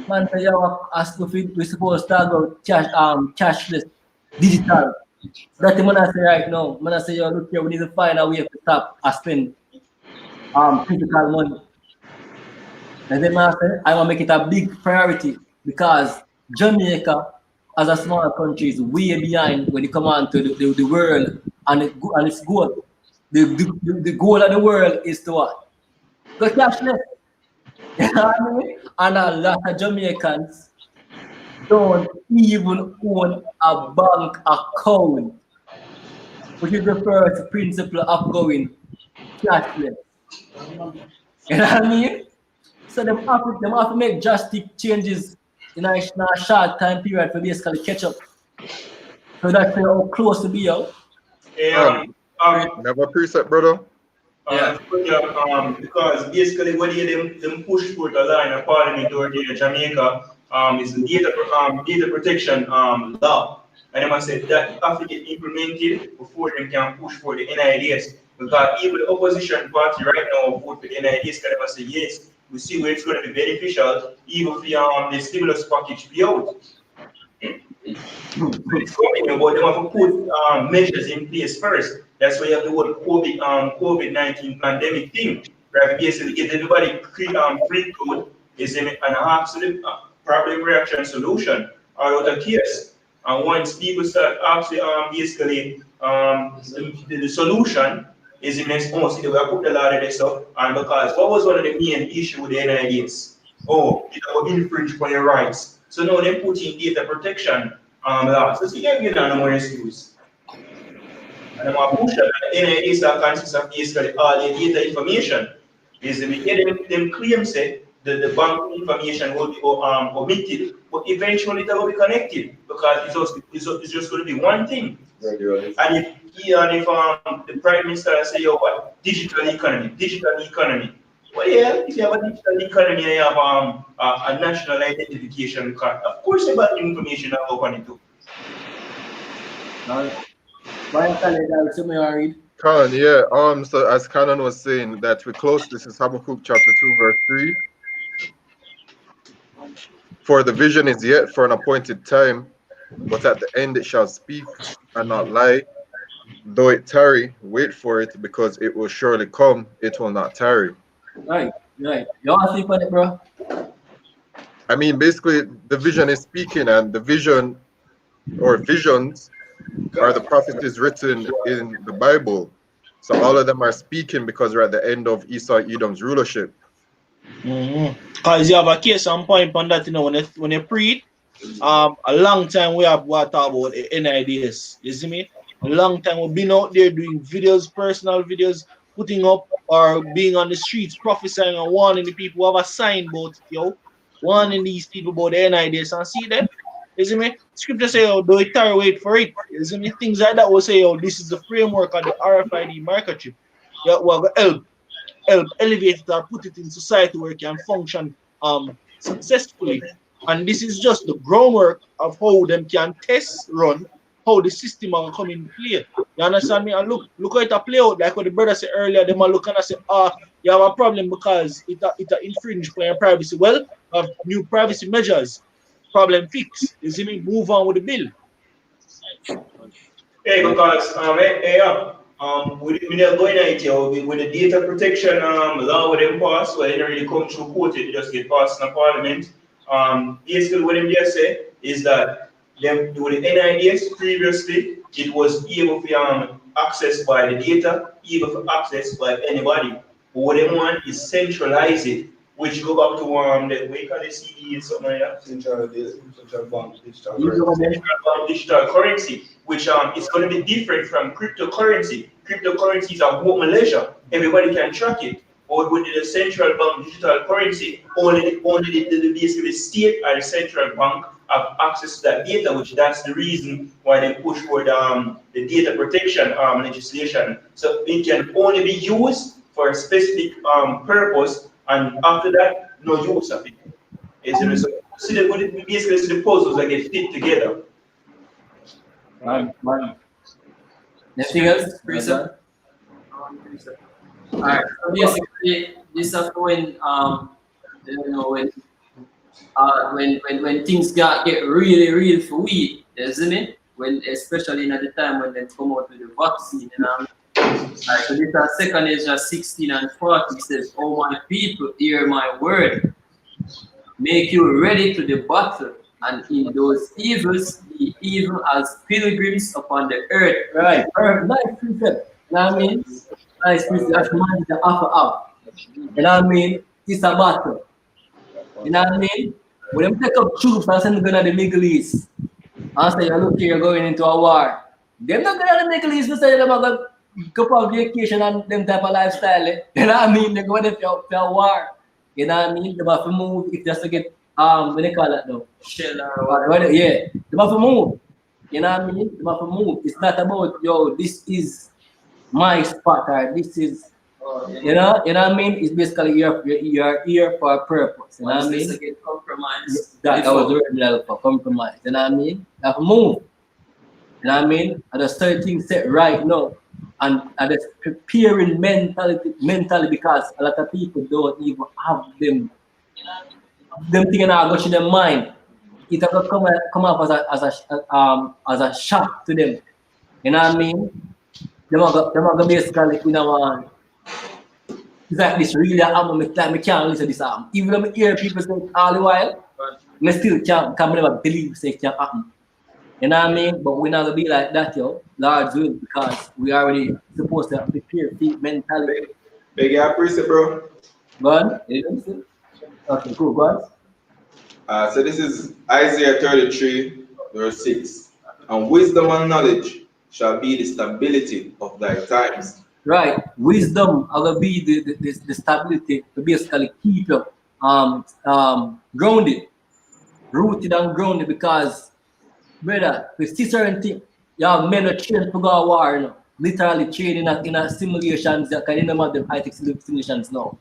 man say you ask if we supposed to go cashless, digital. That's the man I say right now. Man I say yo look here, we need to find a way to stop spend physical money. And then man say I want to make it a big priority because Jamaica as a small country is way behind when it comes on to the world and its goal. The goal of the world is to what? Go cashless. You know what I mean? And a lot of Jamaicans don't even own a bank account, which is the first principle of going cashless. You know what I mean? So them have to make drastic changes in a short time period for basically catch up. So that's how close to be out. Never preset, brother. Because basically what them push for the line of parliament or the Jamaica is the data protection law. And I must say that have to get implemented before they can push for the NIDS. Because even the opposition party right now vote for the NIDS, can I say yes, we see where it's going to be beneficial, even if the stimulus package be out. It's coming, but they want to put measures in place first. That's why you have the whole COVID-19 pandemic thing. Right? Basically, get everybody free code is an absolute problem reaction solution out of the case. And once people start actually basically the solution is in response to the put a lot of this up. And because what was one of the main issues with the NIDs? Oh, it will infringe on your rights. So now they're putting data protection laws. So you can't get no more excuse. And I'm going to push that. The NIDs that consists of basically all the data information. Basically, them claims say the bank information will be omitted, but eventually it will be connected because it's just going to be one thing. Right. And if the Prime Minister say, yo, what? Digital economy. Well, yeah, if you have a digital economy and you have a national identification card, of course about the information about it too. Khan, yeah. So as Canon was saying that we close, this is Habakkuk chapter 2, verse 3. For the vision is yet for an appointed time, but at the end it shall speak and not lie. Though it tarry, wait for it, because it will surely come, it will not tarry. Right. You want to sleep on it, bro? I mean, basically, the vision is speaking, and the vision or visions are the prophecies written in the Bible. So all of them are speaking because we're at the end of Esau Edom's rulership. Because you have a case and point on that, you know, when you preach, a long time we have what talk about NIDS. You see me? A long time we've been out there doing videos, personal videos, putting up or being on the streets, prophesying and warning the people who have a signboard, yo, warning these people about the NIDS and see them. You see me? Scripture say, oh, do it tarry, wait for it. You see me? Things like that will say, oh, this is the framework of the RFID microchip. Yeah, will help elevate it or put it in society where it can function successfully. And this is just the groundwork of how them can test run, how the system will come in play. You understand me? And look how it play out. Like what the brother said earlier, they might look and say, you have a problem because it infringe on your privacy. Well, have new privacy measures. Problem fixed. You see me? Move on with the bill. Hey, because we are going out here with the data protection law with them pass, well, it don't really come through court, it just get passed in the parliament. Basically what them just say is that them with the NIDS previously, it was able to be accessed by the data, able to access by anybody. But what they want is centralize it which go back to the we call it CD something like that, central bank digital currency, which is going to be different from cryptocurrency. Cryptocurrency is a open ledger; everybody can track it. Or with the central bank digital currency, only the basically state or the central bank have access to that data, which that's the reason why they push for the data protection legislation. So it can only be used for a specific purpose, and after that, no use of it. Basically, the puzzles that get fit together. Anything else, Teresa? Alright, so basically, this is when when things get really for we, isn't it? When especially at the time when they come out with the vaccine, Alright, so this is 2 Ezra 16 and 40 says, "Oh my people, hear my word. Make you ready to the battle, and in those evils be evil as pilgrims upon the earth." Right, nice precept. You know what I mean? Nice precept. That's man to offer up. You know what I mean? It's a battle. You know what I mean? When them take up troops and send them to the Middle East, and say, look here, you're going into a war. Them not going to the Middle East to say them are going to go for vacation and them type of lifestyle. You know what I mean? They go there for a war. You know what I mean? They have to move if just to get what they call it though? Shell yeah. They have to move. You know what I mean? They have to move. It's not about this is my spot or this is you know what I mean? It's basically you're here for a purpose. You know what I mean? Compromise. That was the word level for compromise. You know what I mean? You have to move. You know what I mean? And there's certain things set right now. And there's preparing mentally because a lot of people don't even have them thinking are going to their mind. It will come up as a shock to them. You know what I mean? They are basically it's like this really album, like I can't listen to this album. Even though I hear people say it all the while, I still can't never believe say it can happen. You know what I mean? But we're not gonna be like that, Lord's will, because we already supposed to prepare feet mentally. Big appreciate, bro. Go on. Okay, cool, go on. So this is Isaiah 33, verse 6. And wisdom and knowledge shall be the stability of thy times. Right, wisdom will be the stability to basically keep you grounded, rooted and grounded. Because, brother, we see certain things. You have men who train to go to war, literally training in a simulations. Because you know about them high-tech simulations now.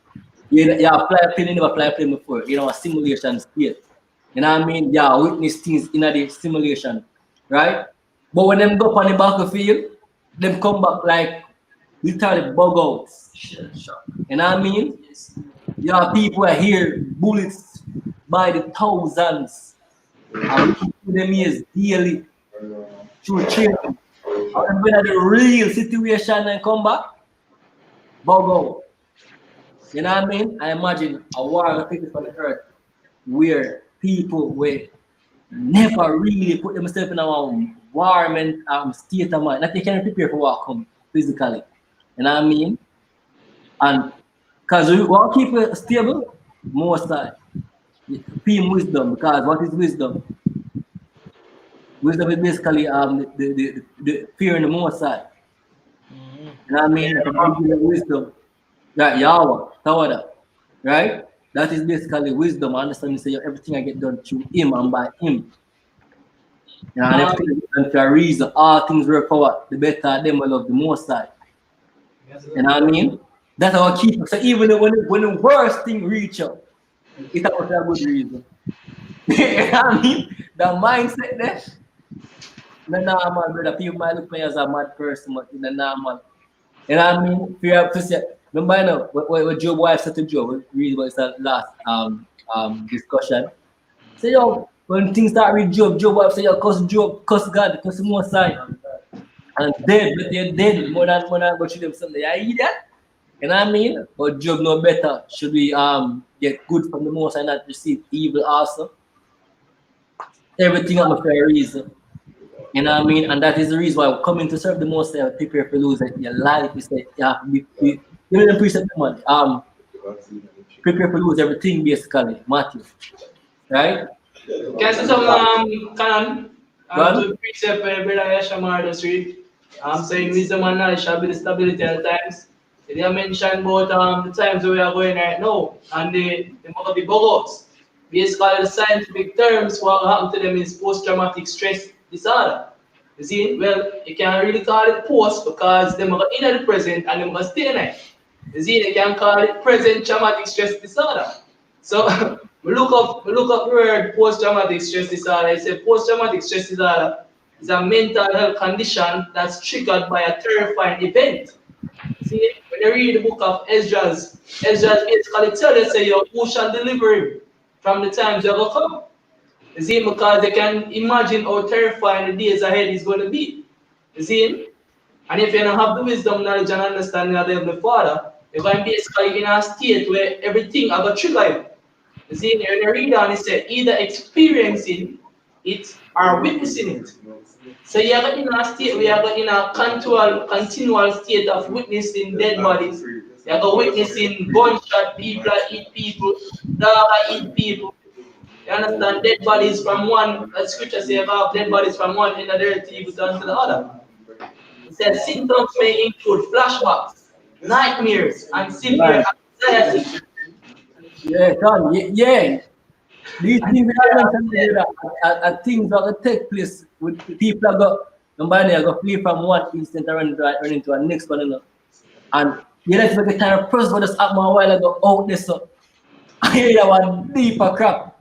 You have fly plane, you never fly plane before. You know, a simulation state. You know what I mean? Yeah, witness things in the simulation, right? But when them go up on the battlefield, them come back like literally bug outs. You know what I mean? You have people are here, bullets by the thousands. And we them years daily through training. And when the real situation and come back, bug out. You know what I mean? I imagine a war on the earth where people will never really put themselves in a war state of mind. That they can prepare for war come physically. You know what I mean? And because we want to keep it stable, Musai. Team wisdom, because what is wisdom? Wisdom is basically the fear in the Musai. You know what I mean? Wisdom. Right, Yahuwah, right? That is basically wisdom. I understand you say everything I get done through him and by him. You know, and everything done for a reason. All things work for what? The better them will love the Musai. You know what I mean? That's our keep. So even when the worst thing reach out, it's about a good reason. You know what I mean? The mindset there. The normal, brother. People might look at me as a mad person, but in the normal. You know what I mean? If you have to say, remember I know what Job wife said to Job, read what is the last discussion. Say yo, when things start with Job wife say yo, cuss Job, cuss God, cuss Musai. And dead, but they're dead more than go through them Sunday. I hear that? You know what I mean? But Job know better. Should we get good from the Most and not receive evil also? Everything on a fair reason. You know what I mean? And that is the reason why coming to serve the Most High, prepare for lose your life. You say you have to be you know the precept man. prepare to lose everything basically, Matthew. Right? Can I say some canon? To precept Brother Yashamar just read. I'm saying wisdom and knowledge shall be the stability of the times. They have mentioned about the times where we are going right now, and they must be bugouts. Basically, the scientific terms what happened to them is post-traumatic stress disorder. You see, well, you can't really call it post because they are in the present and they must stay in it. You see, they can call it present traumatic stress disorder. So we look up the word post-traumatic stress disorder. It says post-traumatic stress disorder is a mental health condition that's triggered by a terrifying event. See, when you read the book of Esdras basically tell you, say, who shall deliver him from the times that will come. You see, because they can imagine how terrifying the days ahead is going to be. You see, and if you don't have the wisdom, knowledge, and understanding of the Heavenly Father, you're going to be basically in a state where everything are going to trigger you. You see, when you read on, it says either experiencing it or witnessing it. So you are in a state, we are in a continual state of witnessing dead bodies. You are witnessing gunshot, people eat people, dog eat people. You understand? Dead bodies from one, as scripture says, you have dead bodies from one end of the earth to the other. It says symptoms may include flashbacks, nightmares, and severe anxiety. Yeah, Tom, yeah. These things are things that will take place with people that go, somebody go flee from one instant and run into a next one. You know? And you know, it's the kind of person what just happened a while ago out there. So I hear that one deeper crap.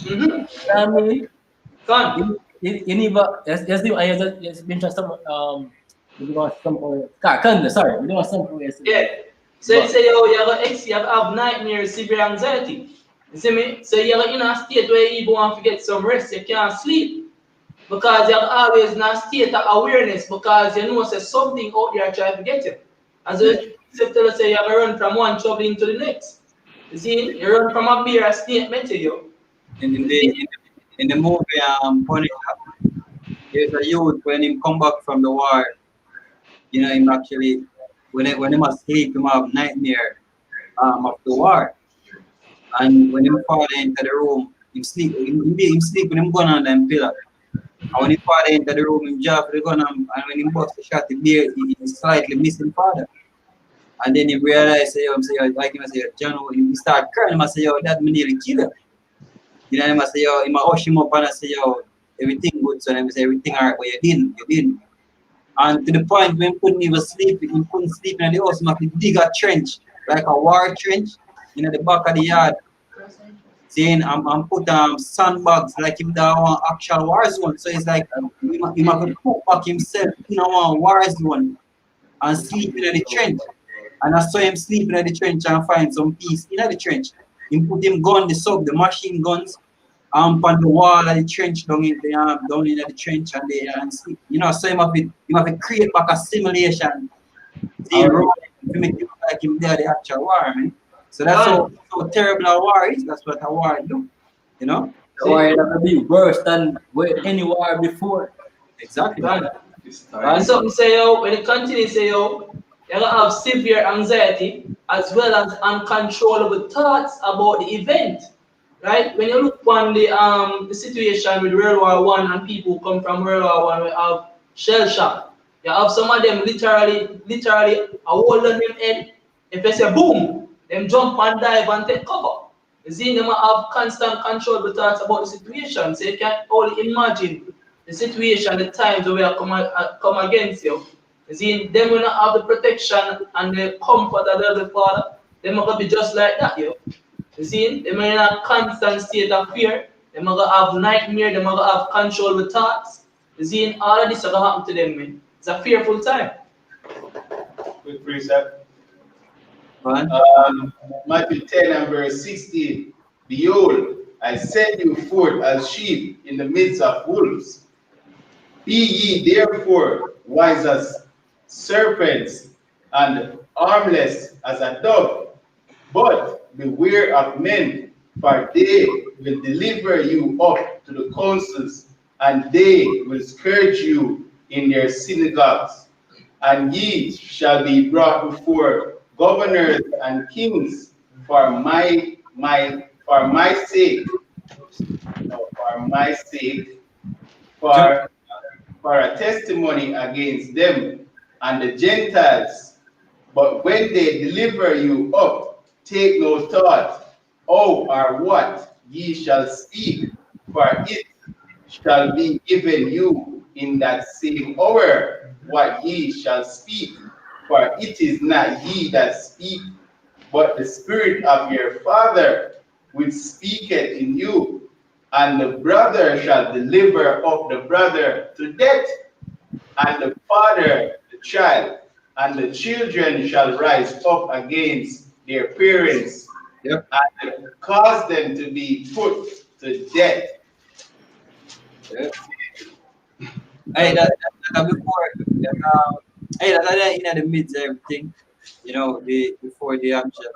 You know what I mean? You never, yes, been to some, you know, sorry, you know, some, yeah. So you say, you have nightmares, severe anxiety. You see me? So you're in a state where you even want to get some rest, you can't sleep. Because you're always in a state of awareness because you know there's something out there trying to get you. As you tell us, you have to run from one trouble into the next. You see, you run from a bear, a snake met you. In the movie Punisher, there's a youth when he come back from the war, you know, him actually when he must sleep, he have nightmare of the war. And when him father enter the room, him sleep with him gun on them pillar. And when his father enter the room, him jab the gun and when him bust the shot, he slightly missing father. And then he realize, like him say, John, he start crying, he say, yo, that me nearly kill him. You know, he say, yo, he hush him up and I say, yo, everything good, so he say, everything alright, but you didn't. And to the point when he couldn't even sleep, he couldn't sleep in the house, he have to dig a trench, like a war trench, in the back of the yard. Saying I'm put sandbags like if that one actual war zone. So it's like he have to cook back himself in a war zone and sleep in the trench. And I saw him sleeping in the trench and find some peace in the trench. He put him gun, the machine guns on the wall of the trench down in the trench and sleep. You know, so him have to create back a simulation. See, to make it look like him there the actual war, man. So that's how terrible a war is. That's what a war do. You know? The war that be worse than any war before. Exactly. And something say, when it continues, say, you're going to have severe anxiety as well as uncontrollable thoughts about the event. Right? When you look on the situation with World War I and people who come from World War I, we have shell shock. You have some of them literally a hold on them head. If they say boom, them jump and dive and take cover. You see, them have constant control of thoughts about the situation. So you can only imagine the situation, the times where we come against you. You see, them will not have the protection and the comfort of the Father. They are going to be just like that, yo. You see, they are in a constant state of fear. They are going to have nightmare. They are going to have control of thoughts. You see, all of this is going to happen to them, man. It's a fearful time. Quick precept. Matthew 10 and verse 16. Behold, I send you forth as sheep in the midst of wolves. Be ye therefore wise as serpents and harmless as a dove. But beware of men, for they will deliver you up to the councils, and they will scourge you in their synagogues. And ye shall be brought before governors and kings for my sake, no, for my sake, for a testimony against them and the Gentiles. But when they deliver you up, take no thought, how or what ye shall speak, for it shall be given you in that same hour what ye shall speak. For it is not ye that speak, but the Spirit of your Father which speaketh in you. And the brother shall deliver up the brother to death, and the father the child, and the children shall rise up against their parents, and cause them to be put to death. Hey, that before, hey, that in the midst of everything, you know, before the actual,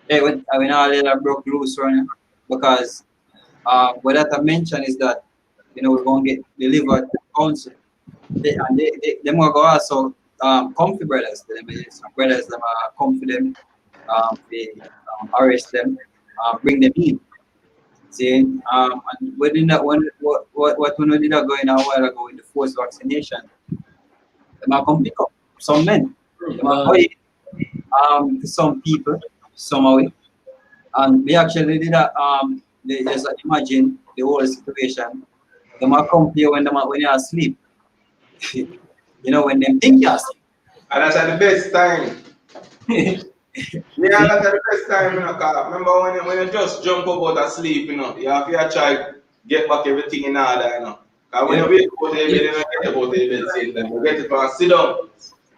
hey, when all that broke loose running, because what that I mentioned is that, you know, we're going to get delivered to council. They will go also comfy brothers. Some brothers that are comfy them, they arrest them, bring them in. See, and within that one, what we did going a while ago with the forced vaccination, they might come pick up some men. They might go in, to some people, somehow. And we actually did that. They just imagine the whole situation. They might come here when you're asleep. You know, when they think you're asleep. And that's at the best time. Yeah, that's the best time, you know, cause remember when you just jump up out of sleep, you know, you have to try to get back everything in order, you know. Cause when you wake up out of bed, you don't get about the bed same time. You get it and sit down.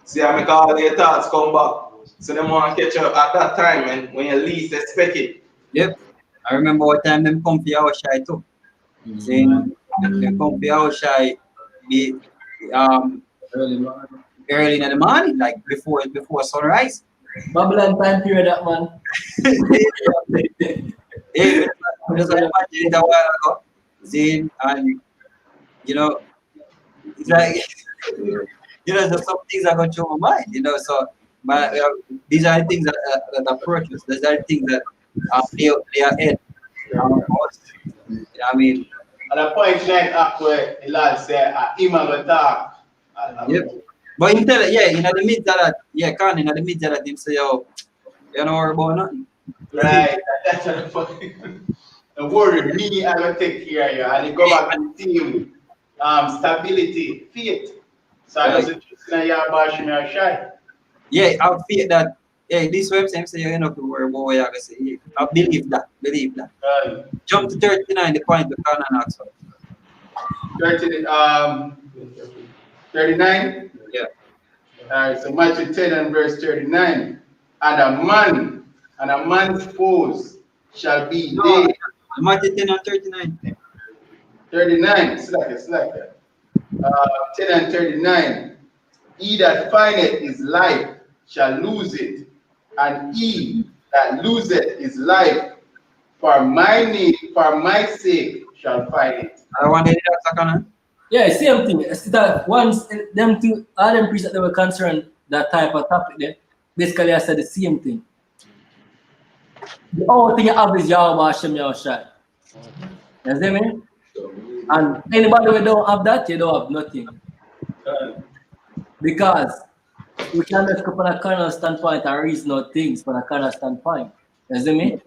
See how make all your thoughts come back. So they want to catch you at that time and when you least expect it. Yep. I remember what time them come for our shy too. Saying they come for our shy be early in the morning, like before sunrise. Babylon time period, that man. Yeah, just imagine it a while ago. Saying, and you know, it's like you know, so some things are going through my mind, you know. So, but these are the things that approach us. These are the things that they are in. You know what I mean? At a point tonight, after the lad said, "I'm gonna talk." Yep. But in tell in the midst of that, Khan, in the midst of that, him say, "Yo, you don't worry about nothing." Right. That's the point. Don't worry, me, I will take care of you. And you go back to the team. Stability, faith. So I just trust in your bashing your shy. Yeah, I feel that. Yeah, this website say you know to worry about what you're gonna say. I believe that. Jump to 39, the point the Khan and Oxford. 39? Yeah. Alright, so Matthew 10 and verse 39. And a man's foes shall be they. Matthew 10 and 39. 39, select it. 10 and 39. He that findeth his life shall lose it, and he that loseth his life for my sake shall find it. I want to hear that second. Yeah, same thing. It's that once them two, all them priests that they were concerned that type of topic there, basically I said the same thing. The only thing you have is Yahuwah Hashem Yahushai. You see me? And anybody who don't have that, you don't have nothing. Because we can look up on a carnal standpoint and reason out things from a carnal standpoint. You see me?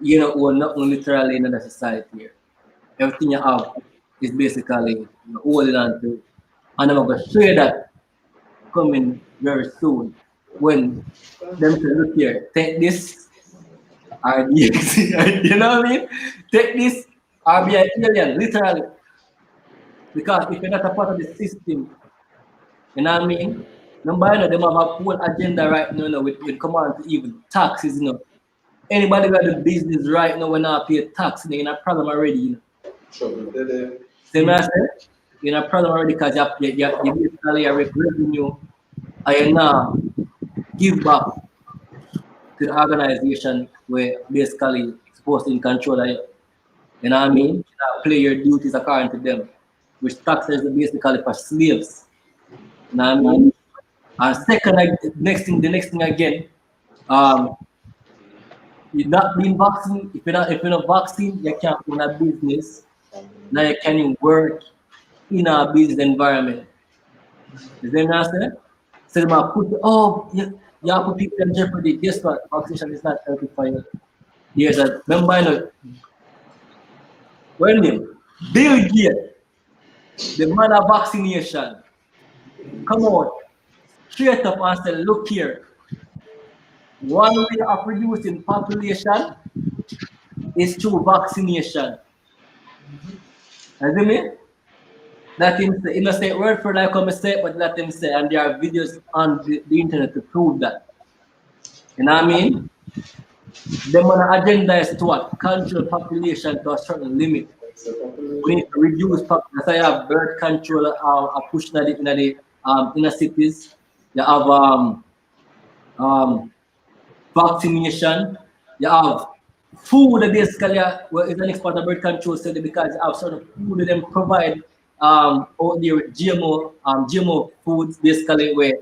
You know, we're not literally in another society here. Everything you have is basically holding on to. And I'm going to show you that coming very soon when them say, look here, take this, you know what I mean? Take this, or be an alien, literally. Because if you're not a part of the system, you know what I mean? Nobody know them have a whole agenda right now, you know, with command to even taxes, you know. Anybody got the business right now when not pay tax, they're in a problem already, you know. See what I say? You're in a problem already because you basically are revenue and you now give back to the organization where basically supposed to in control of you. You know what I mean? You now play your duties according to them, which taxes are basically for slaves. You know what I mean? And second, the next thing again, you're not being vaccinated. If you're not vaccinated, you can't run a business. Now you can't even work in a business environment. Is that what I'm saying? So they might put you have to put people in jeopardy. Guess what? Vaccination is not healthy for you. Here's a remember when him Bill Gates, the man of vaccination, come out straight up and say, look here, one way of reducing population is through vaccination. You see me? That him say, he say word for like I say, but let him say, and there are videos on the internet to prove that. You know what I mean? Them on the agenda is to what? Control population to a certain limit. We need to reduce population. That's why you have birth control a push in the inner cities. You have vaccination. You have food basically well, is an expert of birth control study because you have certain food that them provide out there with GMO foods basically where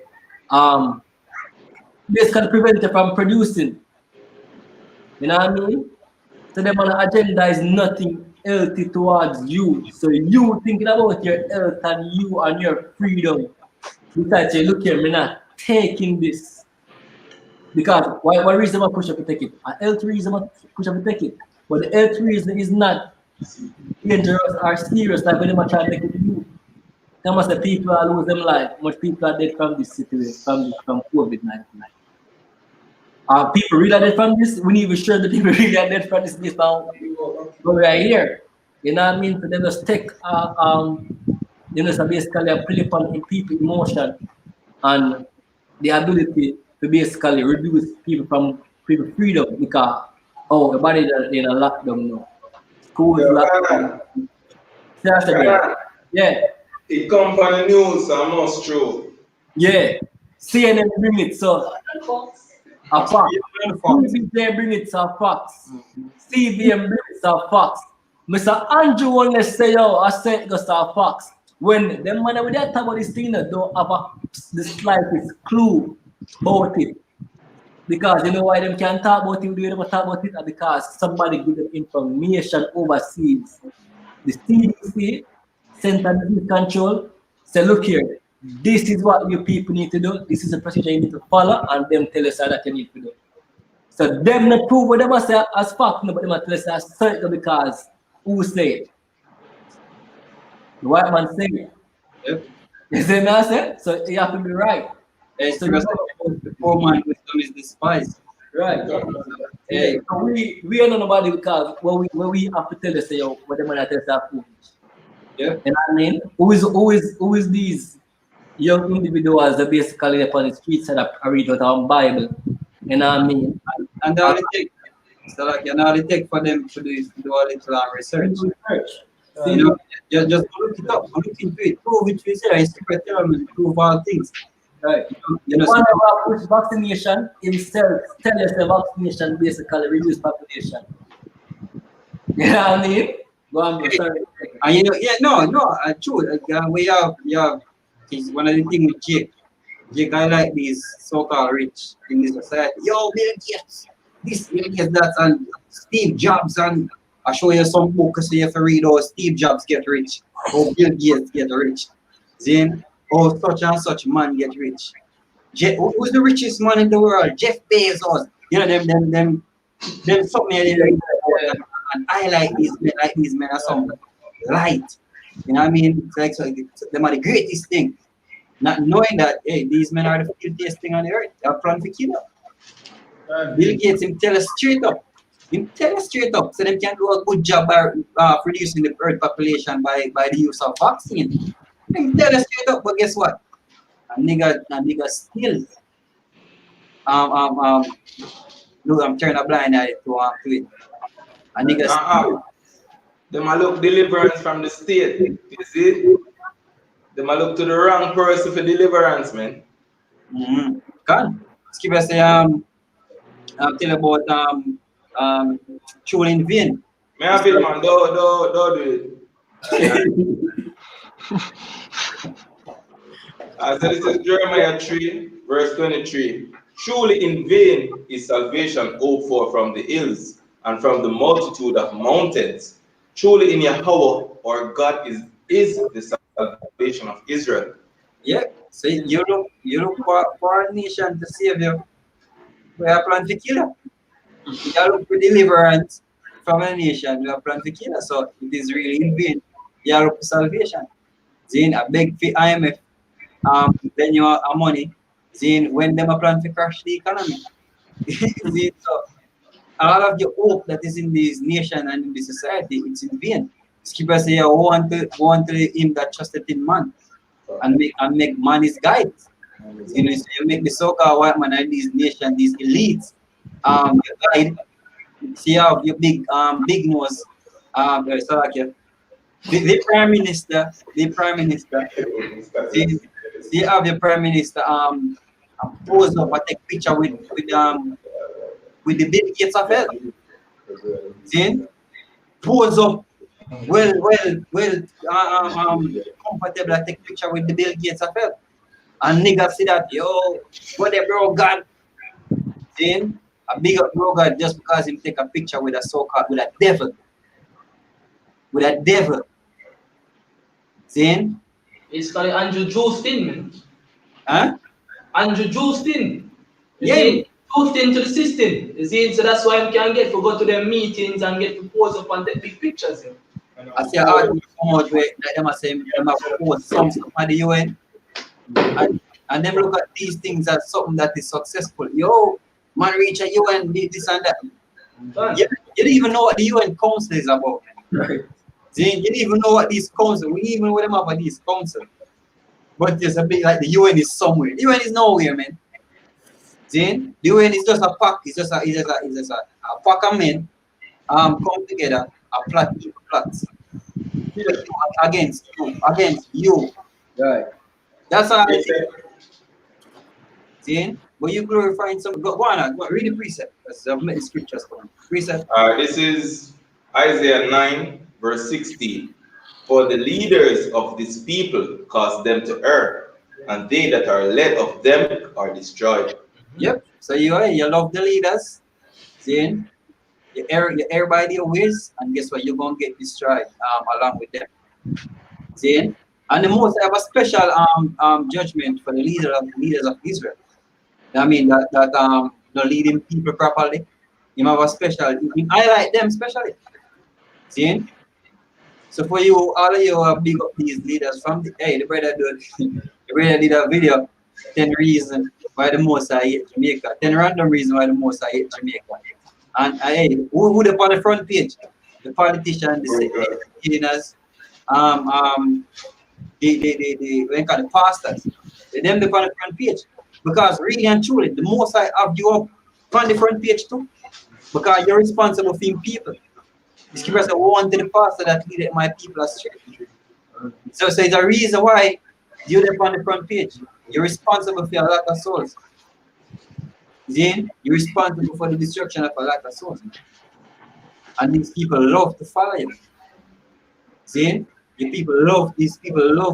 basically prevent you from producing. You know what I mean? So them on the agenda is nothing healthy towards you. So you thinking about your health and you and your freedom. Because you look here, me not taking this. Because why reason I push up to take it? A health reason I push up to take it. But the health reason is not dangerous or serious like when they try to make it to you. How much the people are losing them life, much people are dead from this situation, from COVID-19. People really are dead from this. We need to be sure that people really are dead from this based on what we are here. You know what I mean? So they just take basically play upon people emotion and the ability to basically reduce people from people freedom because everybody in a lockdown now. School is locked down. Yeah. It come from the news, so I must true. Yeah. CNN bring it, so a fact. CBJ bring it, so a fact. CBM bring it, so a fact. Mr. Andrew only say, yo, I said it goes to a fact. When them man with that talk about this thing, they don't have the slightest clue about it. Because you know why them can't talk about it, they don't talk about it, because somebody give them information overseas. The CDC, Center Disease Control, say, look here, this is what you people need to do, this is the procedure you need to follow, and them tell us that you need to do. So them not prove what they must say as fact, no, but they must tell us as certain because who say it? The white man say it. Yep. You see what I say? So you have to be right. So the poor man wisdom is despised. Right. Yeah. So we are not nobody because when we have to tell us, say, yo, what the man tell us are foolish. Yeah. And I mean, who is these young individuals that basically upon the streets that are read out our Bible? And I mean, and all it takes, so like all it takes for them to do a little research. You know, just look it up, look into it, prove it to say, it's prove all things. Right. You know, one about vaccination himself tell us the vaccination basically reduce population. You know what I mean? Go on, sorry. And you know, true. We have is one of the things with Jake, I like these so-called rich in this society. Yo, Bill Gates, this, Bill Gates, that, and Steve Jobs, and I show you some books so you have to read how Steve Jobs get rich, how Bill Gates get rich. Then, how such and such man get rich. Who's the richest man in the world? Jeff Bezos. You know, them something and I like these men are some light. You know what I mean? It's like so them are the greatest thing. Not knowing that, hey, these men are the filthiest thing on the earth. They are plan to kill up. Bill Gates, him tell us straight up. So they can do a good job by reducing the earth population by the use of vaccine. Him tell us straight up, but guess what? A nigga still look, I'm turning a blind eye to it. A nigga still. Them a look deliverance from the state. You see? Them a look to the wrong person for deliverance, man. God. Skip us tell about chewing in vain. May I feel, man, don't do it. I said this is Jeremiah 3, verse 23. Truly in vain is salvation hoped for from the hills and from the multitude of mountains. Truly in Yahuwah, our God is the salvation of Israel. Yeah. So you look for a nation to save you. We are plan to kill you. You look for deliverance from a nation. We are plan to kill you. So it is really in vain. You look for salvation. Then a big IMF. Then you have money. Then when them a plan to crash the economy. Then, so all of the hope that is in this nation and in this society, it's in vain. Skipper say, I want to him that trusted in man and make man his guide. You know, so you make the so-called white man and these nations, these elites, your guide. See how your big nose, so like the prime minister, see how the prime minister pose up and take picture with the Bill Gates of hell. See? Pose up comfortable and take picture with the Bill Gates of hell. And niggas see that, yo, what they bro God. See? A big up bro God just because him take a picture with a so-called with a devil. With a devil. See? It's called Andrew Justin, man. Huh? Andrew Justin. Yeah. Hooked into the system. You see, so that's why I can get to go to their meetings and get to pose up and take big pictures. I see how much way like them are saying them have proposed some stuff at the UN and them look at these things as something that is successful. Yo, man reach a UN this and that. You don't even know what the UN Council is about. Right. You don't even know what these council, we even know them about these council. But there's a bit like the UN is somewhere. The UN is nowhere, man. The UN is just a pack, it's just a pack of men come together and plot plots. Against you. Right. That's how I think. See? But you glorifying some go on, read the precept. I've met the scriptures for precept. This is Isaiah 9, verse 16. For the leaders of this people cause them to err, and they that are led of them are destroyed. Yep. So you love the leaders. See? You err by their ways, and guess what? You're gonna get destroyed along with them. See? And the most have a special judgment for the leaders of Israel. I mean that not leading people properly. You have a special. You highlight them especially. See? So for you, all of you big up these leaders from the brother did a video, 10 reasons why the Musai hate Jamaica, 10 random reasons why the Musai hate Jamaica. And who they on the front page? The politician, the cleaners, the pastors. Them the on the front page. Because really and truly, the Musai have you up on the front page too. Because you're responsible for people. The scripture says, woe unto the pastor that leadeth my people astray. So it's a reason why you're on the front page. You're responsible for a lot of souls. Then you're responsible for the destruction of a lot of souls. And these people love to follow you. See? These people love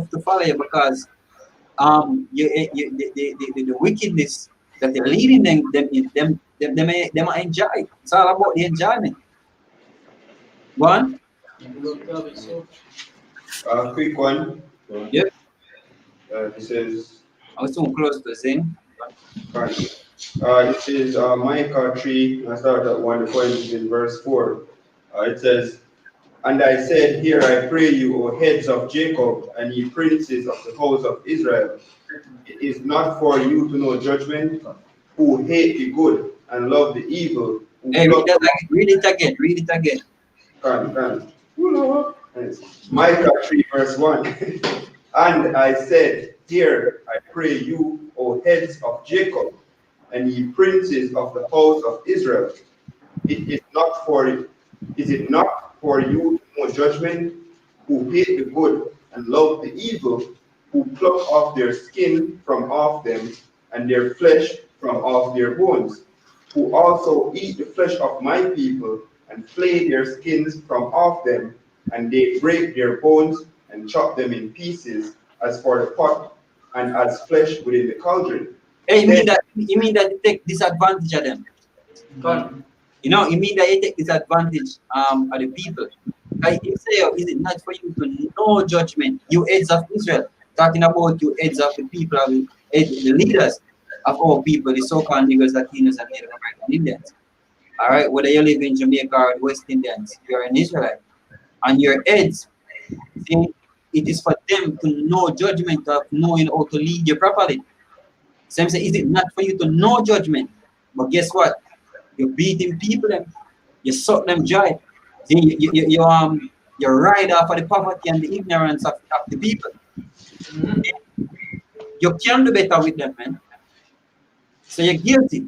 to follow you because the wickedness that they're leading them enjoy. It's all about the enjoyment. One? Quick one. Yep. This is. I was so close to Zin. This is Micah 3. I start at 1, the point is in verse 4. It says, And I said, Hear, I pray you, O heads of Jacob, and ye princes of the house of Israel. It is not for you to know judgment, who hate the good and love the evil. Hey, read it again. Micah 3, verse 1. And I said, Hear, I pray you, O heads of Jacob, and ye princes of the house of Israel. Is it not for you to know judgment, who hate the good and love the evil, who pluck off their skin from off them, and their flesh from off their bones, who also eat the flesh of my people, and flay their skins from off them, and they break their bones and chop them in pieces, as for the pot, and as flesh within the cauldron. Hey, you mean that you take disadvantage of them? You know, you mean that you take disadvantage of the people. Like you say, is it not for you to know judgment, you heads of Israel? Talking about you heads of the people, the leaders of our people, the so-called niggers, Latinos, and Native American Indians. All right, whether you live in Jamaica or the West Indians, you are an Israelite. And your heads, see, it is for them to know judgment, of knowing how to lead you properly. Some say, is it not for you to know judgment? But guess what? You're beating people, and you suck them dry. See, you ride off of the poverty and the ignorance of the people. You can do better with them, man. So you're guilty.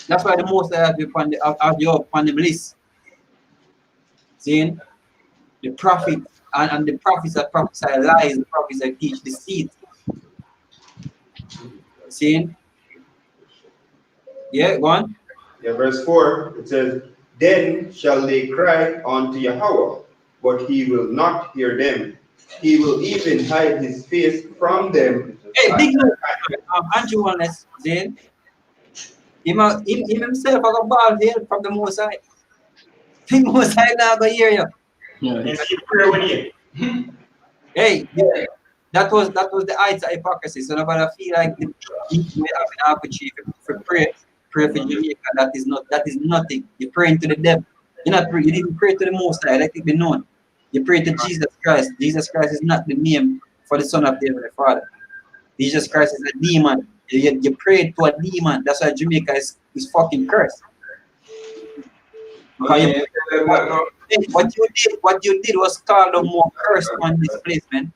That's why the most I have you on the list. See, the prophet and the prophets that prophesy lies, the prophets that teach deceit. See? Yeah, go on. Yeah, verse 4, it says, Then shall they cry unto Yahuwah, but he will not hear them. He will even hide his face from them. Hey, big note. Andrew Wallace, Zane. Him himself has a ball head from the Musai. The Musai now go hear you. Hey, that was the heights of hypocrisy. So nobody feel like the people have an opportunity for pray for Jamaica. That is nothing. You're praying to the devil. You didn't pray to the Most High, let it be known. You pray to Jesus Christ. Jesus Christ is not the name for the Son of the Heavenly Father. Jesus Christ is a demon. You prayed to a demon. That's why Jamaica is fucking cursed. What you did was call them more cursed on this place, man.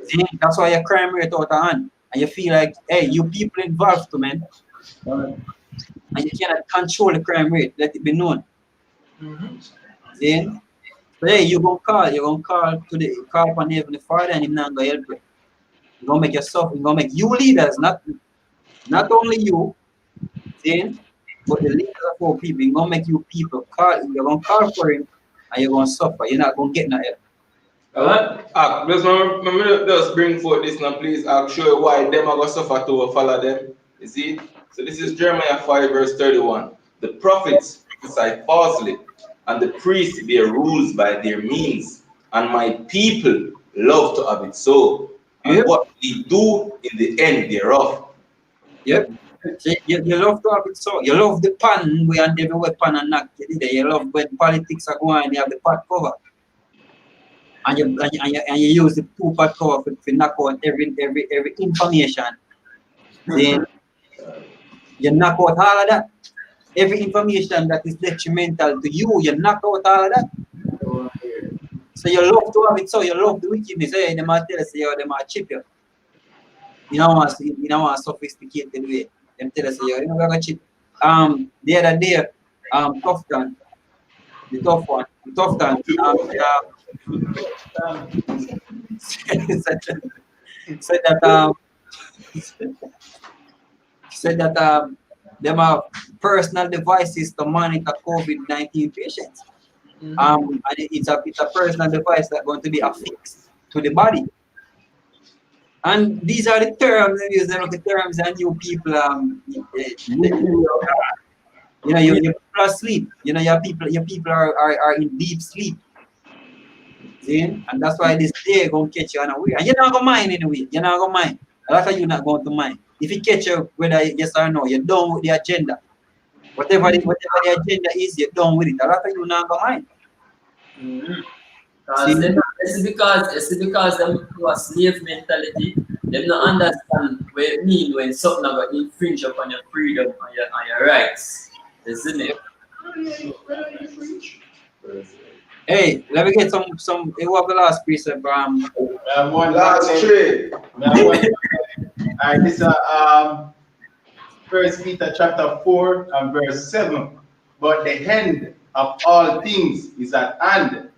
See, that's why your crime rate out of hand. And you feel like, hey, you people involved too, man. And you cannot control the crime rate. Let it be known. See? So hey, you're gonna call upon the Heavenly Father, and He's not gonna help you. You're gonna make yourself, you're gonna make you leaders, not only you, see, but the leaders of all people. You're gonna make you people you're gonna call for Him, and you're gonna suffer. You're not gonna get no help. Just bring forth this now, please. I'll show you why them are going to suffer to follow them. You see? So this is Jeremiah 5 verse 31. The prophets prophesy falsely, and the priests bear rules by their means, and my people love to have it so. And what we do in the end thereof. Yep. You love to have it so. You love the pan we and every weapon and knock it. You love when politics are going and you have the pot cover. And you use the two-part cover to knock out every information. Then you knock out all of that. Every information that is detrimental to you, you knock out all of that. So you love to have it so. You love the wickedness. Hey, they might tell us, they might chip you. You don't want to sophisticated way. Them tell us, you're not going to chip. The other day, tough one, said that them have personal devices to monitor COVID-19 patients. And it's a personal device that's going to be affixed to the body. And these are the terms, the terms and you people, you people are asleep. Your people are in deep sleep. See? And that's why this day gonna catch you unaware. And you're not gonna mind anyway. You're not gonna mind. A lot of you not going to mind. If it catch you, whether yes or no, you're done with the agenda. Whatever the agenda is, you're done with it. A lot of you not gonna mind. It's because them have a slave mentality. They don't understand what it means when something about infringe upon your freedom and your rights. Isn't it? Hey, let me get some. It was the last piece of last trade. Alright, this is 1 Peter chapter 4 and verse 7. But the end of all things is at hand.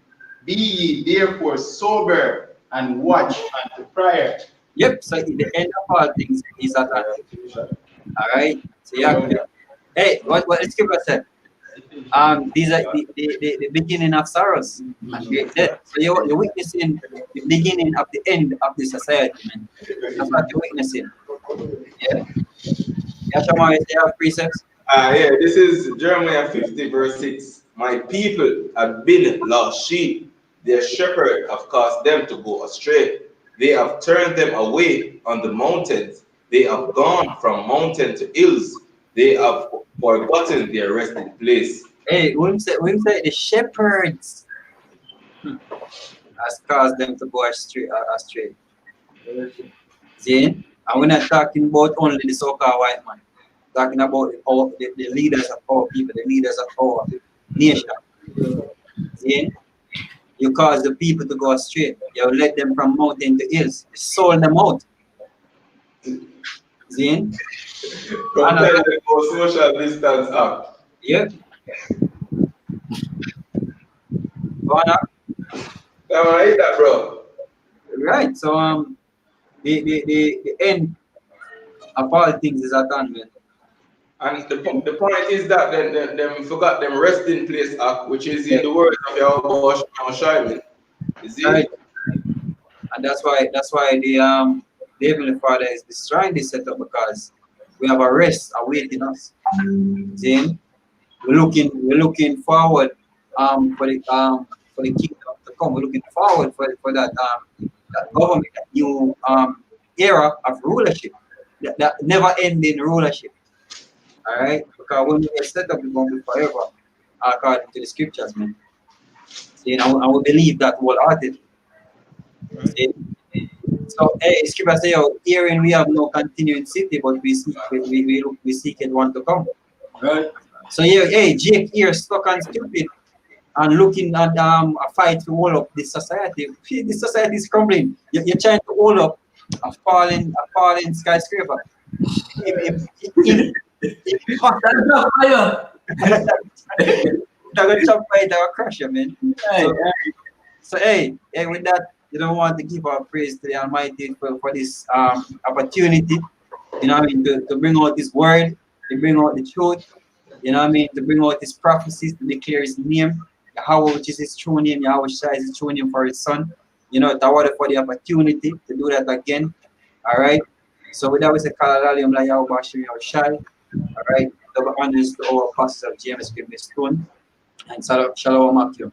Be ye therefore sober and watch unto prayer. Yep, so the end of all things is at hand. Alright. So yeah. Hey, what the scripture said? These are the beginning of sorrows and great death. So you're witnessing the beginning of the end of the society, man. That's what you're witnessing. Yeah. Yeah, Shama, you have precepts? Yeah, this is Jeremiah 50, verse 6. My people have been lost sheep. Their shepherd have caused them to go astray. They have turned them away on the mountains. They have gone from mountain to hills. They have forgotten their resting place. Hey, we say the shepherds has caused them to go astray. See? And we're not talking about only the so-called white man. We're talking about the leaders of our people, the leaders of our nation. See? You cause the people to go astray. You led them from mountain to hills. You sold them out. See? Compare the social distance act. Yeah. Go on up. Right, that bro. Right. So the end of all things is at hand, man. And the point is that them forgot them resting place act, which is in the words of Yahuwah. Is it? Right. And that's why the Heavenly Father is destroying this setup, because we have a rest awaiting us. See? We're looking forward for the kingdom to come. We're looking forward for that government, that new era of rulership, that never ending rulership. Alright? Because when we get set up, it's going to be forever, according to the scriptures, man. See, and I will believe that wholeheartedly. See? So, hey, scripture say, herein we have no continuing city, but we seek it one to come. Right? So, yeah, hey, Jake here stuck and stupid and looking at a fight to hold up this society. This society is crumbling. You're trying to hold up a falling skyscraper. That's not fire. They're going to jump by the crusher, man. So, hey, with that, you don't want to give our praise to the Almighty for this opportunity, you know what I mean, to bring out this word, to bring out the truth, you know what I mean, to bring out his prophecies, to declare his name, Yahuwah, which is his true name, Yahuwah is his true name for his son, you know, Tawada for the opportunity to do that again, all right? So with that, we say, Kalalalium la Yahuwah Bashim Yahushai, all right? Double honors to our pastor of James Grimmy Stone, and Shalom Akio.